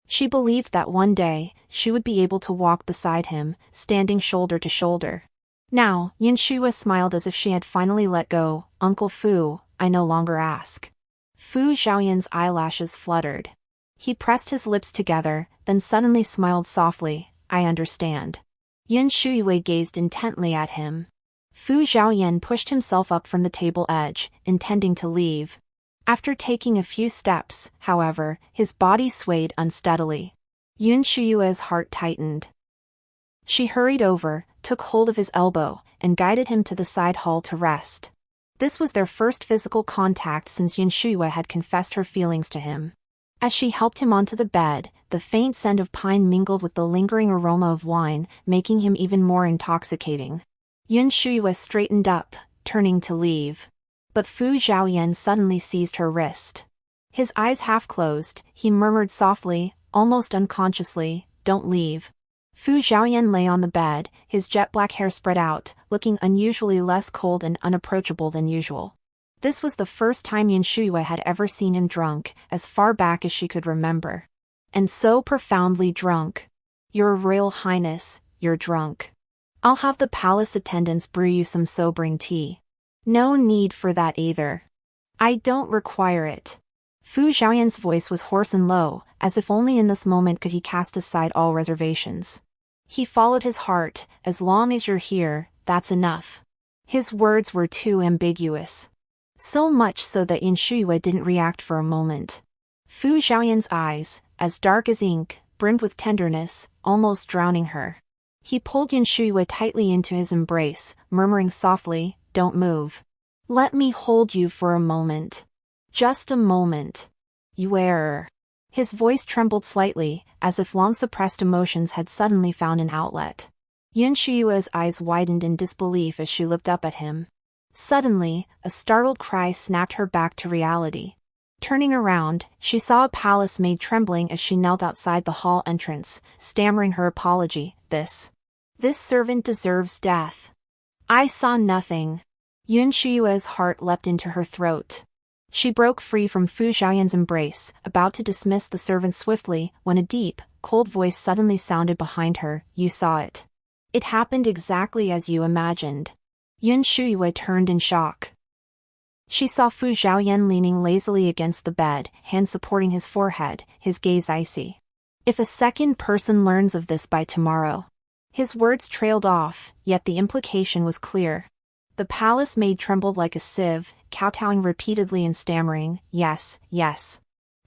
She believed that one day, she would be able to walk beside him, standing shoulder to shoulder. Now, Yun Shuyue smiled as if she had finally let go. "Uncle Fu, I no longer ask." Fu Zhaoyan's eyelashes fluttered. He pressed his lips together, then suddenly smiled softly. "I understand." Yun Shuyue gazed intently at him. Fu Zhaoyan pushed himself up from the table edge, intending to leave. After taking a few steps, however, his body swayed unsteadily. Yun Shuyue's heart tightened. She hurried over, took hold of his elbow, and guided him to the side hall to rest. This was their first physical contact since Yun Shuyue had confessed her feelings to him. As she helped him onto the bed, the faint scent of pine mingled with the lingering aroma of wine, making him even more intoxicating. Yun Shuyue straightened up, turning to leave. But Fu Zhaoyan suddenly seized her wrist. His eyes half closed, he murmured softly, almost unconsciously, "Don't leave." Fu Zhaoyan lay on the bed, his jet black hair spread out, looking unusually less cold and unapproachable than usual. This was the first time Yun Shuyue had ever seen him drunk, as far back as she could remember. And so profoundly drunk. "Your Royal Highness, you're drunk. I'll have the palace attendants brew you some sobering tea." "No need for that either. I don't require it." Fu Zhaoyan's voice was hoarse and low, as if only in this moment could he cast aside all reservations. He followed his heart. "As long as you're here, that's enough." His words were too ambiguous. So much so that Yun Shuyue didn't react for a moment. Fu Zhaoyan's eyes, as dark as ink, brimmed with tenderness, almost drowning her. He pulled Yun Shuyue tightly into his embrace, murmuring softly, "Don't move. Let me hold you for a moment. Just a moment. You err." His voice trembled slightly, as if long-suppressed emotions had suddenly found an outlet. Yun Shuyue's eyes widened in disbelief as she looked up at him. Suddenly, a startled cry snapped her back to reality. Turning around, she saw a palace maid trembling as she knelt outside the hall entrance, stammering her apology. This servant deserves death. I saw nothing." Yun Shuyue's heart leapt into her throat. She broke free from Fu Zhaoyan's embrace, about to dismiss the servant swiftly, when a deep, cold voice suddenly sounded behind her. "You saw it. It happened exactly as you imagined." Yun Shuyue turned in shock. She saw Fu Zhaoyan leaning lazily against the bed, hands supporting his forehead, his gaze icy. "If a second person learns of this by tomorrow." His words trailed off, yet the implication was clear. The palace maid trembled like a sieve, kowtowing repeatedly and stammering, "Yes, yes.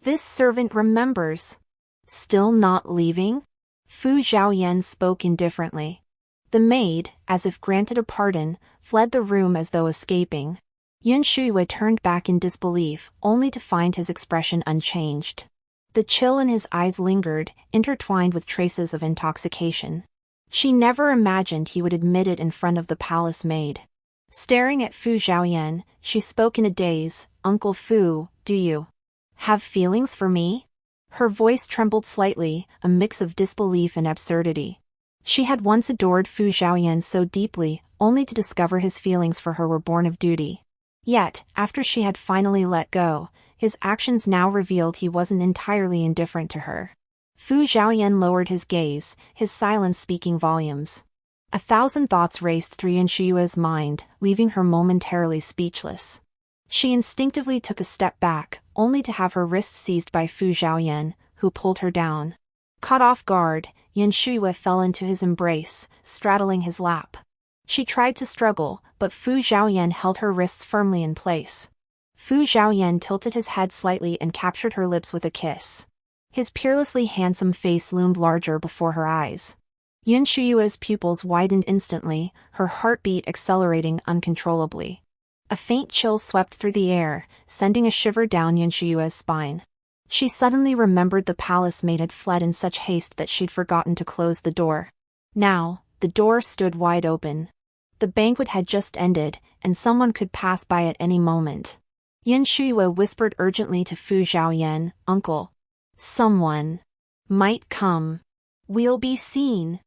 This servant remembers." "Still not leaving?" Fu Zhaoyan spoke indifferently. The maid, as if granted a pardon, fled the room as though escaping. Yun Shuyue turned back in disbelief, only to find his expression unchanged. The chill in his eyes lingered, intertwined with traces of intoxication. She never imagined he would admit it in front of the palace maid. Staring at Fu Zhaoyan, she spoke in a daze, "Uncle Fu, do you have feelings for me?" Her voice trembled slightly, a mix of disbelief and absurdity. She had once adored Fu Zhaoyan so deeply, only to discover his feelings for her were born of duty. Yet, after she had finally let go, his actions now revealed he wasn't entirely indifferent to her. Fu Zhaoyan lowered his gaze, his silence speaking volumes. 1,000 thoughts raced through Yun Shuyue's mind, leaving her momentarily speechless. She instinctively took a step back, only to have her wrists seized by Fu Zhaoyan, who pulled her down. Caught off guard, Yun Shuyue fell into his embrace, straddling his lap. She tried to struggle, but Fu Zhaoyan held her wrists firmly in place. Fu Zhaoyan tilted his head slightly and captured her lips with a kiss. His peerlessly handsome face loomed larger before her eyes. Yun Shuyue's pupils widened instantly, her heartbeat accelerating uncontrollably. A faint chill swept through the air, sending a shiver down Yun Shuyue's spine. She suddenly remembered the palace maid had fled in such haste that she'd forgotten to close the door. Now, the door stood wide open. The banquet had just ended, and someone could pass by at any moment. Yun Shuyue whispered urgently to Fu Zhaoyan, "Uncle, someone might come. We'll be seen."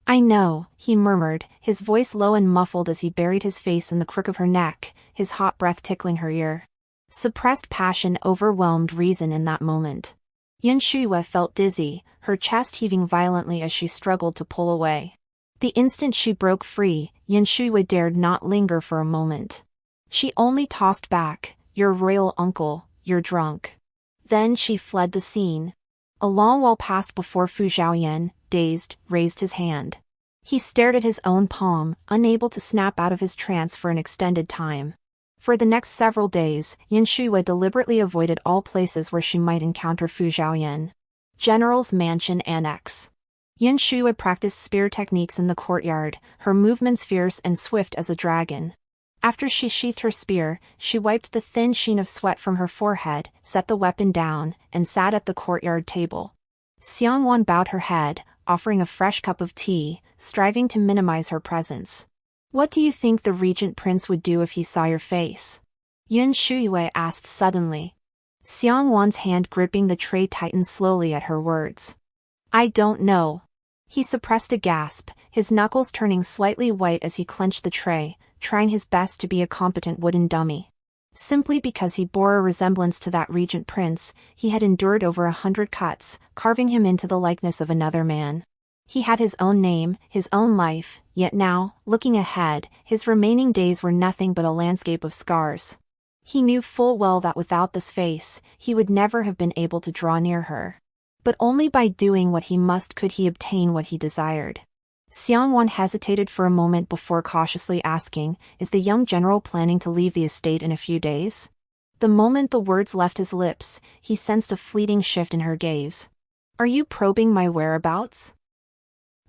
"I know," he murmured, his voice low and muffled as he buried his face in the crook of her neck, his hot breath tickling her ear. Suppressed passion overwhelmed reason in that moment. Yun Shuyue felt dizzy, her chest heaving violently as she struggled to pull away. The instant she broke free, Yun Shuyue dared not linger for a moment. She only tossed back, "Your royal uncle, you're drunk." Then she fled the scene. A long while passed before Fu Zhaoyan, dazed, raised his hand. He stared at his own palm, unable to snap out of his trance for an extended time. For the next several days, Yun Shuyue deliberately avoided all places where she might encounter Fu Zhaoyan. General's Mansion Annex. Yun Shuyue practiced spear techniques in the courtyard, her movements fierce and swift as a dragon. After she sheathed her spear, she wiped the thin sheen of sweat from her forehead, set the weapon down, and sat at the courtyard table. Xiangwan bowed her head, offering a fresh cup of tea, striving to minimize her presence. "What do you think the Regent Prince would do if he saw your face?" Yun Shuyue asked suddenly. Xiangwan's hand gripping the tray tightened slowly at her words. "I don't know." He suppressed a gasp, his knuckles turning slightly white as he clenched the tray, trying his best to be a competent wooden dummy. Simply because he bore a resemblance to that Regent Prince, he had endured over 100 cuts, carving him into the likeness of another man. He had his own name, his own life, yet now, looking ahead, his remaining days were nothing but a landscape of scars. He knew full well that without this face, he would never have been able to draw near her. But only by doing what he must could he obtain what he desired. Xiangwan hesitated for a moment before cautiously asking, "Is the young general planning to leave the estate in a few days?" The moment the words left his lips, he sensed a fleeting shift in her gaze. "Are you probing my whereabouts?"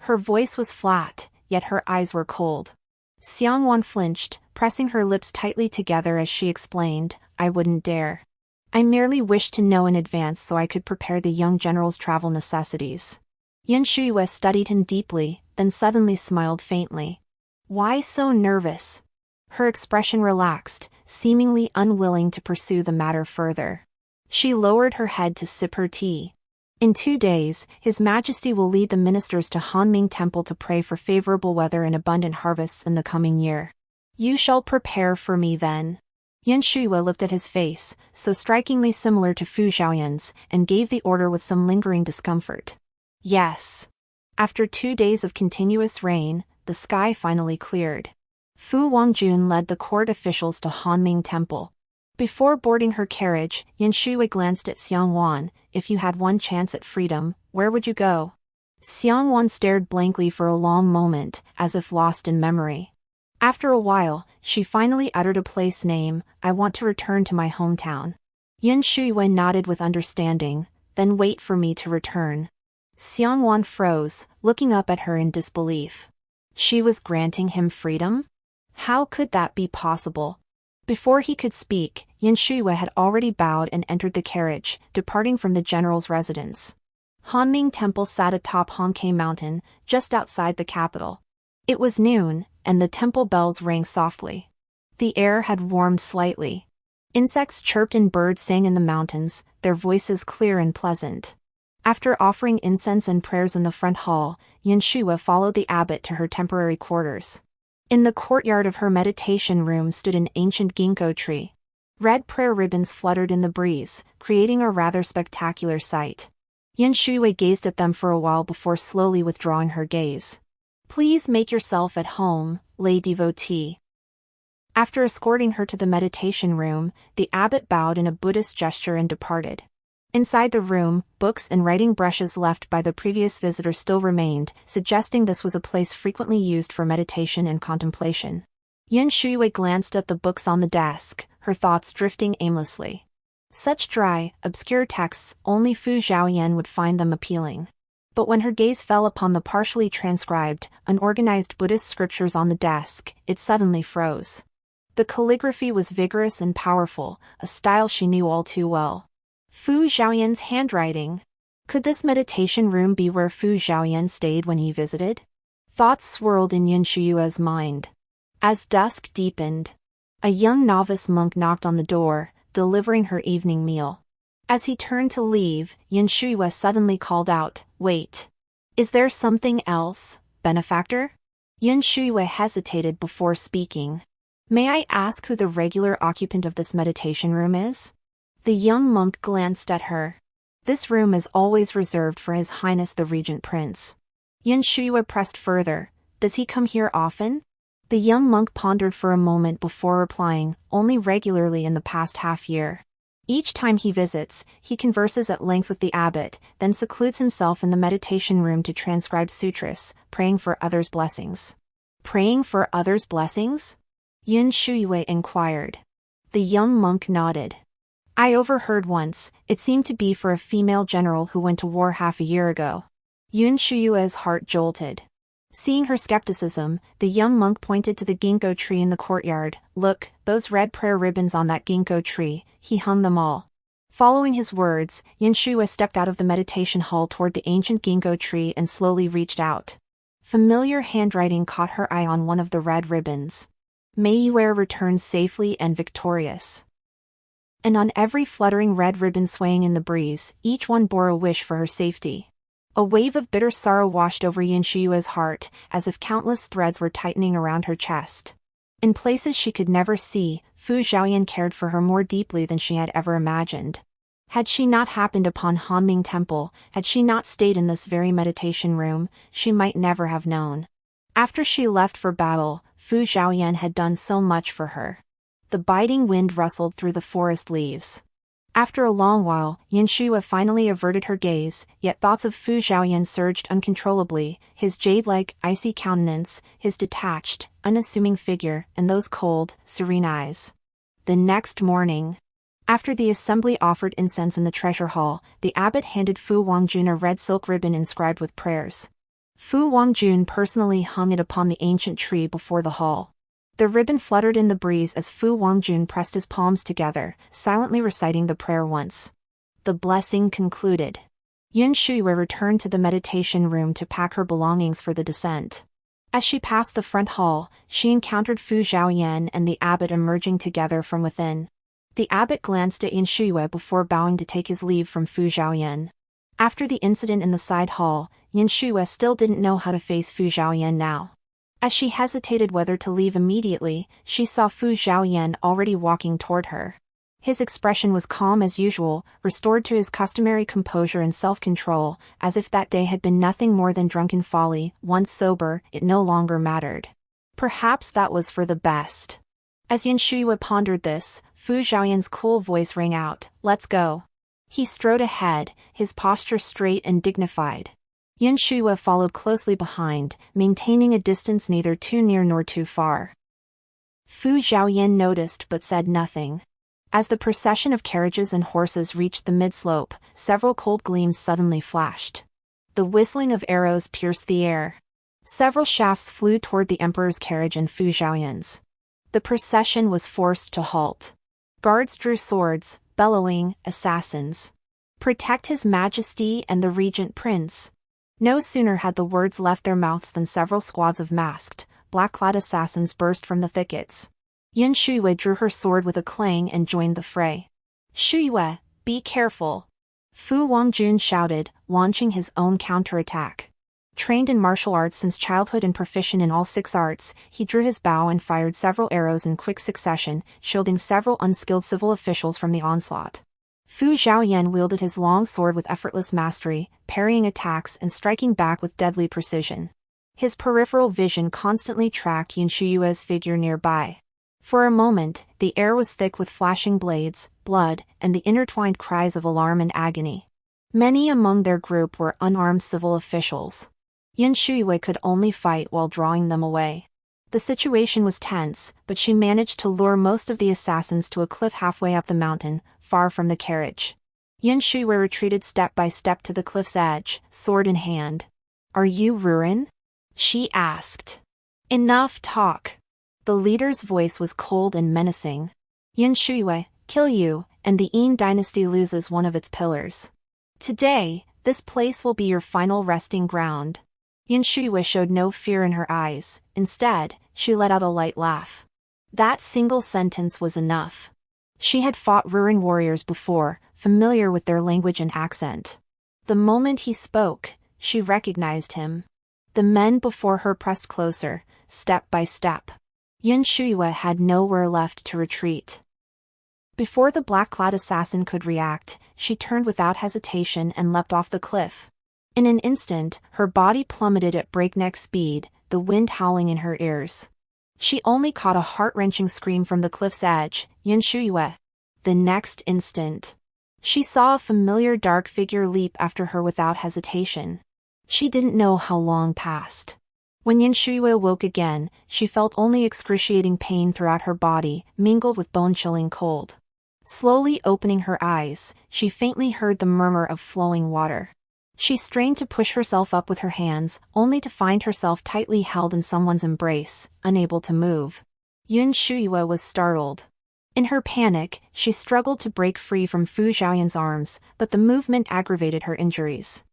Her voice was flat, yet her eyes were cold. Xiangwan flinched, pressing her lips tightly together as she explained, "I wouldn't dare. I merely wished to know in advance so I could prepare the young general's travel necessities." Yun Shuyue studied him deeply, then suddenly smiled faintly. "Why so nervous?" Her expression relaxed, seemingly unwilling to pursue the matter further. She lowered her head to sip her tea. "In 2 days, His Majesty will lead the ministers to Hanming Temple to pray for favorable weather and abundant harvests in the coming year. You shall prepare for me then." Yun Shuyue looked at his face, so strikingly similar to Fu Zhaoyan's, and gave the order with some lingering discomfort. "Yes." After 2 days of continuous rain, the sky finally cleared. Fu Wangjun led the court officials to Hanming Temple. Before boarding her carriage, Yun Shuyue glanced at Xiangwan. "If you had one chance at freedom, where would you go?" Xiangwan stared blankly for a long moment, as if lost in memory. After a while, she finally uttered a place name. "I want to return to my hometown." Yun Shuyue nodded with understanding. "Then wait for me to return." Xiangwan froze, looking up at her in disbelief. She was granting him freedom? How could that be possible? Before he could speak, Yun Shuyue had already bowed and entered the carriage, departing from the general's residence. Hanming Temple sat atop Hongke Mountain, just outside the capital. It was noon, and the temple bells rang softly. The air had warmed slightly. Insects chirped and birds sang in the mountains, their voices clear and pleasant. After offering incense and prayers in the front hall, Yun Shuyue followed the abbot to her temporary quarters. In the courtyard of her meditation room stood an ancient ginkgo tree. Red prayer ribbons fluttered in the breeze, creating a rather spectacular sight. Yun Shuyue gazed at them for a while before slowly withdrawing her gaze. "Please make yourself at home, lay devotee." After escorting her to the meditation room, the abbot bowed in a Buddhist gesture and departed. Inside the room, books and writing brushes left by the previous visitor still remained, suggesting this was a place frequently used for meditation and contemplation. Yun Shuyue glanced at the books on the desk, her thoughts drifting aimlessly. Such dry, obscure texts, only Fu Zhaoyan would find them appealing. But when her gaze fell upon the partially transcribed, unorganized Buddhist scriptures on the desk, it suddenly froze. The calligraphy was vigorous and powerful, a style she knew all too well. Fu Zhaoyan's handwriting. Could this meditation room be where Fu Zhaoyan stayed when he visited? Thoughts swirled in Yun Shuyue's mind. As dusk deepened, a young novice monk knocked on the door, delivering her evening meal. As he turned to leave, Yun Shuyue suddenly called out, "Wait. Is there something else, benefactor?" Yun Shuyue hesitated before speaking. "May I ask who the regular occupant of this meditation room is?" The young monk glanced at her. "This room is always reserved for His Highness the Regent Prince." Yun Shuyue pressed further. "Does he come here often?" The young monk pondered for a moment before replying, "Only regularly in the past half-year. Each time he visits, he converses at length with the abbot, then secludes himself in the meditation room to transcribe sutras, praying for others' blessings." "Praying for others' blessings?" Yun Shuyue inquired. The young monk nodded. "I overheard once, it seemed to be for a female general who went to war half a year ago." Yun Shuyue's heart jolted. Seeing her skepticism, the young monk pointed to the ginkgo tree in the courtyard. "Look, those red prayer ribbons on that ginkgo tree, he hung them all." Following his words, Yun Shuyue stepped out of the meditation hall toward the ancient ginkgo tree and slowly reached out. Familiar handwriting caught her eye on one of the red ribbons. "May you return safely and victorious." And on every fluttering red ribbon swaying in the breeze, each one bore a wish for her safety. A wave of bitter sorrow washed over Yun Shuyue's heart, as if countless threads were tightening around her chest. In places she could never see, Fu Zhaoyan cared for her more deeply than she had ever imagined. Had she not happened upon Hanming Temple, had she not stayed in this very meditation room, she might never have known. After she left for battle, Fu Zhaoyan had done so much for her. The biting wind rustled through the forest leaves. After a long while, Yun Shuyue finally averted her gaze, yet thoughts of Fu Zhaoyan surged uncontrollably, his jade-like, icy countenance, his detached, unassuming figure, and those cold, serene eyes. The next morning, after the assembly offered incense in the treasure hall, the abbot handed Fu Wangjun a red silk ribbon inscribed with prayers. Fu Wangjun personally hung it upon the ancient tree before the hall. The ribbon fluttered in the breeze as Fu Wangjun pressed his palms together, silently reciting the prayer once. The blessing concluded. Yun Shuyue returned to the meditation room to pack her belongings for the descent. As she passed the front hall, she encountered Fu Zhaoyan and the abbot emerging together from within. The abbot glanced at Yun Shuyue before bowing to take his leave from Fu Zhaoyan. After the incident in the side hall, Yun Shuyue still didn't know how to face Fu Zhaoyan now. As she hesitated whether to leave immediately, she saw Fu Zhaoyan already walking toward her. His expression was calm as usual, restored to his customary composure and self-control, as if that day had been nothing more than drunken folly. Once sober, it no longer mattered. Perhaps that was for the best. As Yun Shuyue pondered this, Fu Zhaoyan's cool voice rang out, "Let's go." He strode ahead, his posture straight and dignified. Yun Shuyue followed closely behind, maintaining a distance neither too near nor too far. Fu Zhaoyan noticed but said nothing. As the procession of carriages and horses reached the mid-slope, several cold gleams suddenly flashed. The whistling of arrows pierced the air. Several shafts flew toward the emperor's carriage and Fu Zhaoyan's. The procession was forced to halt. Guards drew swords, bellowing, "Assassins! Protect His Majesty and the Regent Prince!" No sooner had the words left their mouths than several squads of masked, black-clad assassins burst from the thickets. Yun Shuyue drew her sword with a clang and joined the fray. "Shuyue, be careful!" Fu Wangjun shouted, launching his own counterattack. Trained in martial arts since childhood and proficient in all 6 arts, he drew his bow and fired several arrows in quick succession, shielding several unskilled civil officials from the onslaught. Fu Zhaoyan wielded his long sword with effortless mastery, parrying attacks and striking back with deadly precision. His peripheral vision constantly tracked Yun Shuyue's figure nearby. For a moment, the air was thick with flashing blades, blood, and the intertwined cries of alarm and agony. Many among their group were unarmed civil officials. Yun Shuyue could only fight while drawing them away. The situation was tense, but she managed to lure most of the assassins to a cliff halfway up the mountain, far from the carriage. Yun Shuyue retreated step by step to the cliff's edge, sword in hand. "Are you Ruin?" she asked. "Enough talk." The leader's voice was cold and menacing. "Yun Shuyue, kill you, and the Dayin Dynasty loses one of its pillars. Today, this place will be your final resting ground." Yun Shuyue showed no fear in her eyes. Instead, she let out a light laugh. That single sentence was enough. She had fought Ruin warriors before, familiar with their language and accent. The moment he spoke, she recognized him. The men before her pressed closer, step by step. Yun Shuyue had nowhere left to retreat. Before the black-clad assassin could react, she turned without hesitation and leapt off the cliff. In an instant, her body plummeted at breakneck speed, the wind howling in her ears. She only caught a heart-wrenching scream from the cliff's edge, "Yun Shuyue!" The next instant, she saw a familiar dark figure leap after her without hesitation. She didn't know how long passed. When Yun Shuyue woke again, she felt only excruciating pain throughout her body, mingled with bone-chilling cold. Slowly opening her eyes, she faintly heard the murmur of flowing water. She strained to push herself up with her hands, only to find herself tightly held in someone's embrace, unable to move. Yun Shuyue was startled. In her panic, she struggled to break free from Fu Zhaoyan's arms, but the movement aggravated her injuries.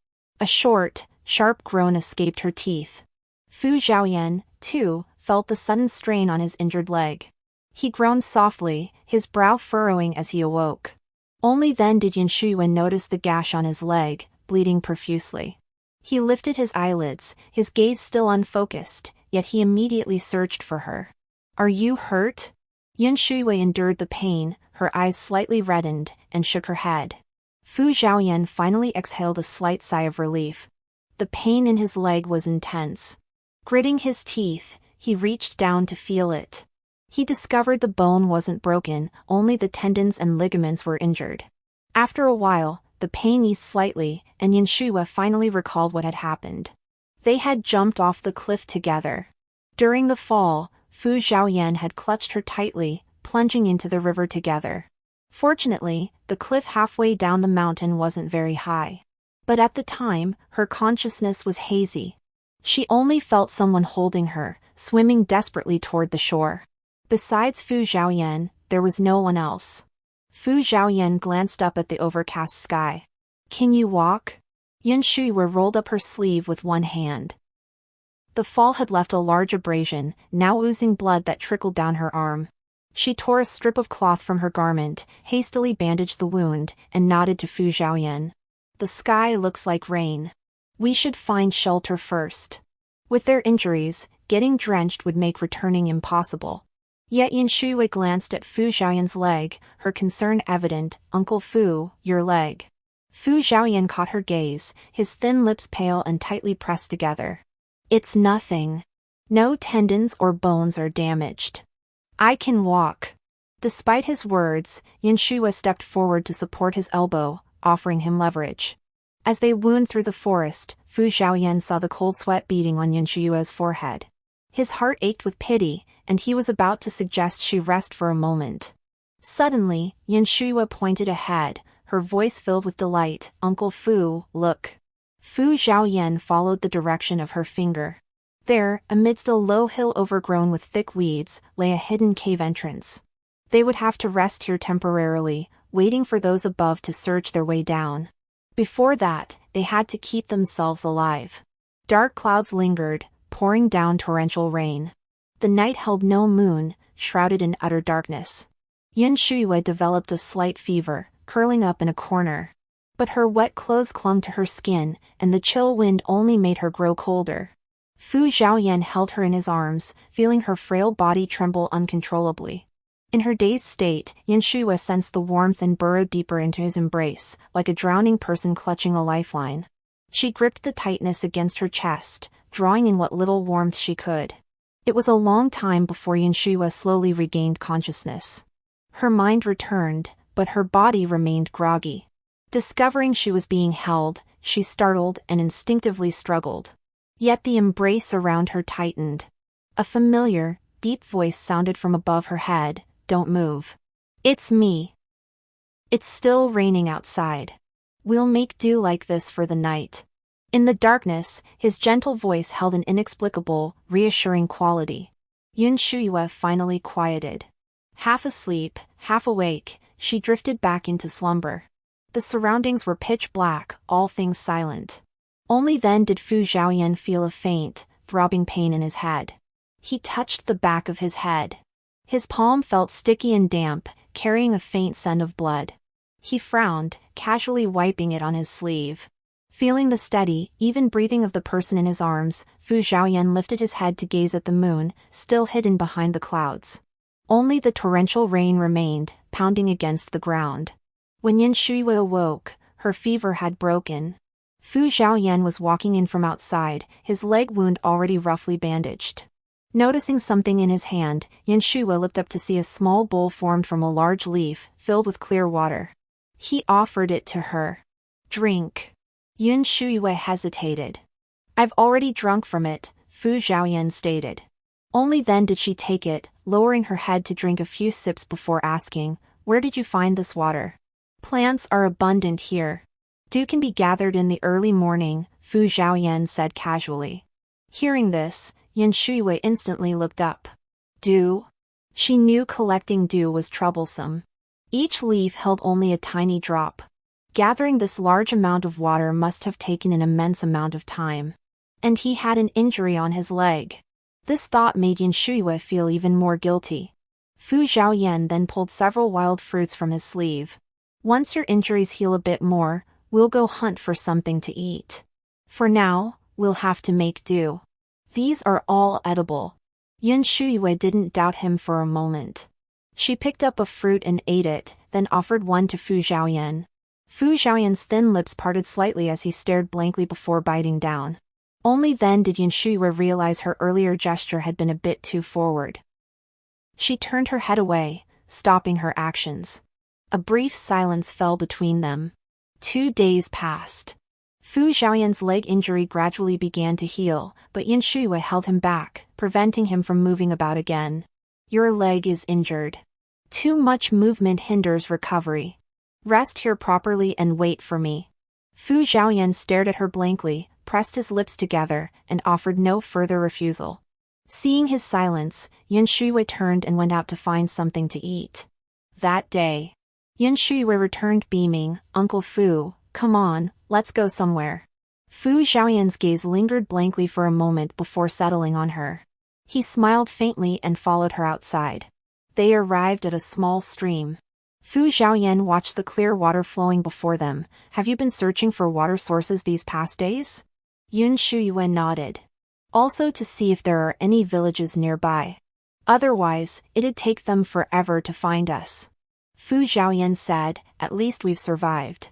A short, sharp groan escaped her teeth. Fu Zhaoyan, too, felt the sudden strain on his injured leg. He groaned softly, his brow furrowing as he awoke. Only then did Yun Shuyue notice the gash on his leg, bleeding profusely. He lifted his eyelids, his gaze still unfocused, yet he immediately searched for her. "Are you hurt?" Yun Shuyue endured the pain, her eyes slightly reddened, and shook her head. Fu Zhaoyan finally exhaled a slight sigh of relief. The pain in his leg was intense. Gritting his teeth, he reached down to feel it. He discovered the bone wasn't broken, only the tendons and ligaments were injured. After a while, the pain eased slightly, and Yun Shuyue finally recalled what had happened. They had jumped off the cliff together. During the fall, Fu Zhaoyan had clutched her tightly, plunging into the river together. Fortunately, the cliff halfway down the mountain wasn't very high. But at the time, her consciousness was hazy. She only felt someone holding her, swimming desperately toward the shore. Besides Fu Zhaoyan, there was no one else. Fu Zhaoyan glanced up at the overcast sky. "Can you walk?" Yun Shuyue rolled up her sleeve with one hand. The fall had left a large abrasion, now oozing blood that trickled down her arm. She tore a strip of cloth from her garment, hastily bandaged the wound, and nodded to Fu Zhaoyan. "The sky looks like rain. We should find shelter first." With their injuries, getting drenched would make returning impossible. Yet Yun Shuyue glanced at Fu Zhaoyan's leg, her concern evident. "Uncle Fu, your leg." Fu Zhaoyan caught her gaze, his thin lips pale and tightly pressed together. "It's nothing. No tendons or bones are damaged. I can walk." Despite his words, Yun Shuyue stepped forward to support his elbow, offering him leverage. As they wound through the forest, Fu Zhaoyan saw the cold sweat beading on Yun Shuyue's forehead. His heart ached with pity, and he was about to suggest she rest for a moment. Suddenly, Yun Shuyue pointed ahead, her voice filled with delight. "Uncle Fu, look." Fu Zhaoyan followed the direction of her finger. There, amidst a low hill overgrown with thick weeds, lay a hidden cave entrance. They would have to rest here temporarily, waiting for those above to search their way down. Before that, they had to keep themselves alive. Dark clouds lingered, pouring down torrential rain. The night held no moon, shrouded in utter darkness. Yun Shuyue developed a slight fever, curling up in a corner. But her wet clothes clung to her skin, and the chill wind only made her grow colder. Fu Zhaoyan held her in his arms, feeling her frail body tremble uncontrollably. In her dazed state, Yun Shuyue sensed the warmth and burrowed deeper into his embrace, like a drowning person clutching a lifeline. She gripped the tightness against her chest, drawing in what little warmth she could. It was a long time before Yun Shuyue slowly regained consciousness. Her mind returned, but her body remained groggy. Discovering she was being held, she startled and instinctively struggled. Yet the embrace around her tightened. A familiar, deep voice sounded from above her head, "Don't move. It's me. It's still raining outside. We'll make do like this for the night." In the darkness, his gentle voice held an inexplicable, reassuring quality. Yun Shuyue finally quieted. Half asleep, half awake, she drifted back into slumber. The surroundings were pitch black, all things silent. Only then did Fu Zhaoyan feel a faint, throbbing pain in his head. He touched the back of his head. His palm felt sticky and damp, carrying a faint scent of blood. He frowned, casually wiping it on his sleeve. Feeling the steady, even breathing of the person in his arms, Fu Zhaoyan lifted his head to gaze at the moon, still hidden behind the clouds. Only the torrential rain remained, pounding against the ground. When Yun Shuyue awoke, her fever had broken. Fu Zhaoyan was walking in from outside, his leg wound already roughly bandaged. Noticing something in his hand, Yun Shuyue looked up to see a small bowl formed from a large leaf, filled with clear water. He offered it to her. "Drink." Yun Shuyue hesitated. "I've already drunk from it," Fu Zhaoyan stated. Only then did she take it, lowering her head to drink a few sips before asking, "Where did you find this water?" "Plants are abundant here. Dew can be gathered in the early morning," Fu Zhaoyan said casually. Hearing this, Yun Shuyue instantly looked up. Dew? She knew collecting dew was troublesome. Each leaf held only a tiny drop. Gathering this large amount of water must have taken an immense amount of time. And he had an injury on his leg. This thought made Yun Shuyue feel even more guilty. Fu Zhaoyan then pulled several wild fruits from his sleeve. "Once your injuries heal a bit more, we'll go hunt for something to eat. For now, we'll have to make do. These are all edible." Yun Shuyue didn't doubt him for a moment. She picked up a fruit and ate it, then offered one to Fu Zhaoyan. Fu Zhaoyan's thin lips parted slightly as he stared blankly before biting down. Only then did Yun Shuyue realize her earlier gesture had been a bit too forward. She turned her head away, stopping her actions. A brief silence fell between them. 2 days passed. Fu Zhaoyan's leg injury gradually began to heal, but Yun Shuyue held him back, preventing him from moving about again. "Your leg is injured. Too much movement hinders recovery. Rest here properly and wait for me." Fu Zhaoyan stared at her blankly, pressed his lips together, and offered no further refusal. Seeing his silence, Yun Shuyue turned and went out to find something to eat. That day, Yun Shuyue returned beaming, "Uncle Fu, come on, let's go somewhere." Fu Zhaoyan's gaze lingered blankly for a moment before settling on her. He smiled faintly and followed her outside. They arrived at a small stream. Fu Zhaoyan watched the clear water flowing before them. "Have you been searching for water sources these past days?" Yun Shuyue nodded. "Also to see if there are any villages nearby. Otherwise, it'd take them forever to find us." Fu Zhaoyan said, "At least we've survived.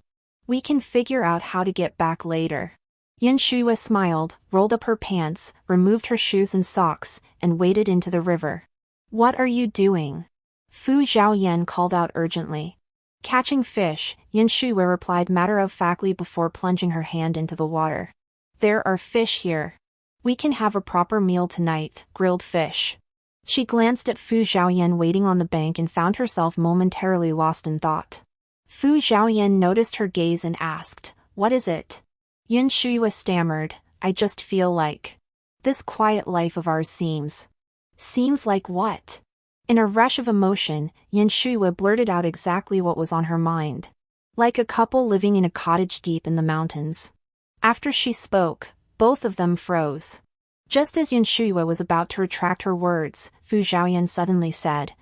We can figure out how to get back later." Yun Shuyue smiled, rolled up her pants, removed her shoes and socks, and waded into the river. "What are you doing?" Fu Zhaoyan called out urgently. "Catching fish," Yun Shuyue replied matter-of-factly before plunging her hand into the water. "There are fish here. We can have a proper meal tonight, grilled fish." She glanced at Fu Zhaoyan waiting on the bank and found herself momentarily lost in thought. Fu Zhaoyan noticed her gaze and asked, "What is it?" Yun Shuyue stammered, I just feel like. This quiet life of ours seems. Seems like what? In a rush of emotion, Yun Shuyue blurted out exactly what was on her mind. Like a couple living in a cottage deep in the mountains. After she spoke, both of them froze. Just as Yun Shuyue was about to retract her words, Fu Zhaoyan suddenly said,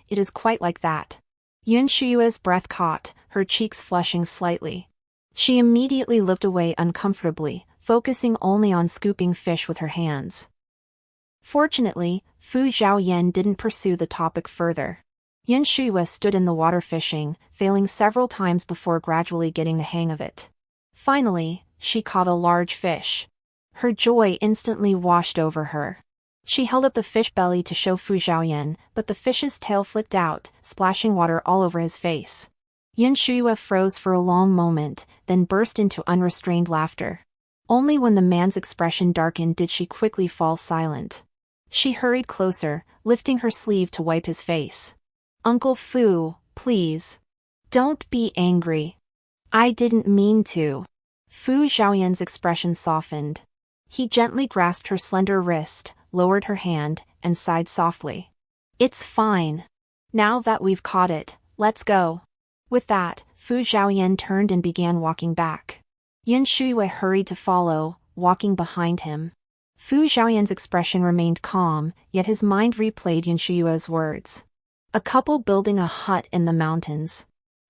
it is quite like that. Yun Shuyue's breath caught, her cheeks flushing slightly. She immediately looked away uncomfortably, focusing only on scooping fish with her hands. Fortunately, Fu Zhaoyan didn't pursue the topic further. Yun Shuyue stood in the water fishing, failing several times before gradually getting the hang of it. Finally, she caught a large fish. Her joy instantly washed over her. She held up the fish belly to show Fu Zhaoyan, but the fish's tail flicked out, splashing water all over his face. Yun Shuyue froze for a long moment, then burst into unrestrained laughter. Only when the man's expression darkened did she quickly fall silent. She hurried closer, lifting her sleeve to wipe his face. Uncle Fu, please. Don't be angry. I didn't mean to. Fu Zhaoyan's expression softened. He gently grasped her slender wrist, lowered her hand, and sighed softly. It's fine. Now that we've caught it, let's go. With that, Fu Zhaoyan turned and began walking back. Yun Shuyue hurried to follow, walking behind him. Fu Zhaoyan's expression remained calm, yet his mind replayed Yun Shuyue's words. A couple building a hut in the mountains.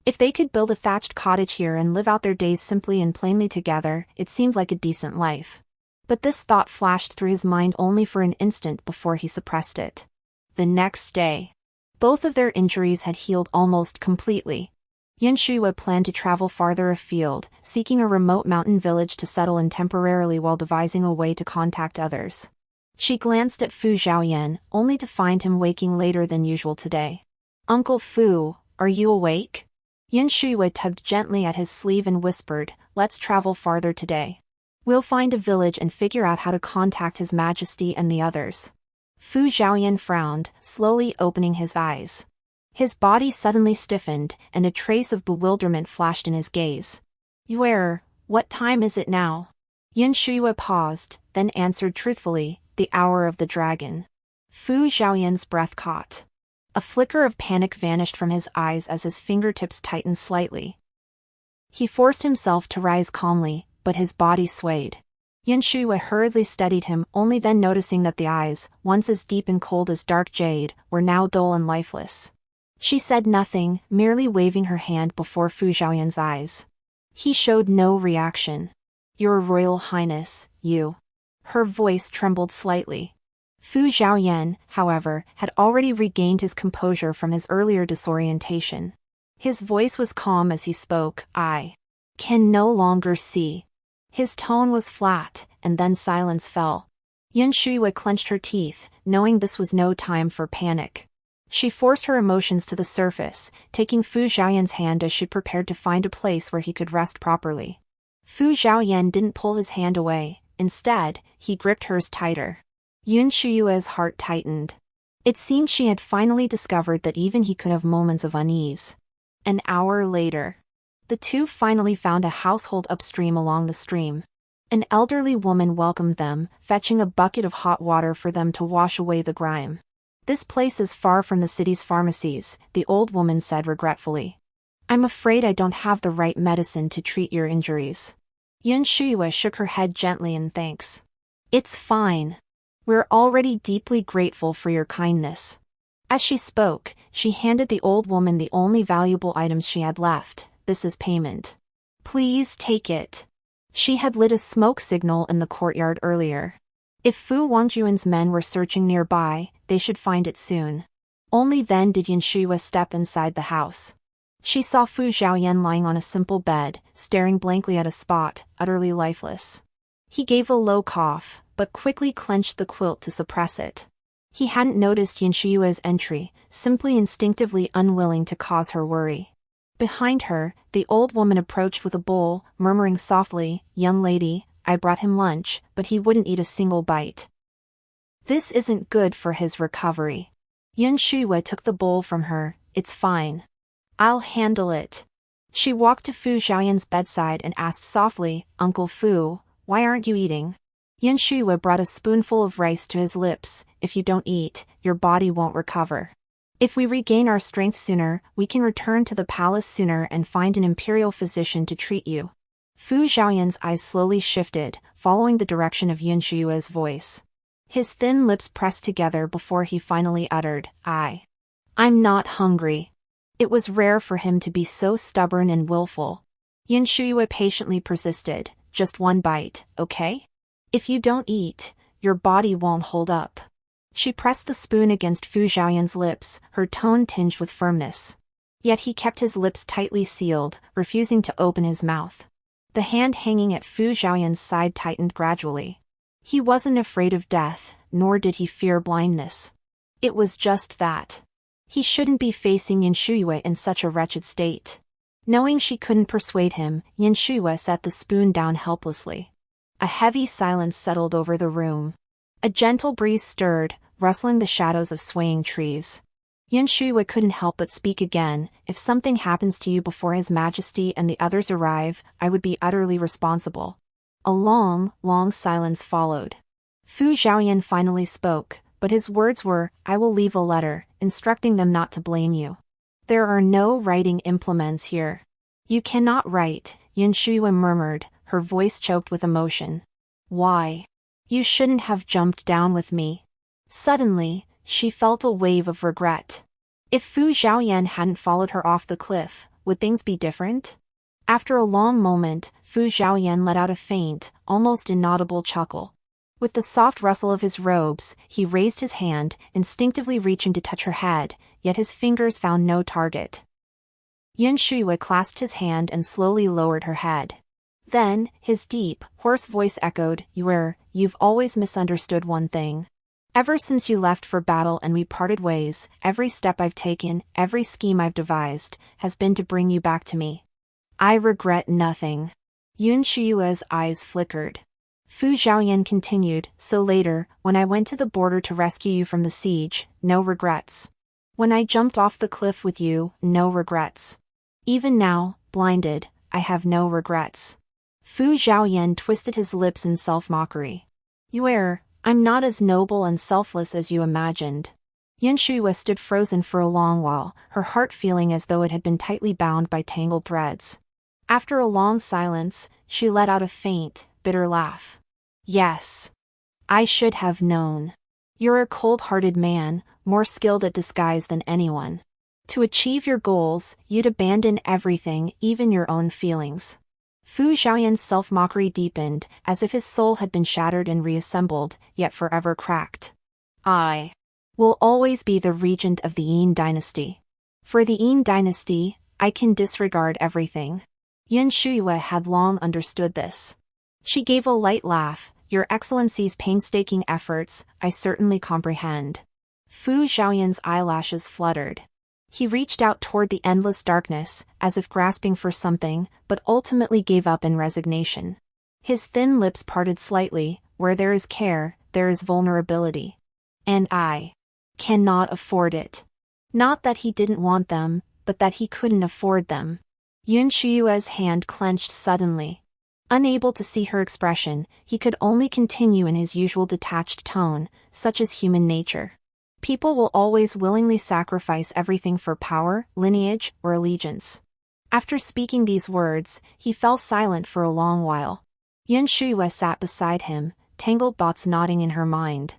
If they could build a thatched cottage here and live out their days simply and plainly together, it seemed like a decent life. But this thought flashed through his mind only for an instant before he suppressed it. The next day, both of their injuries had healed almost completely. Yun Shuyue planned to travel farther afield, seeking a remote mountain village to settle in temporarily while devising a way to contact others. She glanced at Fu Zhaoyan, only to find him waking later than usual today. Uncle Fu, are you awake? Yun Shuyue tugged gently at his sleeve and whispered, let's travel farther today. We'll find a village and figure out how to contact His Majesty and the others. Fu Zhaoyan frowned, slowly opening his eyes. His body suddenly stiffened, and a trace of bewilderment flashed in his gaze. You're, what time is it now? Yun Shuyue paused, then answered truthfully, the hour of the dragon. Fu Zhaoyan's breath caught. A flicker of panic vanished from his eyes as his fingertips tightened slightly. He forced himself to rise calmly, but his body swayed. Yun Shuyue hurriedly steadied him, only then noticing that the eyes, once as deep and cold as dark jade, were now dull and lifeless. She said nothing, merely waving her hand before Fu Zhaoyan's eyes. He showed no reaction. Your Royal Highness, you. Her voice trembled slightly. Fu Zhaoyan, however, had already regained his composure from his earlier disorientation. His voice was calm as he spoke, I can no longer see. His tone was flat, and then silence fell. Yun Shuyue clenched her teeth, knowing this was no time for panic. She forced her emotions to the surface, taking Fu Zhaoyan's hand as she prepared to find a place where he could rest properly. Fu Zhaoyan didn't pull his hand away, instead, he gripped hers tighter. Yun Shuyue's heart tightened. It seemed she had finally discovered that even he could have moments of unease. An hour later, the two finally found a household upstream along the stream. An elderly woman welcomed them, fetching a bucket of hot water for them to wash away the grime. This place is far from the city's pharmacies, the old woman said regretfully. I'm afraid I don't have the right medicine to treat your injuries. Yun Shuyue shook her head gently in thanks. It's fine. We're already deeply grateful for your kindness. As she spoke, she handed the old woman the only valuable items she had left. This is payment. Please take it. She had lit a smoke signal in the courtyard earlier. If Fu Wangjuan's men were searching nearby, they should find it soon. Only then did Yun Shuyue step inside the house. She saw Fu Zhaoyan lying on a simple bed, staring blankly at a spot, utterly lifeless. He gave a low cough, but quickly clenched the quilt to suppress it. He hadn't noticed Yun Shuyue's entry, simply instinctively unwilling to cause her worry. Behind her, the old woman approached with a bowl, murmuring softly, Young lady, I brought him lunch, but he wouldn't eat a single bite. This isn't good for his recovery. Yun Shuyue took the bowl from her, It's fine. I'll handle it. She walked to Fu Zhaoyan's bedside and asked softly, "Uncle Fu, why aren't you eating?" Yun Shuyue brought a spoonful of rice to his lips. "If you don't eat, your body won't recover. If we regain our strength sooner, we can return to the palace sooner and find an imperial physician to treat you." Fu Zhaoyan's eyes slowly shifted, following the direction of Yun Shuyue's voice. His thin lips pressed together before he finally uttered, "I'm not hungry." It was rare for him to be so stubborn and willful. Yun Shuyue patiently persisted, "Just one bite, okay? If you don't eat, your body won't hold up." She pressed the spoon against Fu Zhaoyan's lips, her tone tinged with firmness. Yet he kept his lips tightly sealed, refusing to open his mouth. The hand hanging at Fu Zhaoyan's side tightened gradually. He wasn't afraid of death, nor did he fear blindness. It was just that. He shouldn't be facing Yun Shuyue in such a wretched state. Knowing she couldn't persuade him, Yun Shuyue set the spoon down helplessly. A heavy silence settled over the room. A gentle breeze stirred, rustling the shadows of swaying trees. Yun Shuyue couldn't help but speak again. "If something happens to you before His Majesty and the others arrive, I would be utterly responsible." A long, long silence followed. Fu Zhaoyan finally spoke, but his words were, "I will leave a letter, instructing them not to blame you. There are no writing implements here." "You cannot write," Yun Shuyue murmured, her voice choked with emotion. "Why? You shouldn't have jumped down with me." Suddenly, she felt a wave of regret. If Fu Zhaoyan hadn't followed her off the cliff, would things be different? After a long moment, Fu Zhaoyan let out a faint, almost inaudible chuckle. With the soft rustle of his robes, he raised his hand, instinctively reaching to touch her head, yet his fingers found no target. Yun Shuyue clasped his hand and slowly lowered her head. Then, his deep, hoarse voice echoed, "You've always misunderstood one thing. Ever since you left for battle and we parted ways, every step I've taken, every scheme I've devised, has been to bring you back to me. I regret nothing." Yun Shuyue's eyes flickered. Fu Zhaoyan continued, "So later, when I went to the border to rescue you from the siege, no regrets. When I jumped off the cliff with you, no regrets. Even now, blinded, I have no regrets." Fu Zhaoyan twisted his lips in self-mockery. "I'm not as noble and selfless as you imagined." Yun Shuyue stood frozen for a long while, her heart feeling as though it had been tightly bound by tangled threads. After a long silence, she let out a faint, bitter laugh. "Yes. I should have known. You're a cold-hearted man, more skilled at disguise than anyone. To achieve your goals, you'd abandon everything, even your own feelings." Fu Zhaoyan's self-mockery deepened, as if his soul had been shattered and reassembled, yet forever cracked. "I will always be the regent of the Dayin Dynasty. For the Dayin Dynasty, I can disregard everything." Yun Shuyue had long understood this. She gave a light laugh. "Your Excellency's painstaking efforts, I certainly comprehend." Fu Zhaoyan's eyelashes fluttered. He reached out toward the endless darkness, as if grasping for something, but ultimately gave up in resignation. His thin lips parted slightly. "Where there is care, there is vulnerability. And I cannot afford it." Not that he didn't want them, but that he couldn't afford them. Yun Shuyue's hand clenched suddenly. Unable to see her expression, he could only continue in his usual detached tone, such is human nature. People will always willingly sacrifice everything for power, lineage, or allegiance. After speaking these words, he fell silent for a long while. Yun Shuyue sat beside him, tangled thoughts knotting in her mind.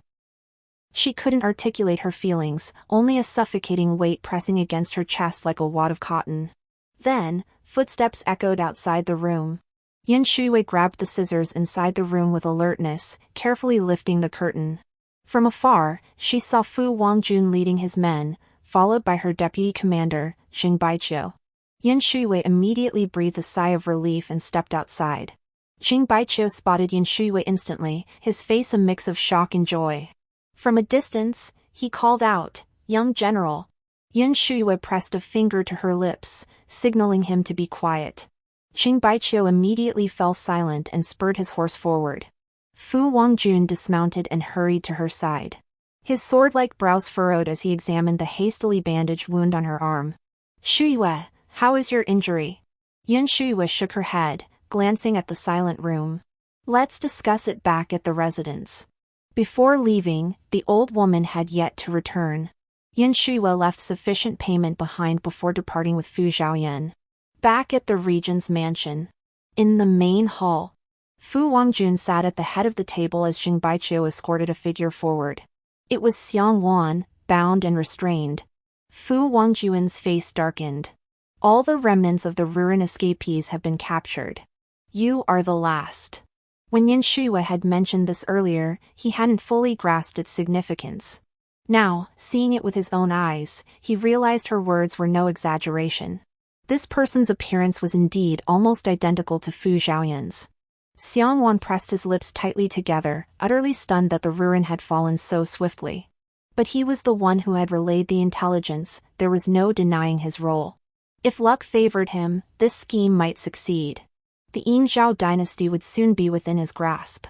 She couldn't articulate her feelings, only a suffocating weight pressing against her chest like a wad of cotton. Then, footsteps echoed outside the room. Yun Shuyue grabbed the scissors inside the room with alertness, carefully lifting the curtain. From afar, she saw Fu Wangjun leading his men, followed by her deputy commander, Xing Baiqiu. Yun Shuyue immediately breathed a sigh of relief and stepped outside. Xing Baiqiu spotted Yun Shuyue instantly, his face a mix of shock and joy. From a distance, he called out, "Young general." Yun Shuyue pressed a finger to her lips, signaling him to be quiet. Xing Baiqiu immediately fell silent and spurred his horse forward. Fu Wangjun dismounted and hurried to her side. His sword-like brows furrowed as he examined the hastily bandaged wound on her arm. "Shuyue, how is your injury?" Yun Shuyue shook her head, glancing at the silent room. Let's discuss it back at the residence. Before leaving, the old woman had yet to return. Yun Shuyue left sufficient payment behind before departing with Fu Zhaoyan. Back at the regent's mansion. In the main hall, Fu Wangjun sat at the head of the table as Jing Baiqiu escorted a figure forward. It was Xiang Wan, bound and restrained. Fu Wangjun's face darkened. All the remnants of the ruin escapees have been captured. You are the last. When Yun Shuyue had mentioned this earlier, he hadn't fully grasped its significance. Now, seeing it with his own eyes, he realized her words were no exaggeration. This person's appearance was indeed almost identical to Fu Zhaoyan's. Xiang Wan pressed his lips tightly together, utterly stunned that the ruin had fallen so swiftly. But he was the one who had relayed the intelligence, there was no denying his role. If luck favored him, this scheme might succeed. The Dayin Dynasty would soon be within his grasp.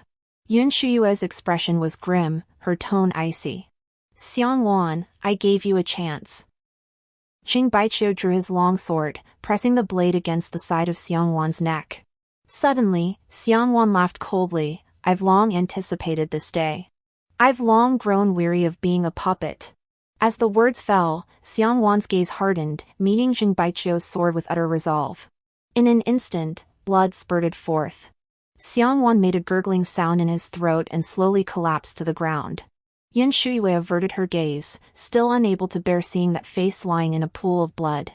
Yun Shuyue's expression was grim, her tone icy. Xiang Wan, I gave you a chance. Jing Baiqiu drew his long sword, pressing the blade against the side of Xiang Wan's neck. Suddenly, Xiang Wan laughed coldly. I've long anticipated this day. I've long grown weary of being a puppet. As the words fell, Xiang Wan's gaze hardened, meeting Jing Baiqiu's sword with utter resolve. In an instant, blood spurted forth. Xiang Wan made a gurgling sound in his throat and slowly collapsed to the ground. Yun Shuyue averted her gaze, still unable to bear seeing that face lying in a pool of blood.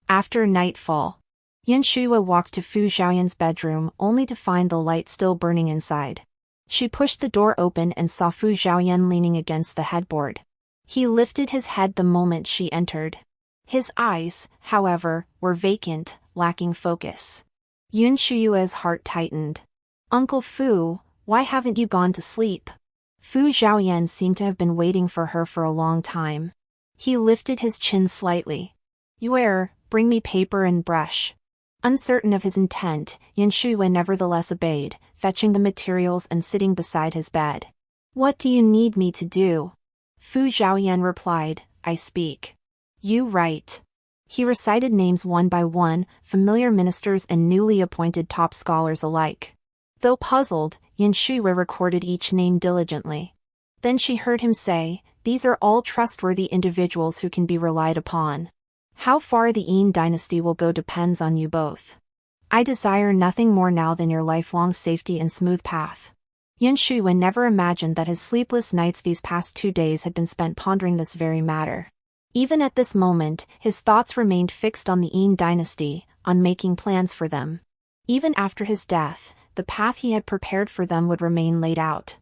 After nightfall, Yun Shuyue walked to Fu Zhaoyan's bedroom only to find the light still burning inside. She pushed the door open and saw Fu Zhaoyan leaning against the headboard. He lifted his head the moment she entered. His eyes, however, were vacant, lacking focus. Yun Shuyue's heart tightened. Uncle Fu, why haven't you gone to sleep? Fu Zhaoyan seemed to have been waiting for her for a long time. He lifted his chin slightly. Heir, bring me paper and brush. Uncertain of his intent, Yun Shuyue nevertheless obeyed, fetching the materials and sitting beside his bed. What do you need me to do? Fu Zhaoyan replied, I speak. You write. He recited names one by one, familiar ministers and newly appointed top scholars alike. Though puzzled, Yun Shuyue recorded each name diligently. Then she heard him say, these are all trustworthy individuals who can be relied upon. How far the Dayin Dynasty will go depends on you both. I desire nothing more now than your lifelong safety and smooth path. Yun Shuyue never imagined that his sleepless nights these past 2 days had been spent pondering this very matter. Even at this moment, his thoughts remained fixed on the Dayin Dynasty, on making plans for them. Even after his death, the path he had prepared for them would remain laid out.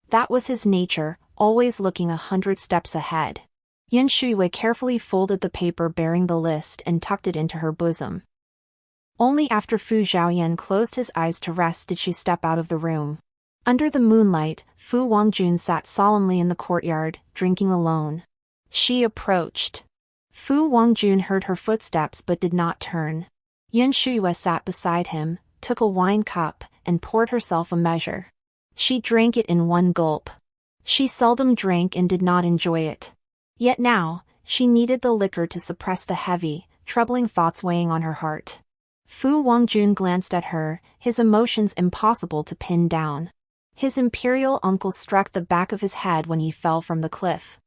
That was his nature, always looking 100 steps ahead. Yun Shuyue carefully folded the paper bearing the list and tucked it into her bosom. Only after Fu Zhaoyan closed his eyes to rest did she step out of the room. Under the moonlight, Fu Wangjun sat solemnly in the courtyard, drinking alone. She approached. Fu Wangjun heard her footsteps but did not turn. Yun Shuyue sat beside him, took a wine cup, and poured herself a measure. She drank it in one gulp. She seldom drank and did not enjoy it. Yet now, she needed the liquor to suppress the heavy, troubling thoughts weighing on her heart. Fu Wangjun glanced at her, his emotions impossible to pin down. His imperial uncle struck the back of his head when he fell from the cliff.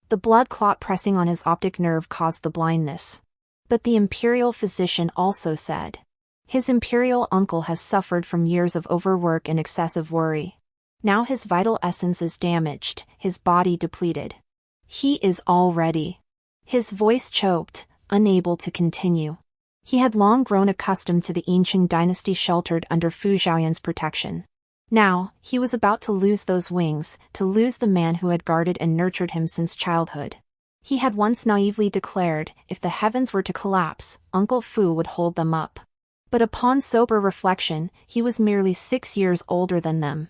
The blood clot pressing on his optic nerve caused the blindness. But the imperial physician also said, his imperial uncle has suffered from years of overwork and excessive worry. Now his vital essence is damaged, his body depleted. He is already. His voice choked, unable to continue. He had long grown accustomed to the ancient dynasty sheltered under Fu Zhaoyan's protection. Now, he was about to lose those wings, to lose the man who had guarded and nurtured him since childhood. He had once naively declared, if the heavens were to collapse, Uncle Fu would hold them up. But upon sober reflection, he was merely 6 years older than them.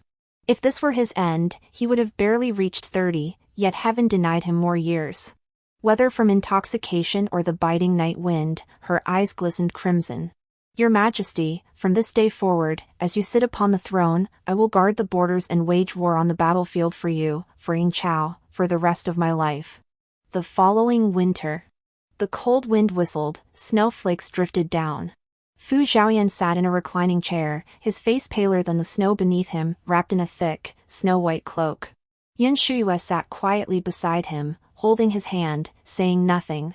If this were his end, he would have barely reached 30, yet heaven denied him more years. Whether from intoxication or the biting night wind, her eyes glistened crimson. Your Majesty, from this day forward, as you sit upon the throne, I will guard the borders and wage war on the battlefield for you, for Ying Chao, for the rest of my life. The following winter. The cold wind whistled, snowflakes drifted down. Fu Zhaoyan sat in a reclining chair, his face paler than the snow beneath him, wrapped in a thick, snow-white cloak. Yun Shuyue sat quietly beside him, holding his hand, saying nothing.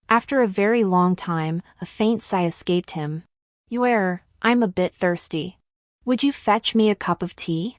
After a very long time, a faint sigh escaped him. "Heir, I'm a bit thirsty. Would you fetch me a cup of tea?"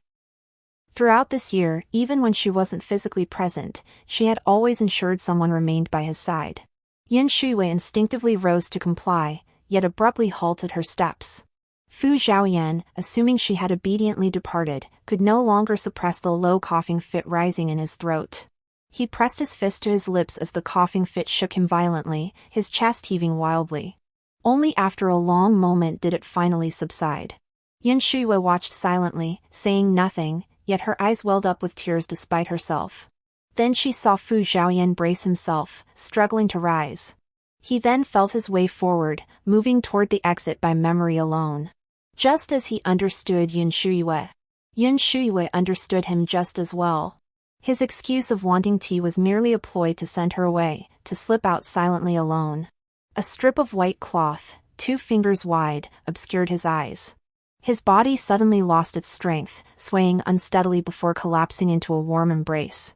Throughout this year, even when she wasn't physically present, she had always ensured someone remained by his side. Yun Shuyue instinctively rose to comply, yet abruptly halted her steps. Fu Zhaoyan, assuming she had obediently departed, could no longer suppress the low coughing fit rising in his throat. He pressed his fist to his lips as the coughing fit shook him violently, his chest heaving wildly. Only after a long moment did it finally subside. Yun Shuyue watched silently, saying nothing, yet her eyes welled up with tears despite herself. Then she saw Fu Zhaoyan brace himself, struggling to rise. He then felt his way forward, moving toward the exit by memory alone. Just as he understood Yun Shuyue understood him just as well. His excuse of wanting tea was merely a ploy to send her away, to slip out silently alone. A strip of white cloth, 2 fingers wide, obscured his eyes. His body suddenly lost its strength, swaying unsteadily before collapsing into a warm embrace.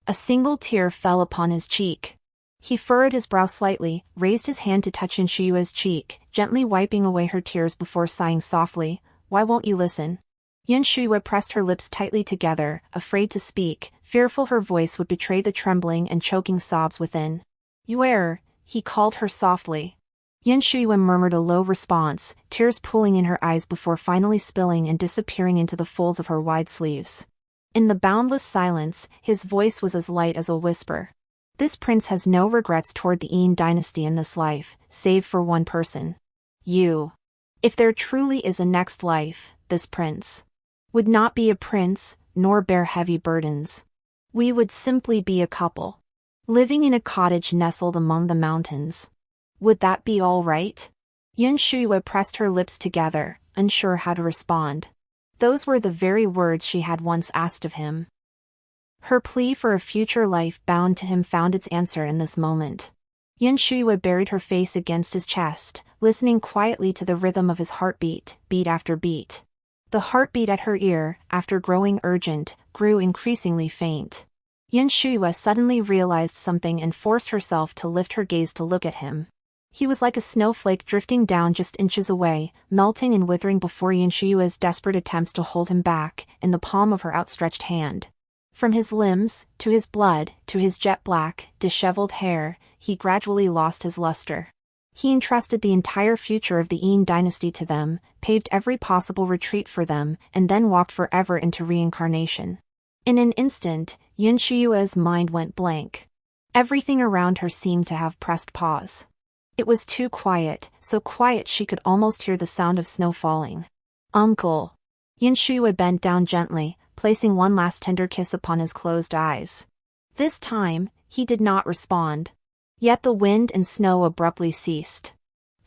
A single tear fell upon his cheek. He furrowed his brow slightly, raised his hand to touch Yun Shuyue's cheek, gently wiping away her tears before sighing softly, "Why won't you listen?" Yun Shuyue pressed her lips tightly together, afraid to speak, fearful her voice would betray the trembling and choking sobs within. "Heir," he called her softly. Yun Shuyue murmured a low response, tears pooling in her eyes before finally spilling and disappearing into the folds of her wide sleeves. In the boundless silence, his voice was as light as a whisper. "This prince has no regrets toward the Dayin Dynasty in this life, save for one person. You. If there truly is a next life, this prince would not be a prince, nor bear heavy burdens. We would simply be a couple, living in a cottage nestled among the mountains. Would that be all right?" Yun Shuyue pressed her lips together, unsure how to respond. Those were the very words she had once asked of him. Her plea for a future life bound to him found its answer in this moment. Yun Shuyue buried her face against his chest, listening quietly to the rhythm of his heartbeat, beat after beat. The heartbeat at her ear, after growing urgent, grew increasingly faint. Yun Shuyue suddenly realized something and forced herself to lift her gaze to look at him. He was like a snowflake drifting down just inches away, melting and withering before Yun Shuyue's desperate attempts to hold him back, in the palm of her outstretched hand. From his limbs, to his blood, to his jet-black, disheveled hair, he gradually lost his luster. He entrusted the entire future of the Dayin Dynasty to them, paved every possible retreat for them, and then walked forever into reincarnation. In an instant, Yun Shuyue's mind went blank. Everything around her seemed to have pressed pause. It was too quiet, so quiet she could almost hear the sound of snow falling. "Uncle." Yun Shuyue bent down gently, placing one last tender kiss upon his closed eyes. This time, he did not respond. Yet the wind and snow abruptly ceased.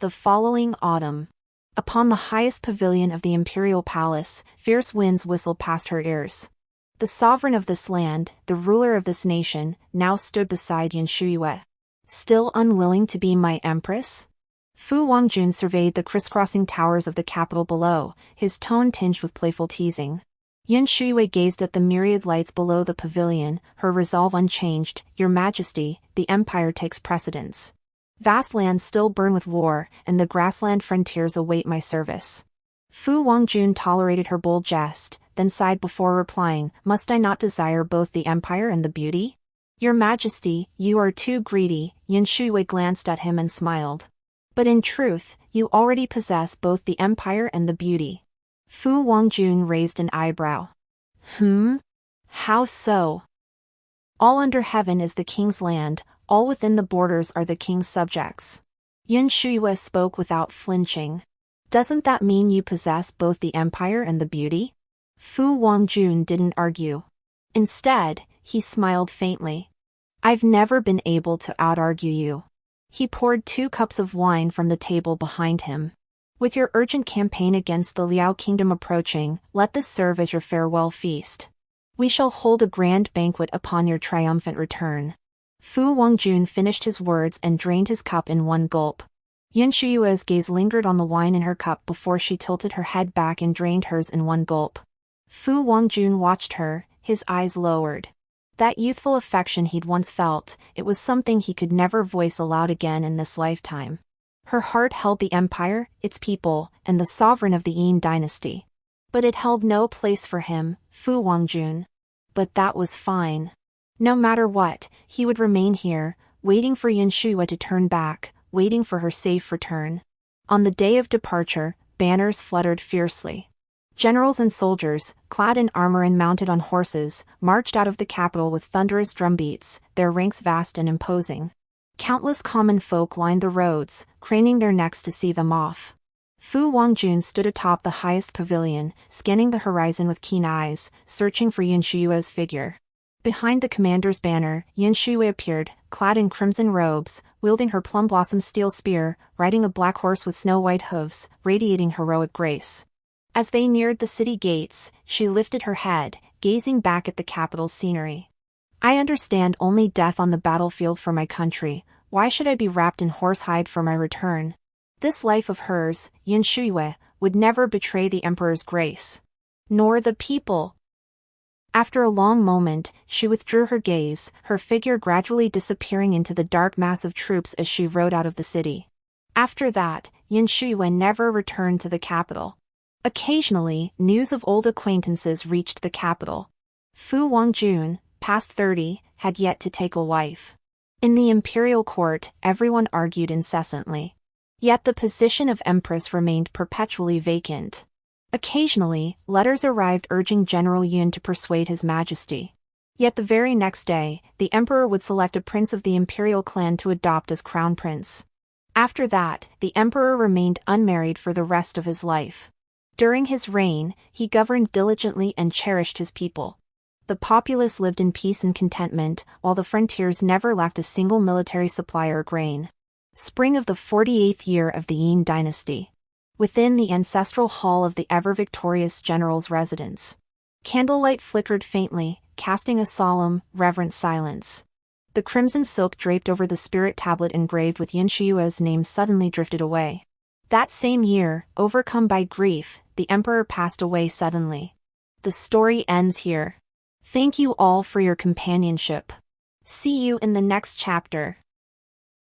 The following autumn, upon the highest pavilion of the imperial palace, fierce winds whistled past her ears. The sovereign of this land, the ruler of this nation, now stood beside Yun Shuyue. "Still unwilling to be my empress?" Fu Wangjun surveyed the crisscrossing towers of the capital below, his tone tinged with playful teasing. Yun Shuyue gazed at the myriad lights below the pavilion, her resolve unchanged. "Your Majesty, the empire takes precedence. Vast lands still burn with war, and the grassland frontiers await my service." Fu Wangjun tolerated her bold jest, then sighed before replying, "Must I not desire both the empire and the beauty?" "Your Majesty, you are too greedy." Yun Shuyue glanced at him and smiled. "But in truth, you already possess both the empire and the beauty." Fu Wangjun raised an eyebrow. How so?" "All under heaven is the king's land, all within the borders are the king's subjects." Yun Shuyue spoke without flinching. "Doesn't that mean you possess both the empire and the beauty?" Fu Wangjun didn't argue. Instead, he smiled faintly. "I've never been able to out-argue you." He poured 2 cups of wine from the table behind him. "With your urgent campaign against the Liao kingdom approaching, let this serve as your farewell feast. We shall hold a grand banquet upon your triumphant return." Fu Wangjun finished his words and drained his cup in one gulp. Yun Shuyue's gaze lingered on the wine in her cup before she tilted her head back and drained hers in one gulp. Fu Wangjun watched her, his eyes lowered. That youthful affection he'd once felt, it was something he could never voice aloud again in this lifetime. Her heart held the empire, its people, and the sovereign of the Dayin Dynasty. But it held no place for him, Fu Wangjun. But that was fine. No matter what, he would remain here, waiting for Yun Shuyue to turn back, waiting for her safe return. On the day of departure, banners fluttered fiercely. Generals and soldiers, clad in armor and mounted on horses, marched out of the capital with thunderous drumbeats, their ranks vast and imposing. Countless common folk lined the roads, craning their necks to see them off. Fu Wangjun stood atop the highest pavilion, scanning the horizon with keen eyes, searching for Yun Shuyue's figure. Behind the commander's banner, Yun Shuyue appeared, clad in crimson robes, wielding her plum-blossom steel spear, riding a black horse with snow-white hooves, radiating heroic grace. As they neared the city gates, she lifted her head, gazing back at the capital's scenery. I understand only death on the battlefield for my country. Why should I be wrapped in horsehide for my return? This life of hers, Yun Shuyue, would never betray the emperor's grace. Nor the people. After a long moment, she withdrew her gaze, her figure gradually disappearing into the dark mass of troops as she rode out of the city. After that, Yun Shuyue never returned to the capital. Occasionally, news of old acquaintances reached the capital. Fu Wangjun, past 30, had yet to take a wife. In the imperial court, everyone argued incessantly. Yet the position of empress remained perpetually vacant. Occasionally, letters arrived urging General Yun to persuade His Majesty. Yet the very next day, the emperor would select a prince of the imperial clan to adopt as crown prince. After that, the emperor remained unmarried for the rest of his life. During his reign, he governed diligently and cherished his people. The populace lived in peace and contentment, while the frontiers never lacked a single military supply or grain. Spring of the 48th year of the Dayin Dynasty. Within the ancestral hall of the ever-victorious general's residence. Candlelight flickered faintly, casting a solemn, reverent silence. The crimson silk draped over the spirit tablet engraved with Yun Shuyue's name suddenly drifted away. That same year, overcome by grief, the emperor passed away suddenly. The story ends here. Thank you all for your companionship. See you in the next chapter.